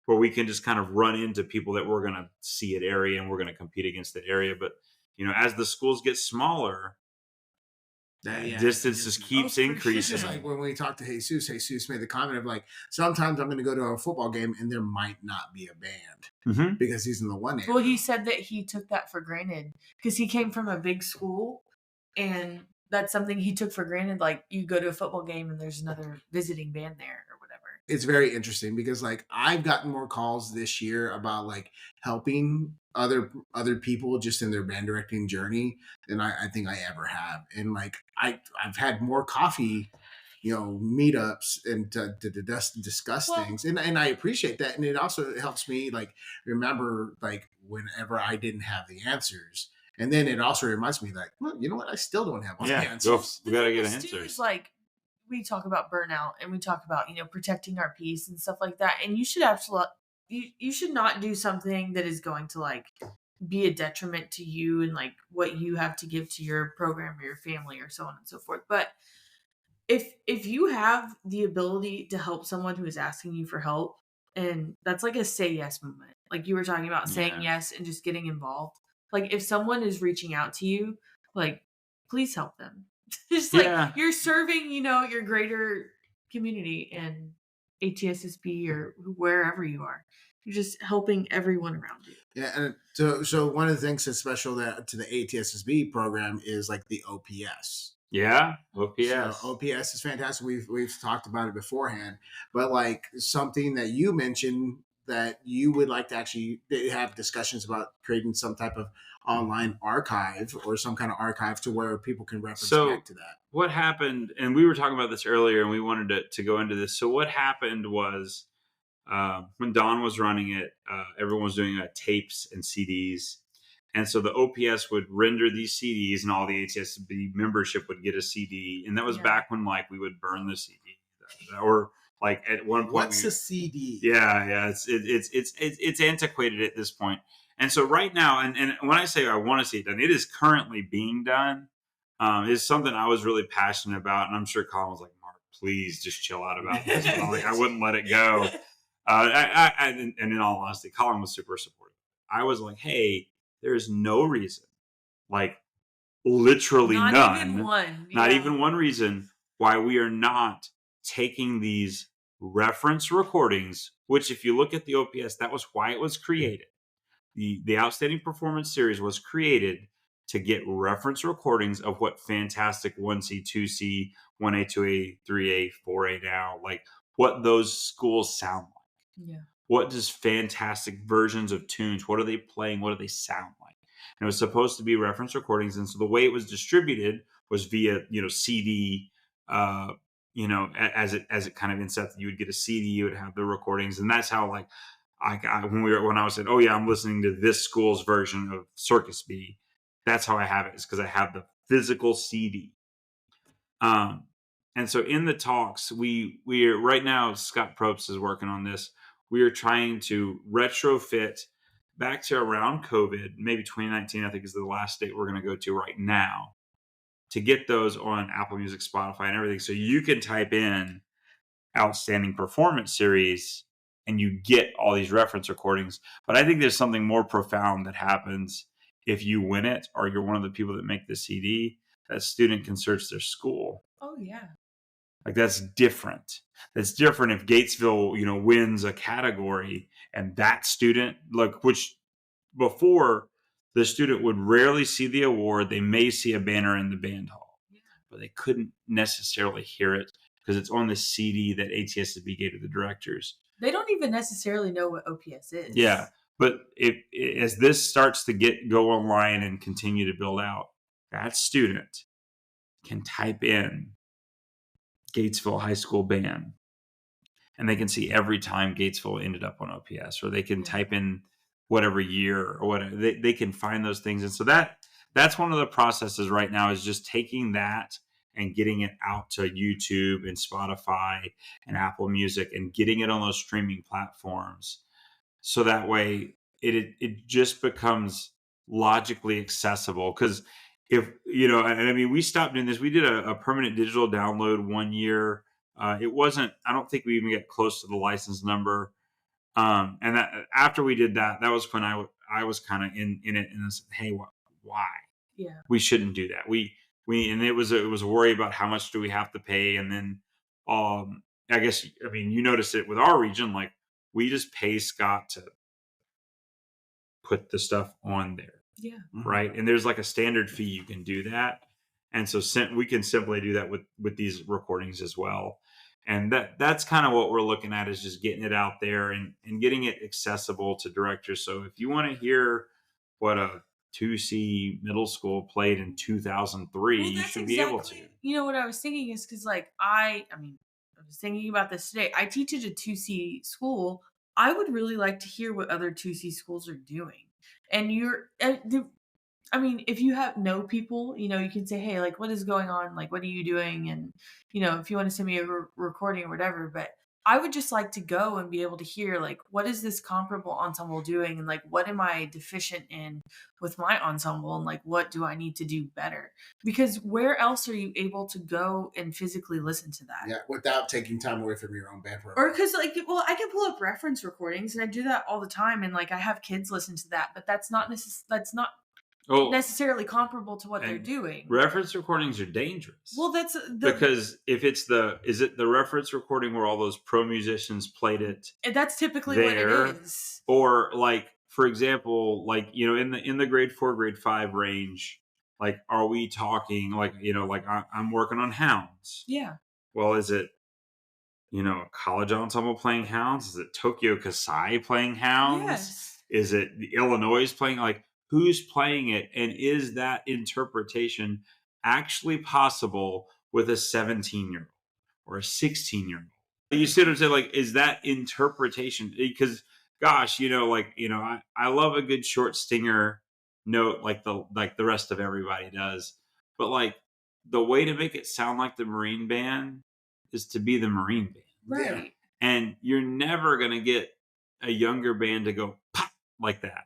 where we can just kind of run into people that we're going to see at area and we're going to compete against that area. But you know, as the schools get smaller, distance just keeps increasing. Just like when we talked to Jesus made the comment of like, sometimes I'm going to go to a football game and there might not be a band because he's in the 1A. Well, he said that he took that for granted because he came from a big school, and that's something he took for granted. Like, you go to a football game and there's another visiting band there or whatever. It's very interesting because like I've gotten more calls this year about like helping other people just in their band directing journey than I think I ever have. And like I've had more coffee, you know, meetups and to discuss things. And I appreciate that. And it also helps me like remember like whenever I didn't have the answers. And then it also reminds me like, well, you know what? I still don't have all the answers. We gotta get answers. Like, we talk about burnout and we talk about, you know, protecting our peace and stuff like that. And you should absolutely, you should not do something that is going to like be a detriment to you and like what you have to give to your program or your family or so on and so forth. But if you have the ability to help someone who is asking you for help, and that's like a say yes moment, like you were talking about saying yes and just getting involved. Like, if someone is reaching out to you, like, please help them. Just like you're serving, you know, your greater community and ATSSB or wherever you are. You're just helping everyone around you. Yeah, and so one of the things that's special to the ATSSB program is like the OPS. Yeah, OPS. So OPS is fantastic. We've talked about it beforehand, but like something that you mentioned that you would like to actually have discussions about creating some type of online archive or some kind of archive to where people can reference back to that. What happened, and we were talking about this earlier and we wanted to go into this. So what happened was when Don was running it, everyone was doing tapes and CDs. And so the OPS would render these CDs and all the ATSB membership would get a CD. And that was back when like we would burn the CD or like at one point. What's a CD? Yeah. It's antiquated at this point. And so right now, and when I say I want to see it done, it is currently being done. It's something I was really passionate about. And I'm sure Colin was like, Mark, please just chill out about this. But I'm like, I wouldn't let it go. And in all honesty, Colin was super supportive. I was like, hey, there's no reason, like literally none, not even one reason why we are not taking these reference recordings, which if you look at the OPS, that was why it was created. The Outstanding Performance Series was created to get reference recordings of what fantastic 1C, 2C, 1A, 2A, 3A, 4A now, like what those schools sound like. Yeah. What does fantastic versions of tunes, what are they playing? What do they sound like? And it was supposed to be reference recordings. And so the way it was distributed was via, CD, as it kind of incepted, you would get a CD, you would have the recordings, and that's how like when I was saying, oh yeah, I'm listening to this school's version of Circus Bee. That's how I have it, is because I have the physical CD. And so in the talks, we are right now, Scott Probst is working on this. We are trying to retrofit back to around COVID, maybe 2019, I think is the last date we're going to go to right now, to get those on Apple Music, Spotify, and everything. So you can type in Outstanding Performance Series and you get all these reference recordings. But I think there's something more profound that happens if you win it, or you're one of the people that make the CD. That student can search their school. Oh yeah. Like that's different. That's different if Gatesville, wins a category, and that student, like, which before the student would rarely see the award. They may see a banner in the band hall, but they couldn't necessarily hear it because it's on the CD that ATSB gave to the directors. They don't even necessarily know what OPS is. Yeah. But as this starts to go online and continue to build out, that student can type in Gatesville High School Band, and they can see every time Gatesville ended up on OPS, or they can type in whatever year or whatever. They can find those things. And so that's one of the processes right now, is just taking that and getting it out to YouTube and Spotify and Apple Music and getting it on those streaming platforms. So that way it just becomes logically accessible. Because if, and I mean, we stopped doing this. We did a permanent digital download 1 year. It wasn't, I don't think we even get close to the license number. And that after we did that, that was when I was kind of in it, and I said, hey, why? Yeah. We shouldn't do that. And it was a worry about how much do we have to pay. And then, I guess, I mean, you notice it with our region, like we just pay Scott to put the stuff on there. Yeah. Right. And there's like a standard fee. You can do that. And so we can simply do that with these recordings as well. And that's kind of what we're looking at, is just getting it out there and getting it accessible to directors. So if you want to hear what a 2C middle school played in 2003, you should be able to. You know what I was thinking is, because like I was thinking about this today. I teach at a 2C school. I would really like to hear what other 2C schools are doing. And if you know people, you can say, hey, like, what is going on? Like, what are you doing? And, if you want to send me a recording or whatever, but I would just like to go and be able to hear, like, what is this comparable ensemble doing? And like, what am I deficient in with my ensemble? And like, what do I need to do better? Because where else are you able to go and physically listen to that? Yeah, without taking time away from your own band program. Or because I can pull up reference recordings, and I do that all the time. And like, I have kids listen to that, but that's not necessarily comparable to what they're doing. Reference recordings are dangerous. Well, that's because if it's is it the reference recording where all those pro musicians played it? And that's typically what it is. Or like, for example, like, in the grade 4, grade 5 range, like, are we talking like, like I'm working on Hounds? Yeah. Well, is it, a college ensemble playing Hounds? Is it Tokyo Kasai playing Hounds? Yes. Is it the Illinois playing? Like, who's playing it? And is that interpretation actually possible with a 17-year-old or a 16-year-old? You see what I'm saying? Like, is that interpretation? Because, gosh, I love a good short stinger note like the rest of everybody does. But like, the way to make it sound like the Marine Band is to be the Marine Band. Right. And you're never going to get a younger band to go pop like that.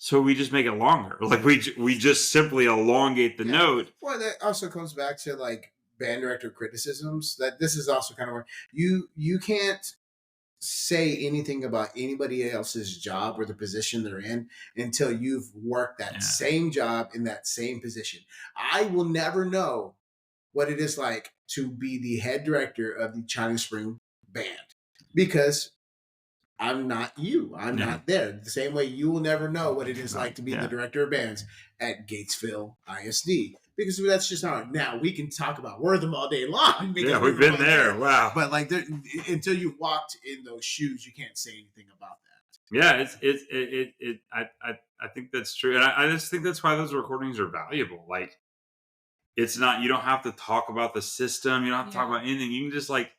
So we just make it longer. Like we just simply elongate the note. Well, that also comes back to like band director criticisms. That this is also kind of where you can't say anything about anybody else's job or the position they're in until you've worked that same job in that same position. I will never know what it is like to be the head director of the China Spring Band because I'm not you. I'm not there. The same way you will never know what it is like to be the director of bands at Gatesville ISD. Because that's just not. Now, we can talk about Wortham all day long. Yeah, we've been there. Wow. But like, until you've walked in those shoes, you can't say anything about that. Yeah, I think that's true. And I just think that's why those recordings are valuable. Like, It's not, you don't have to talk about the system. You don't have to talk Yeah. about anything. You can just like,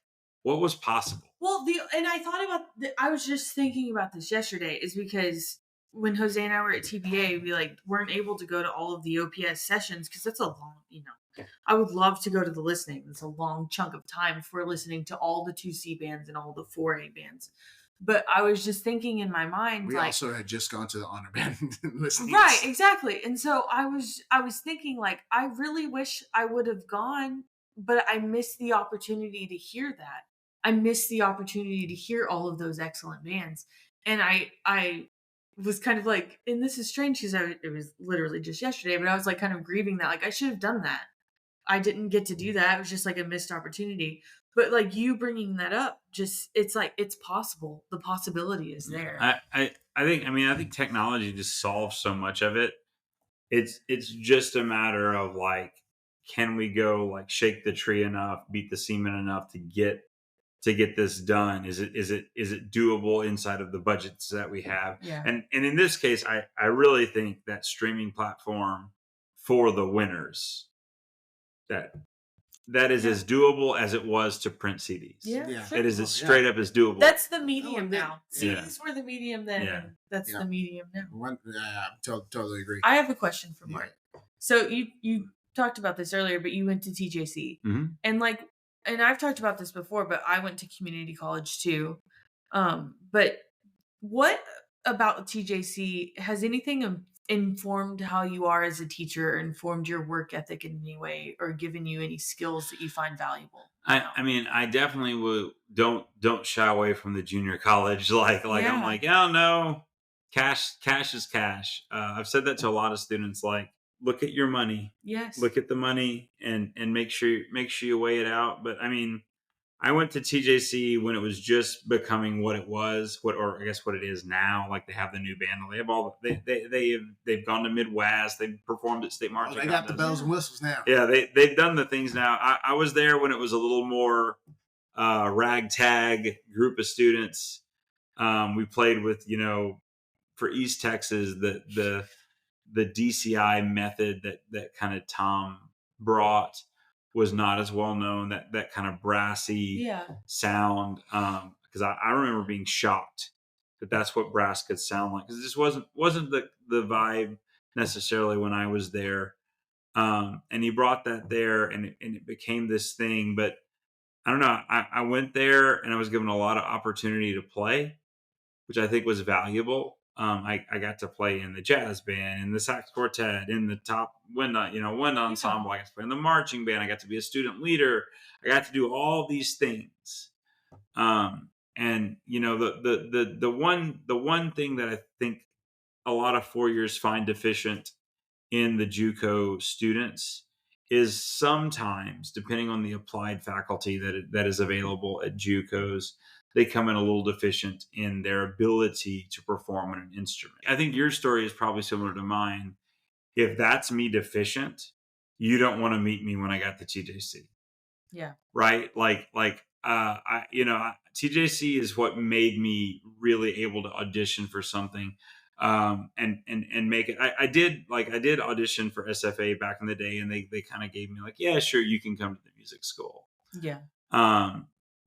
what was possible? Well, and I thought about I was just thinking about this yesterday, is because when Jose and I were at TBA, we like weren't able to go to all of the OPS sessions because that's a long, I would love to go to the listening. It's a long chunk of time if we're listening to all the 2C bands and all the 4A bands. But I was just thinking in my mind, We like, also had just gone to the honor band listening. right, exactly. And so I was thinking, like, I really wish I would have gone, but I missed the opportunity to hear that. I missed the opportunity to hear all of those excellent bands. And I was kind of like, and this is strange because it was literally just yesterday, but I was like kind of grieving that, like, I should have done that. I didn't get to do that. It was just like a missed opportunity. But like you bringing that up, just it's like it's possible. The possibility is there. I think technology just solves so much of it. It's just a matter of like, can we go like shake the tree enough, beat the cement enough to get this done? Is it doable inside of the budgets that we have? Yeah. And in this case, I really think that streaming platform for the winners, that is as doable as it was to print CDs. Yeah. Sure. It is as straight up as doable. That's the medium now. Yeah. CDs were the medium then. Yeah. And that's the medium now. Totally agree. I have a question for Mark. So you talked about this earlier, but you went to TJC, and I've talked about this before, but I went to community college too. But what about TJC has anything informed how you are as a teacher, or informed your work ethic in any way, or given you any skills that you find valuable? I mean, I definitely would don't shy away from the junior college. Like I'm like, oh no, cash is cash. I've said that to a lot of students. Like, look at your money. Yes. Look at the money and make sure you weigh it out. But I mean, I went to TJC when it was just becoming what it was, or I guess what it is now. Like, they have the new band. They have all they've gone to Midwest. They've performed at state march. They got the bells and whistles now. Yeah, they've done the things now. I was there when it was a little more ragtag group of students. We played with, for East Texas, the DCI method that kind of Tom brought was not as well known, that kind of brassy sound. Because I remember being shocked that that's what brass could sound like, because it just wasn't the vibe necessarily when I was there. And he brought that there, and it became this thing. But I don't know. I went there and I was given a lot of opportunity to play, which I think was valuable. I got to play in the jazz band, in the sax quartet, in the top wind ensemble. I got to play in the marching band. I got to be a student leader. I got to do all these things. And the one thing that I think a lot of 4-years find deficient in the JUCO students is sometimes, depending on the applied faculty that is available at JUCOs, they come in a little deficient in their ability to perform on an instrument. I think your story is probably similar to mine. If that's me deficient, you don't want to meet me when I got to TJC. Yeah. Right? TJC is what made me really able to audition for something. And make it. I did audition for SFA back in the day, and they kind of gave me like, yeah, sure, you can come to the music school. Yeah.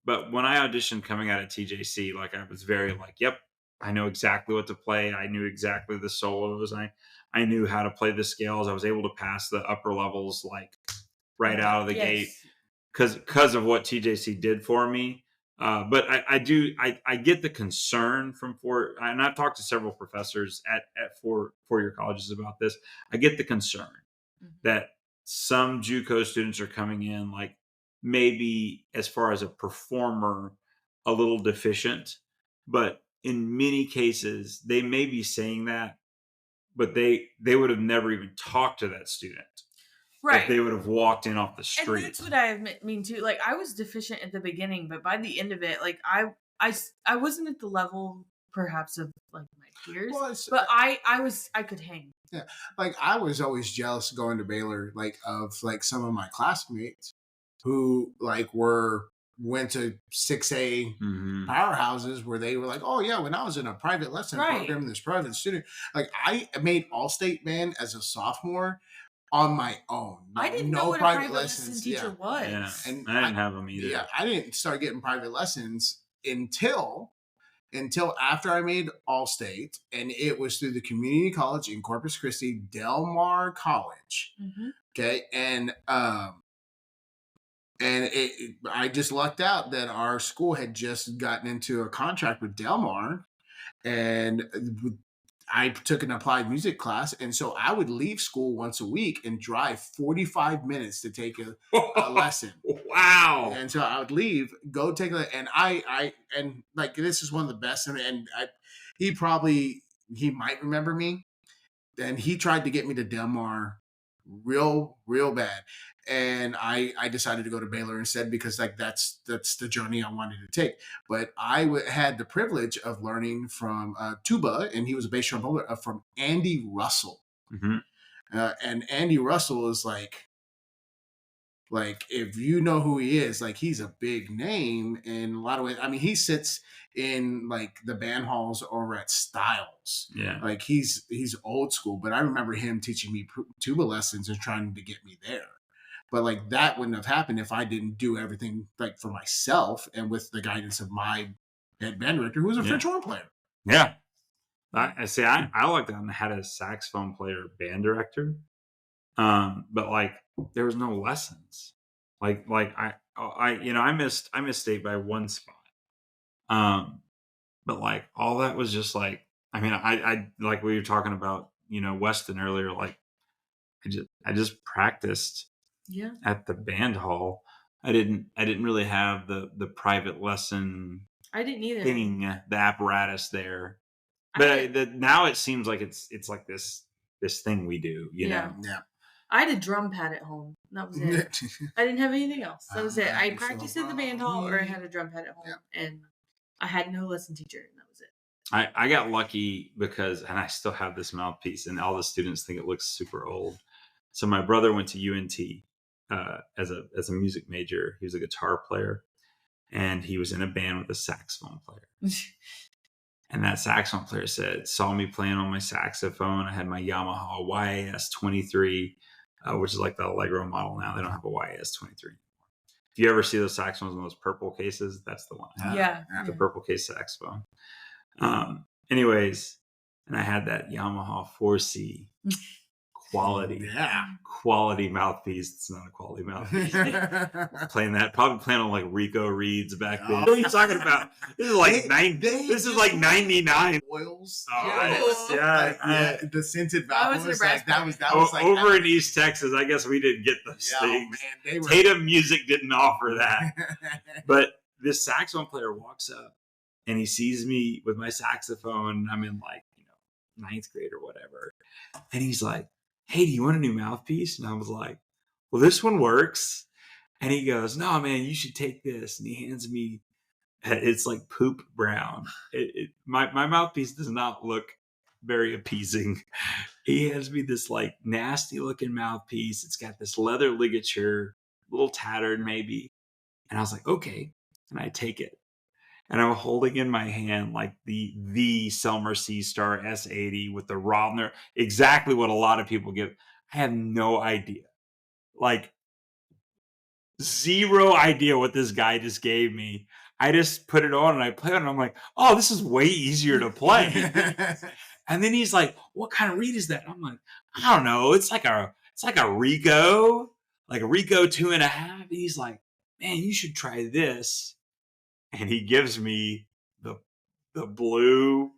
But when I auditioned coming out of TJC, like, I was very like, yep, I know exactly what to play. I knew exactly the solos. I knew how to play the scales. I was able to pass the upper levels like right out of the gate because of what TJC did for me. But I get the concern from and I've talked to several professors at 4-year colleges about this. I get the concern that some JUCO students are coming in like, maybe as far as a performer, a little deficient, but in many cases they may be saying that, but they would have never even talked to that student. Right. If they would have walked in off the street. And that's what I mean too. Like, I was deficient at the beginning, but by the end of it, like I wasn't at the level perhaps of like my peers, but I could hang. Yeah. Like, I was always jealous going to Baylor, like, of like some of my classmates who like went to 6A powerhouses where they were like, oh yeah, when I was in a private lesson program in this private student, like, I made All-State band as a sophomore on my own. I didn't know what a private lesson teacher was. Yeah. And I didn't have them either. Yeah, I didn't start getting private lessons until after I made All-State, and it was through the community college in Corpus Christi, Del Mar College. Mm-hmm. Okay, and I just lucked out that our school had just gotten into a contract with Del Mar, and I took an applied music class, and so I would leave school once a week and drive 45 minutes to take a lesson. Wow! And so I would leave, go take a, and I like this is one of the best, and he might remember me, and he tried to get me to Del Mar real bad, and I decided to go to Baylor instead because like that's the journey I wanted to take. But I had the privilege of learning from tuba, and he was a bass drum player, from Andy Russell. Mm-hmm. And Andy Russell is like if you know who he is, like he's a big name in a lot of ways. I mean, he sits in like the band halls over at Styles. Yeah. Like he's old school, but I remember him teaching me tuba lessons and trying to get me there. But like that wouldn't have happened if I didn't do everything like for myself and with the guidance of my head band director, who was a French horn player. Yeah. I say I like that. I had a saxophone player band director. But like there was no lessons. Like I missed state by one spot. But like all that was just like, I mean, I like we were talking about, Weston earlier, like I just practiced at the band hall. I didn't really have the private lesson I didn't either thing, the apparatus there. But now it seems like it's like this thing we do, you know. Yeah. I had a drum pad at home. That was it. I didn't have anything else. That was it. I practiced at the band hall, or I had a drum pad at home, and I had no lesson teacher, and that was it. I got lucky because, and I still have this mouthpiece, and all the students think it looks super old. So my brother went to UNT as a music major. He was a guitar player, and he was in a band with a saxophone player. And that saxophone player saw me playing on my saxophone. I had my Yamaha YAS 23, which is like the Allegro model now. They don't have a YAS 23 anymore. If you ever see those saxophones in those purple cases, that's the one. Yeah. The purple case saxophone. Anyways, and I had that Yamaha 4C quality mouthpiece. It's not a quality mouthpiece. Probably playing on like Rico Reeds back then. What are you talking about? This is like 99 oils. The scented valve was like that was over in East Texas. I guess we didn't get those things. Man, Tatum Music didn't offer that. But this saxophone player walks up and he sees me with my saxophone. I'm in like ninth grade or whatever, and he's like, "Hey, do you want a new mouthpiece?" And I was like, "Well, this one works." And he goes, "No, man, you should take this." And he hands me, it's like poop brown. My mouthpiece does not look very appeasing. He hands me this like nasty looking mouthpiece. It's got this leather ligature, a little tattered maybe. And I was like, "Okay." And I take it. And I'm holding in my hand like the Selmer C-Star S80 with the Robner, exactly what a lot of people give. I have no idea. Like, zero idea what this guy just gave me. I just put it on and I play it and I'm like, oh, this is way easier to play. And then he's like, what kind of reed is that? I'm like, I don't know. It's like a Rico, like a Rico 2.5. And he's like, man, you should try this. And he gives me the blue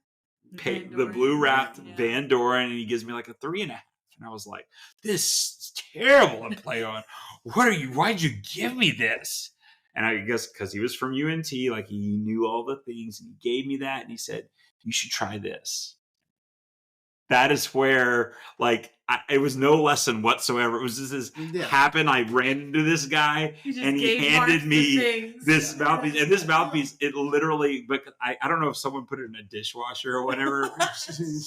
wrapped Van Doren, and he gives me like a 3.5. And I was like, this is terrible to play on. Why'd you give me this? And I guess because he was from UNT, like he knew all the things, and he gave me that, and he said, you should try this. That is where, like, it was no lesson whatsoever. It was just this happened. I ran into this guy, and he handed me this mouthpiece. And this mouthpiece, it literally, but I don't know if someone put it in a dishwasher or whatever.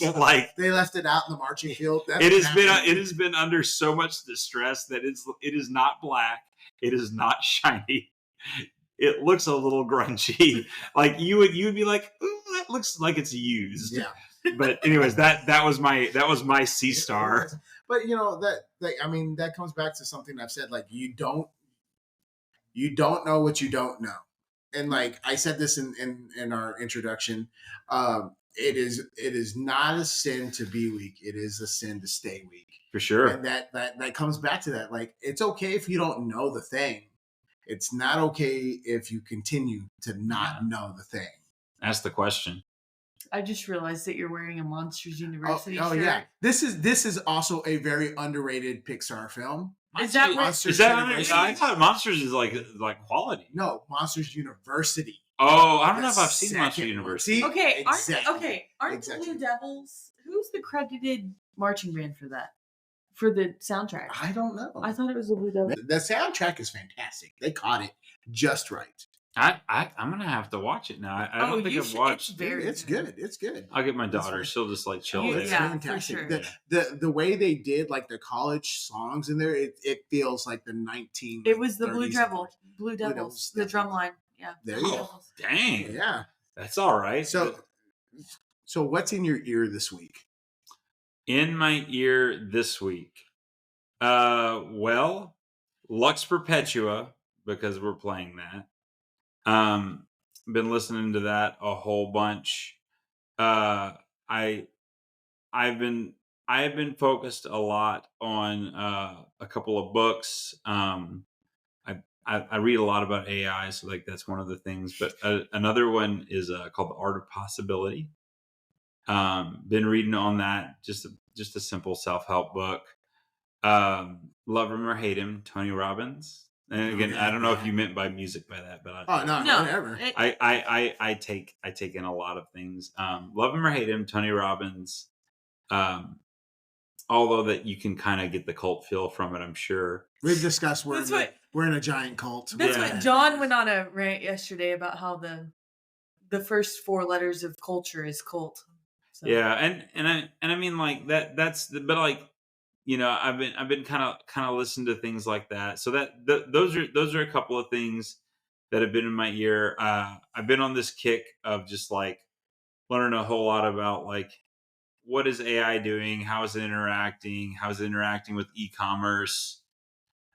But like they left it out in the marching field. It has been under so much distress that it is not black. It is not shiny. It looks a little grungy. Like you would be like, ooh, that looks like it's used. Yeah. But anyways, that was my C-Star. But that comes back to something I've said. Like you don't know what you don't know, and like I said this in our introduction. It is not a sin to be weak. It is a sin to stay weak. For sure. And that comes back to that. Like it's okay if you don't know the thing. It's not okay if you continue to not know the thing. Ask the question. I just realized that you're wearing a Monsters University shirt. Yeah. This is also a very underrated Pixar film. Is that Monsters? I thought Monsters is like quality. No, Monsters University. Oh, I don't know if I've seen Monsters University. Okay, aren't the Blue Devils? Who's the credited marching band for that? For the soundtrack? I don't know. I thought it was the Blue Devils. The soundtrack is fantastic. They caught it just right. I'm gonna have to watch it now. I don't think I've watched. It's good. It's good. I'll get my daughter. She'll just like chill there. It's fantastic. For sure. The way they did like the college songs in there, it feels like the 19. It was the Blue Devils. The drum line. Yeah. There you go. Dang. Yeah. That's all right. So what's in your ear this week? In my ear this week, well, Lux Perpetua, because we're playing that. Been listening to that a whole bunch. I've been focused a lot on a couple of books. I read a lot about AI, so like that's one of the things. But another one is called The Art of Possibility. Been reading on that, just a simple self-help book. Love him or hate him, Tony Robbins. And again, I don't know if you meant by music by that, but whatever. I take in a lot of things. Love him or hate him, Tony Robbins. Although that you can kind of get the cult feel from it, I'm sure. We've discussed we're in a giant cult. That's what John went on a rant yesterday about how the first 4 letters of culture is cult. So. Yeah, and I mean like that. But like, you know, I've been kind of listening to things like that. So those are a couple of things that have been in my ear. I've been on this kick of just like learning a whole lot about like what is AI doing, how is it interacting with e-commerce.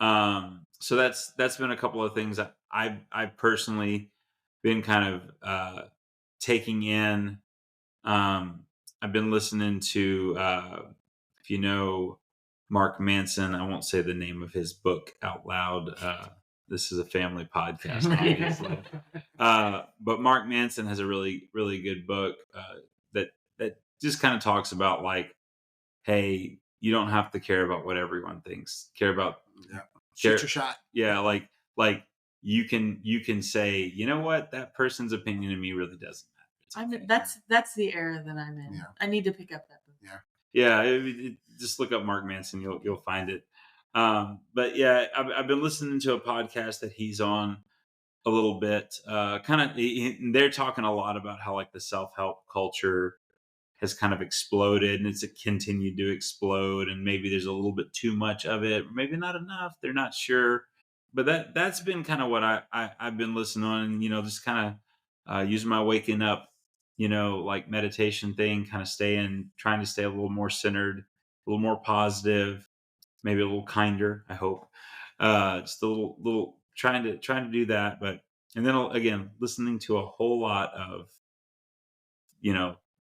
So that's been a couple of things that I've personally been kind of taking in. I've been listening to if you know Mark Manson, I won't say the name of his book out loud. This is a family podcast, obviously. But Mark Manson has a really, really good book that just kind of talks about like, hey, you don't have to care about what everyone thinks. Care about shoot your shot. Yeah, like you can say, you know what, that person's opinion of me really doesn't matter. That's the era that I'm in. Yeah. I need to pick up that book. Yeah. Just look up Mark Manson, you'll find it. But yeah, I've been listening to a podcast that he's on a little bit. They're talking a lot about how like the self-help culture has kind of exploded and it's continued to explode, and maybe there's a little bit too much of it, maybe not enough. They're not sure, but that's been kind of what I've been listening on, and just kind of using my waking up, like meditation thing, kind of trying to stay a little more centered, a little more positive, maybe a little kinder, I hope. Just a little trying to do that, and then again, listening to a whole lot of,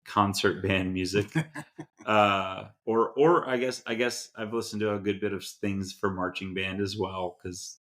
concert band music, or I guess I've listened to a good bit of things for marching band as well, because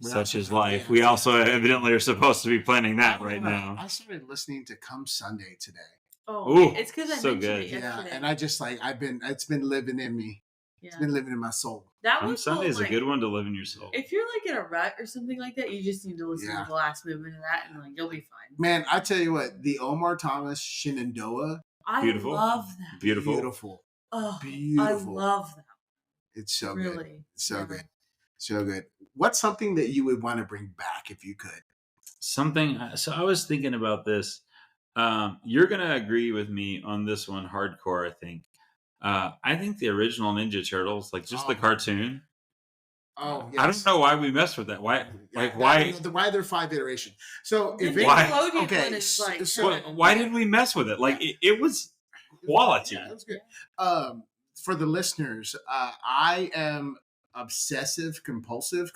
such is life. We also evidently are supposed to be planning that right now. I started listening to Come Sunday today. Oh, it's because I mentioned good. it yesterday. Yeah, and I just it's been living in me. Yeah. It's been living in my soul. Come Sunday is a good one to live in your soul. If you're like in a rut or something like that, you just need to listen to the last movement of that, and like you'll be fine. Man, I tell you what, the Omar Thomas Shenandoah. Beautiful. I love that. Beautiful. Oh, beautiful. I love that. It's so really good. So good. So good. What's something that you would want to bring back if you could? Something. So I was thinking about this. You're going to agree with me on this one, hardcore, I think. I think the original Ninja Turtles, like just the cartoon. Oh, yes. I don't know why we messed with that. Why? Why there are 5 iterations? So if why did we mess with it? Like it was quality. Yeah, that was good. for the listeners, I am obsessive compulsive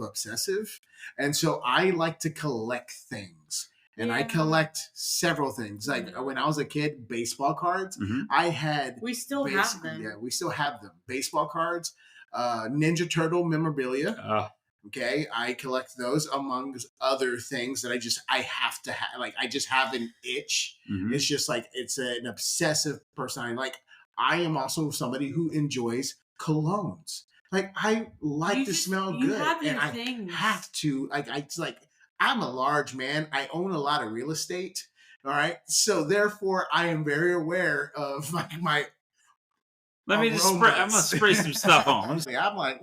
obsessive, and so I like to collect things. And I collect several things. Like when I was a kid, baseball cards. I had. We still have them. Yeah, we still have them. Baseball cards, Ninja Turtle memorabilia. Okay, I collect those among other things that I have to have. Like I just have an itch. It's just like it's an obsessive personality. Like I am also somebody who enjoys colognes. Like I like to smell good, and I have to. I'm a large man. I own a lot of real estate. All right, so therefore I am very aware of my. Let me just spray. I'm gonna spray some stuff on. I'm like,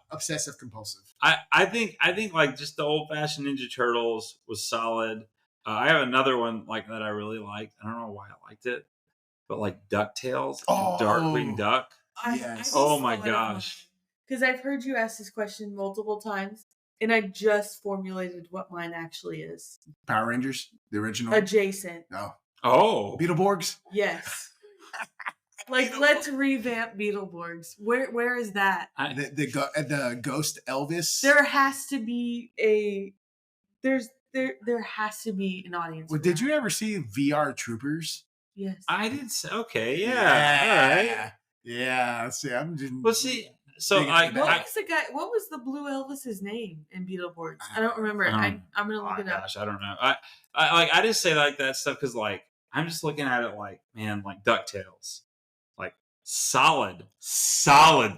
obsessive compulsive. I think like just the old fashioned Ninja Turtles was solid. I have another one like that I really liked. I don't know why I liked it, but like DuckTales, Darkwing Duck. Yes. Oh my gosh. Because I've heard you ask this question multiple times, and I just formulated what mine actually is. Power Rangers, the original. Adjacent. Oh. Beetleborgs. Yes. Like, let's revamp Beetleborgs. Where is that? The Ghost Elvis. There has to be there has to be an audience. Well, did you ever see VR Troopers? Yes. I did. Okay. Yeah. All right. Yeah. See, I'm just. Well, see. So what was the blue Elvis's name in Beetleborgs? I don't remember. I'm gonna look it up. Gosh, I don't know. I just say like that stuff because like I'm just looking at it like, man, like DuckTales. Solid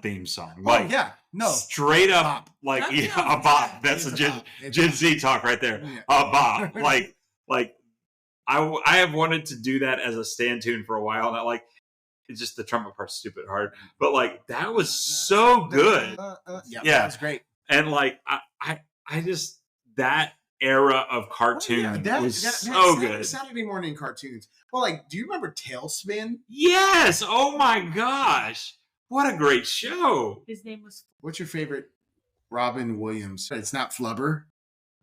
theme song. Like, straight up, like a bop. That's a Gen Z talk right there. Yeah. A bop. like I have wanted to do that as a stand tune for a while. And it's just the trumpet part's stupid hard, but like that was so good. Yeah, that was great. And like I just that era of cartoon was so good. Saturday morning cartoons. Well, like, do you remember Tailspin? Yes. Oh my gosh. What a great show. His name was. What's your favorite Robin Williams? It's not Flubber.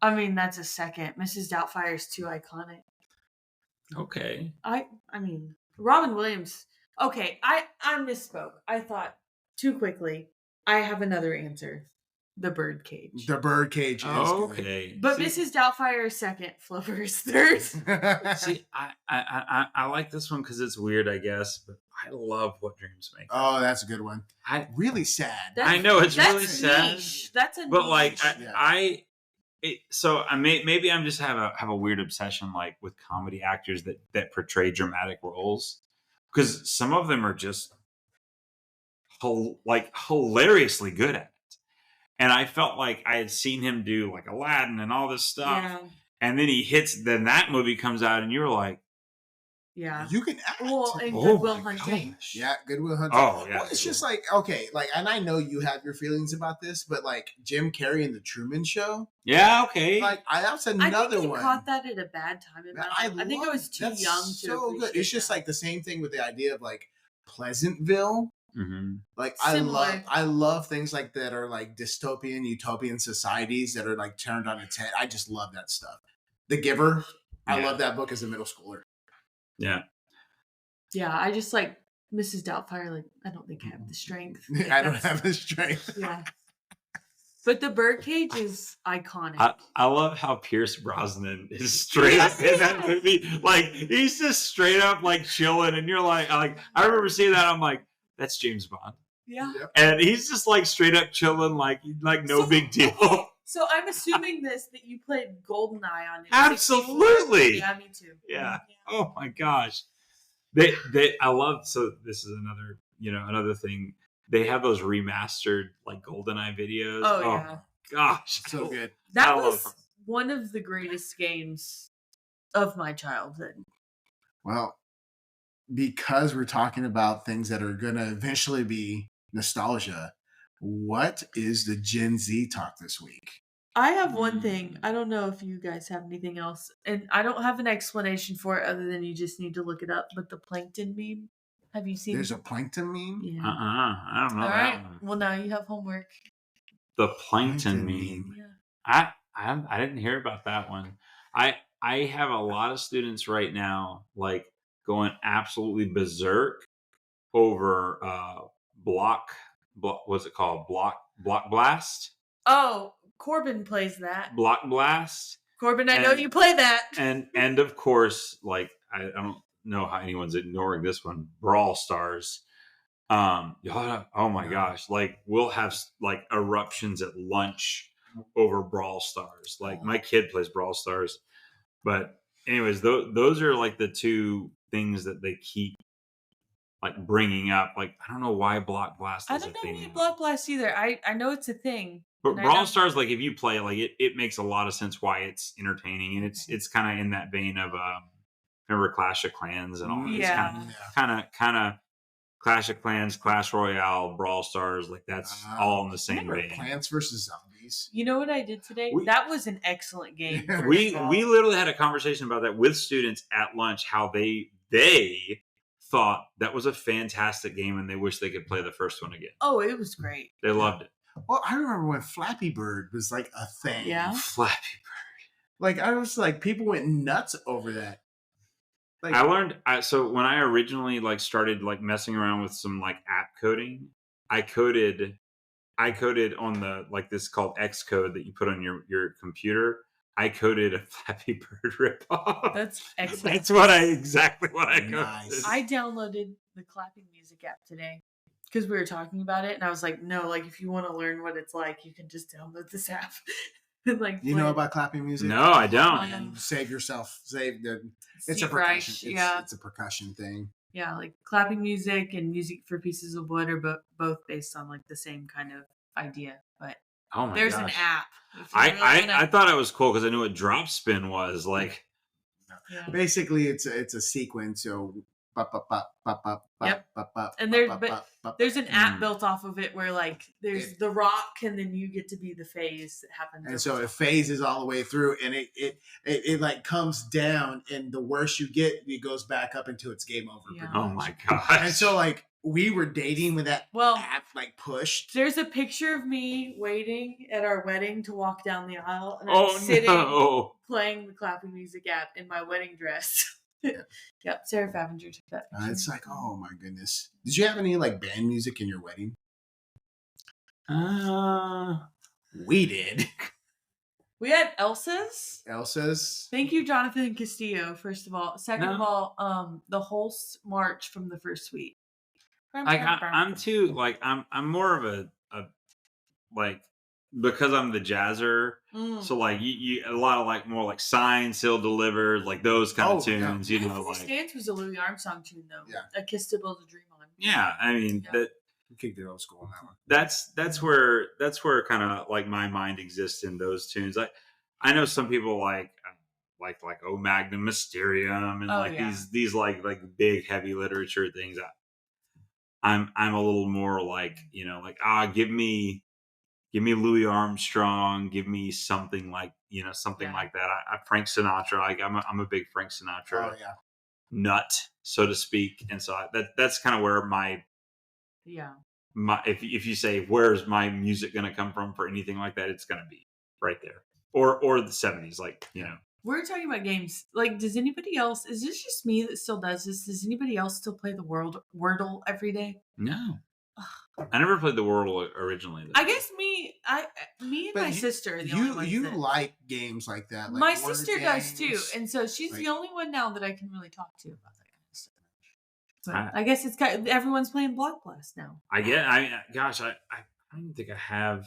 I mean, that's a second. Mrs. Doubtfire is too iconic. Okay. I mean, Robin Williams. Okay, I misspoke. I thought too quickly. I have another answer. The Birdcage. The Birdcage is okay. Good. But Mrs. Doubtfire is second. Flubber is third. See, I like this one because it's weird, I guess, but I love What Dreams Make. Oh, that's a good one. Really sad. I know it's really sad. Niche. That's a but niche. Like maybe I'm just have a weird obsession like with comedy actors that portray dramatic roles because some of them are just hilariously good at it. And I felt like I had seen him do like Aladdin and all this stuff. Yeah. And then that movie comes out and you're like, yeah, you can act. Well, and Good Will Hunting. Yeah, Good Will Hunting. Oh, yeah. Well, it's just like, okay, like, and I know you have your feelings about this, but like Jim Carrey in The Truman Show. Yeah, okay. Like, that's another one. I think one. Caught that at a bad time in my life. I think I was too young to so good. It's just like the same thing with the idea of like Pleasantville. Mm-hmm. Like I love things like that are like dystopian, utopian societies that are like turned on its head. I just love that stuff. The Giver. I love that book as a middle schooler. Yeah. Yeah, I just like Mrs. Doubtfire. Like I don't think I have the strength. I don't have the strength. Yeah. But the Birdcage is iconic. I love how Pierce Brosnan is straight up in that movie. Like he's just straight up like chilling, and you're like I remember seeing that. I'm like, that's James Bond. Yeah. And he's just like straight up chilling, like no big deal. Okay. So I'm assuming that you played GoldenEye on it. Absolutely. Yeah, me too. Yeah. Oh my gosh. I love. So this is another thing. They have those remastered like GoldenEye videos. Oh yeah. Gosh, so good. That was one of the greatest games of my childhood. Well, because we're talking about things that are going to eventually be nostalgia, what is the Gen Z talk this week? I have one thing. I don't know if you guys have anything else. And I don't have an explanation for it other than you just need to look it up. But the plankton meme, have you seen There's a plankton meme? Yeah. I don't know. All right. Well, now you have homework. The plankton meme. Yeah. I didn't hear about that one. I have a lot of students right now like going absolutely berserk over what's it called? Block Blast? Oh, Corbin plays that. Block Blast. Corbin, I know you play that. And of course, like I don't know how anyone's ignoring this one, Brawl Stars. Oh my gosh, like we'll have like eruptions at lunch over Brawl Stars. Like my kid plays Brawl Stars, but anyways, those are like the two things that they keep like bringing up. Like I don't know why Block Blast I is don't a know thing why now. Block Blast either. I know it's a thing. But Brawl Stars, like if you play it, like it makes a lot of sense why it's entertaining, and it's kind of in that vein of remember Clash of Clans and all. Yeah. It's kind of Clash of Clans, Clash Royale, Brawl Stars, like that's all in the same vein. Plants vs Zombies. You know what I did today? That was an excellent game. We literally had a conversation about that with students at lunch. How they thought that was a fantastic game, and they wish they could play the first one again. Oh, it was great. They loved it. Well, I remember when Flappy Bird was like a thing. Yeah, Flappy Bird. Like I was like, people went nuts over that. Like, I learned so when I originally like started like messing around with some like app coding, I coded on the like this called Xcode that you put on your computer. I coded a Flappy Bird ripoff. That's excellent. That's exactly what I coded. Nice. I downloaded the clapping music app today because we were talking about it, and I was like, no, like if you want to learn what it's like, you can just download this app. And, like, you know about clapping music? No, I don't. Save yourself. It's a Steve percussion. Reich, It's a percussion thing. Yeah, like clapping music and music for pieces of wood are both based on like the same kind of idea. But there's an app. I thought it was cool because I knew what drop spin was. Like, basically, it's a sequence. So, yep. And there's an app built off of it where like there's the rock, and then you get to be the phase that happens. And so it phases all the way through, and it like comes down, and the worse you get, it goes back up into its game over. Yeah. Oh my gosh! And so like we were dating when that app like pushed. There's a picture of me waiting at our wedding to walk down the aisle, and I'm sitting playing the clapping music app in my wedding dress. Yep, Sarah Favinger took that picture. It's like, oh my goodness. Did you have any like band music in your wedding? We did. We had Elsa's. Thank you, Jonathan Castillo, first of all. Second of all, the Holst March from the first suite. Like I'm too like I'm more of a like because I'm the jazzer. So like you a lot of like more like Signed, Sealed, Delivered, like those kind of tunes. Yeah. You know, like Stance was a Louis Armstrong tune though. Yeah. A Kiss to Build a Dream on. Yeah, I mean that. You kicked it old school on that one. That's where kind of like my mind exists in those tunes. I know some people like O Magnum Mysterium and these like big heavy literature things. I'm a little more like, you know, like give me Louis Armstrong, give me something like, you know, something like that. I Frank Sinatra, like I'm a big Frank Sinatra nut, so to speak, and so that's kind of where my if you say where's my music going to come from for anything like that, it's going to be right there, or the 70s, like, you know. We're talking about games. Like, does anybody else? Is this just me that still does this? Does anybody else still play the Wordle every day? No. I never played the Wordle originally, though. I guess me and my sister are the only ones. You like games like that. Like my sister does too, and so she's the only one now that I can really talk to about that kind of stuff. But I guess it's everyone's playing Block Blast now. I don't even think I have.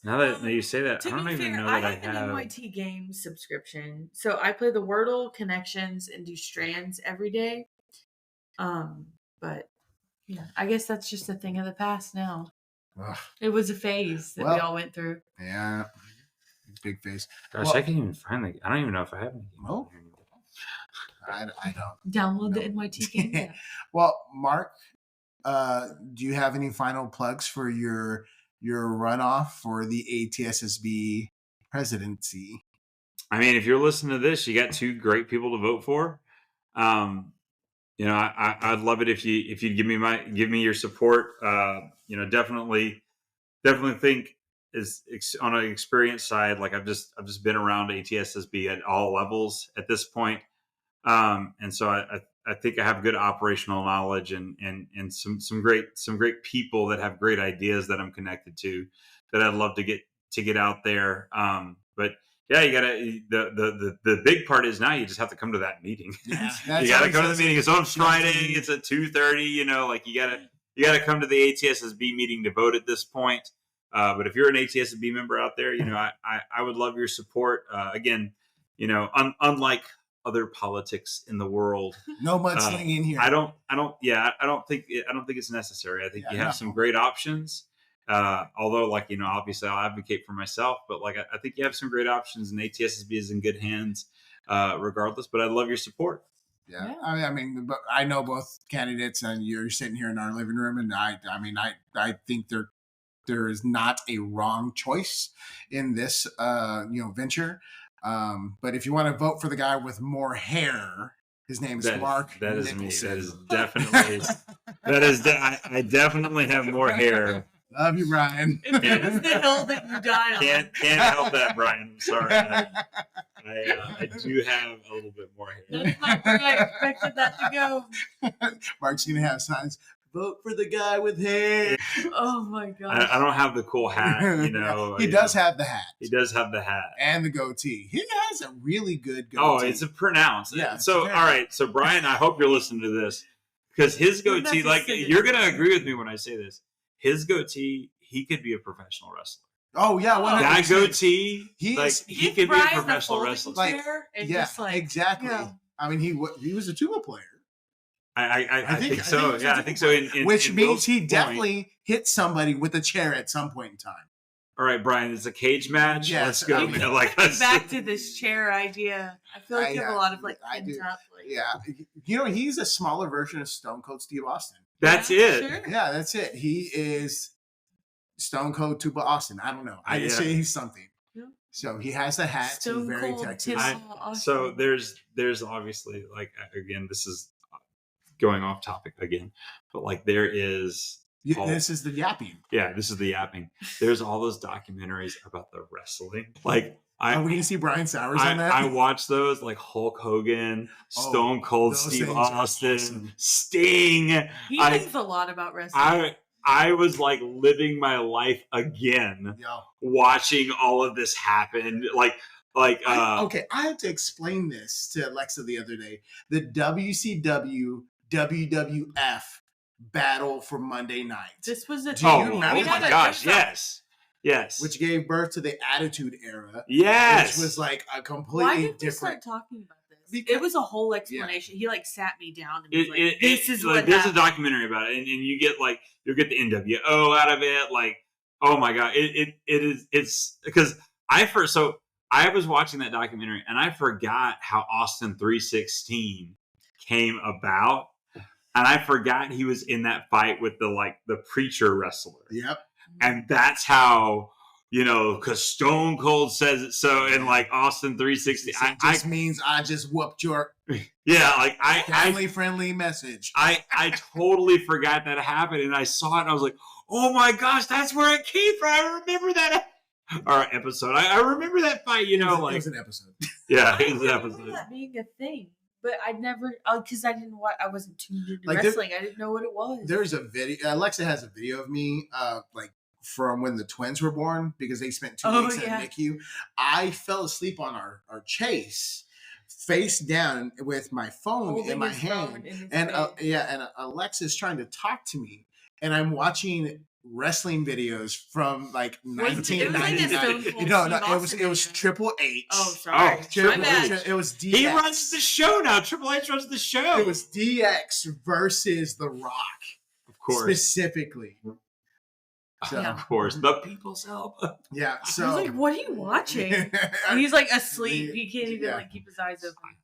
Now that you say that, I don't even know that I have an NYT Games subscription, so I play the Wordle, Connections, and do Strands every day. But yeah, I guess that's just a thing of the past now. Ugh. It was a phase that we all went through. Yeah, big phase. Gosh, I can't even find I don't even know if I have any. Oh. I don't. Download the NYT game. Well, Mark, do you have any final plugs for your runoff for the ATSSB presidency? I mean, if you're listening to this, you got two great people to vote for. You know, I'd love it if you'd give me your support. You know, definitely think is on an experience side. Like I've just been around ATSSB at all levels at this point. And so I I think I have good operational knowledge and some great people that have great ideas that I'm connected to that I'd love to get out there. But yeah, you gotta the big part is now you just have to come to that meeting. Yeah, You gotta come to the meeting. It's on Friday. It's at 2:30. Like you gotta come to the ATSSB meeting to vote at this point. But if you're an ATSSB member out there, I would love your support. Again, unlike other politics in the world, no mudslinging here. I don't think it's necessary. I think you have some great options. Although, obviously, I'll advocate for myself, but I think you have some great options, and ATSSB is in good hands, regardless. But I'd love your support. Yeah. I mean, but I know both candidates, and you're sitting here in our living room, and I think there is not a wrong choice in this, venture. But if you want to vote for the guy with more hair, his name is Mark. That is Nicholson. me. That is definitely. I definitely have more hair. Love you, Brian. It's the hill that you die on. Can't help that, Brian. I'm sorry. I do have a little bit more hair. That's not where I expected that to go. Mark's gonna have signs. Vote for the guy with hair. Oh my god! I don't have the cool hat, He does have the hat. He does have the hat and the goatee. He has a really good goatee. Oh, it's a pronounced. Yeah. So all right. So Brian, I hope you're listening to this because his goatee, you're gonna agree with me when I say this. His goatee, he could be a professional wrestler. Oh yeah, 100%. That goatee, he could be a Brian professional wrestler. Exactly. I mean, he was a tuba player. I think so. I think so. Which means he definitely hit somebody with a chair at some point in time. All right, Brian, it's a cage match. Yes, let's go. Back to this chair idea. I feel like you have a lot of he's a smaller version of Stone Cold Steve Austin. That's it. Sure. Yeah, that's it. He is Stone Cold Tuba Austin. I don't know. I just say he's something. Yeah. So he has the hat. He's very Texas. So there's obviously again, this is going off topic again, but there is. This is the yapping. Yeah, this is the yapping. There's all those documentaries about the wrestling. Are we gonna see Brian Sowers on that? I watch those Hulk Hogan, Stone Cold Steve Austin, awesome. Sting. He thinks a lot about wrestling. I was living my life again, watching all of this happen. Okay, I had to explain this to Alexa the other day. The WCW WWF battle for Monday night. This was a oh my gosh, yes. Which gave birth to the Attitude Era. Yes. Which was a completely different. Why did we start talking about this? Because it was a whole explanation. He sat me down and was this is what there's a documentary about it, and you get you'll get the NWO out of it. Oh my god, it's because I was watching that documentary and I forgot how Austin 316 came about. And I forgot he was in that fight with the preacher wrestler. Yep. And that's how, because Stone Cold says it so in Austin 360. It just means I just whooped your family friendly message. I totally forgot that happened, and I saw it and I was like, oh my gosh, that's where it came from. I remember that episode. I remember that fight, it was an episode. Yeah, it was an episode. I episode. that being a thing. But I'd never, because I wasn't tuned into wrestling. I didn't know what it was. There's a video. Alexa has a video of me, from when the twins were born, because they spent 2 weeks in the NICU. I fell asleep on our chase, face down with my phone in my hand, and Alexa's trying to talk to me, and I'm watching wrestling videos from 1999. No, it was Triple H. Oh, sorry. It was DX. He runs the show now. Triple H runs the show. It was DX versus The Rock. Of course. Specifically. So, of course. The People's Elbow. Yeah. So I was like, what are you watching? And he's asleep. He can't even keep his eyes open.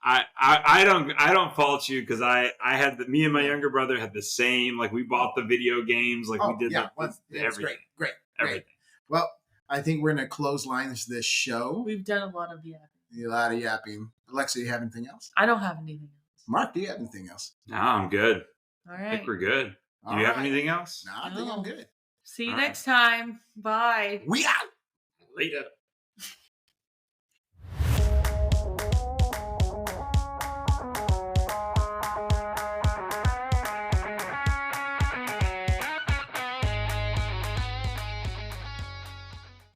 I don't fault you because I had me and my younger brother had the same, we bought the video games, we did everything. Great. Well, I think we're gonna clothesline this show. We've done a lot of yapping. Alexa, you have anything else? I don't have anything else. Mark, do you have anything else? No, I'm good. All right. I think we're good. Do you have anything else? No, I think I'm good. See you next time. Bye. We out. Later.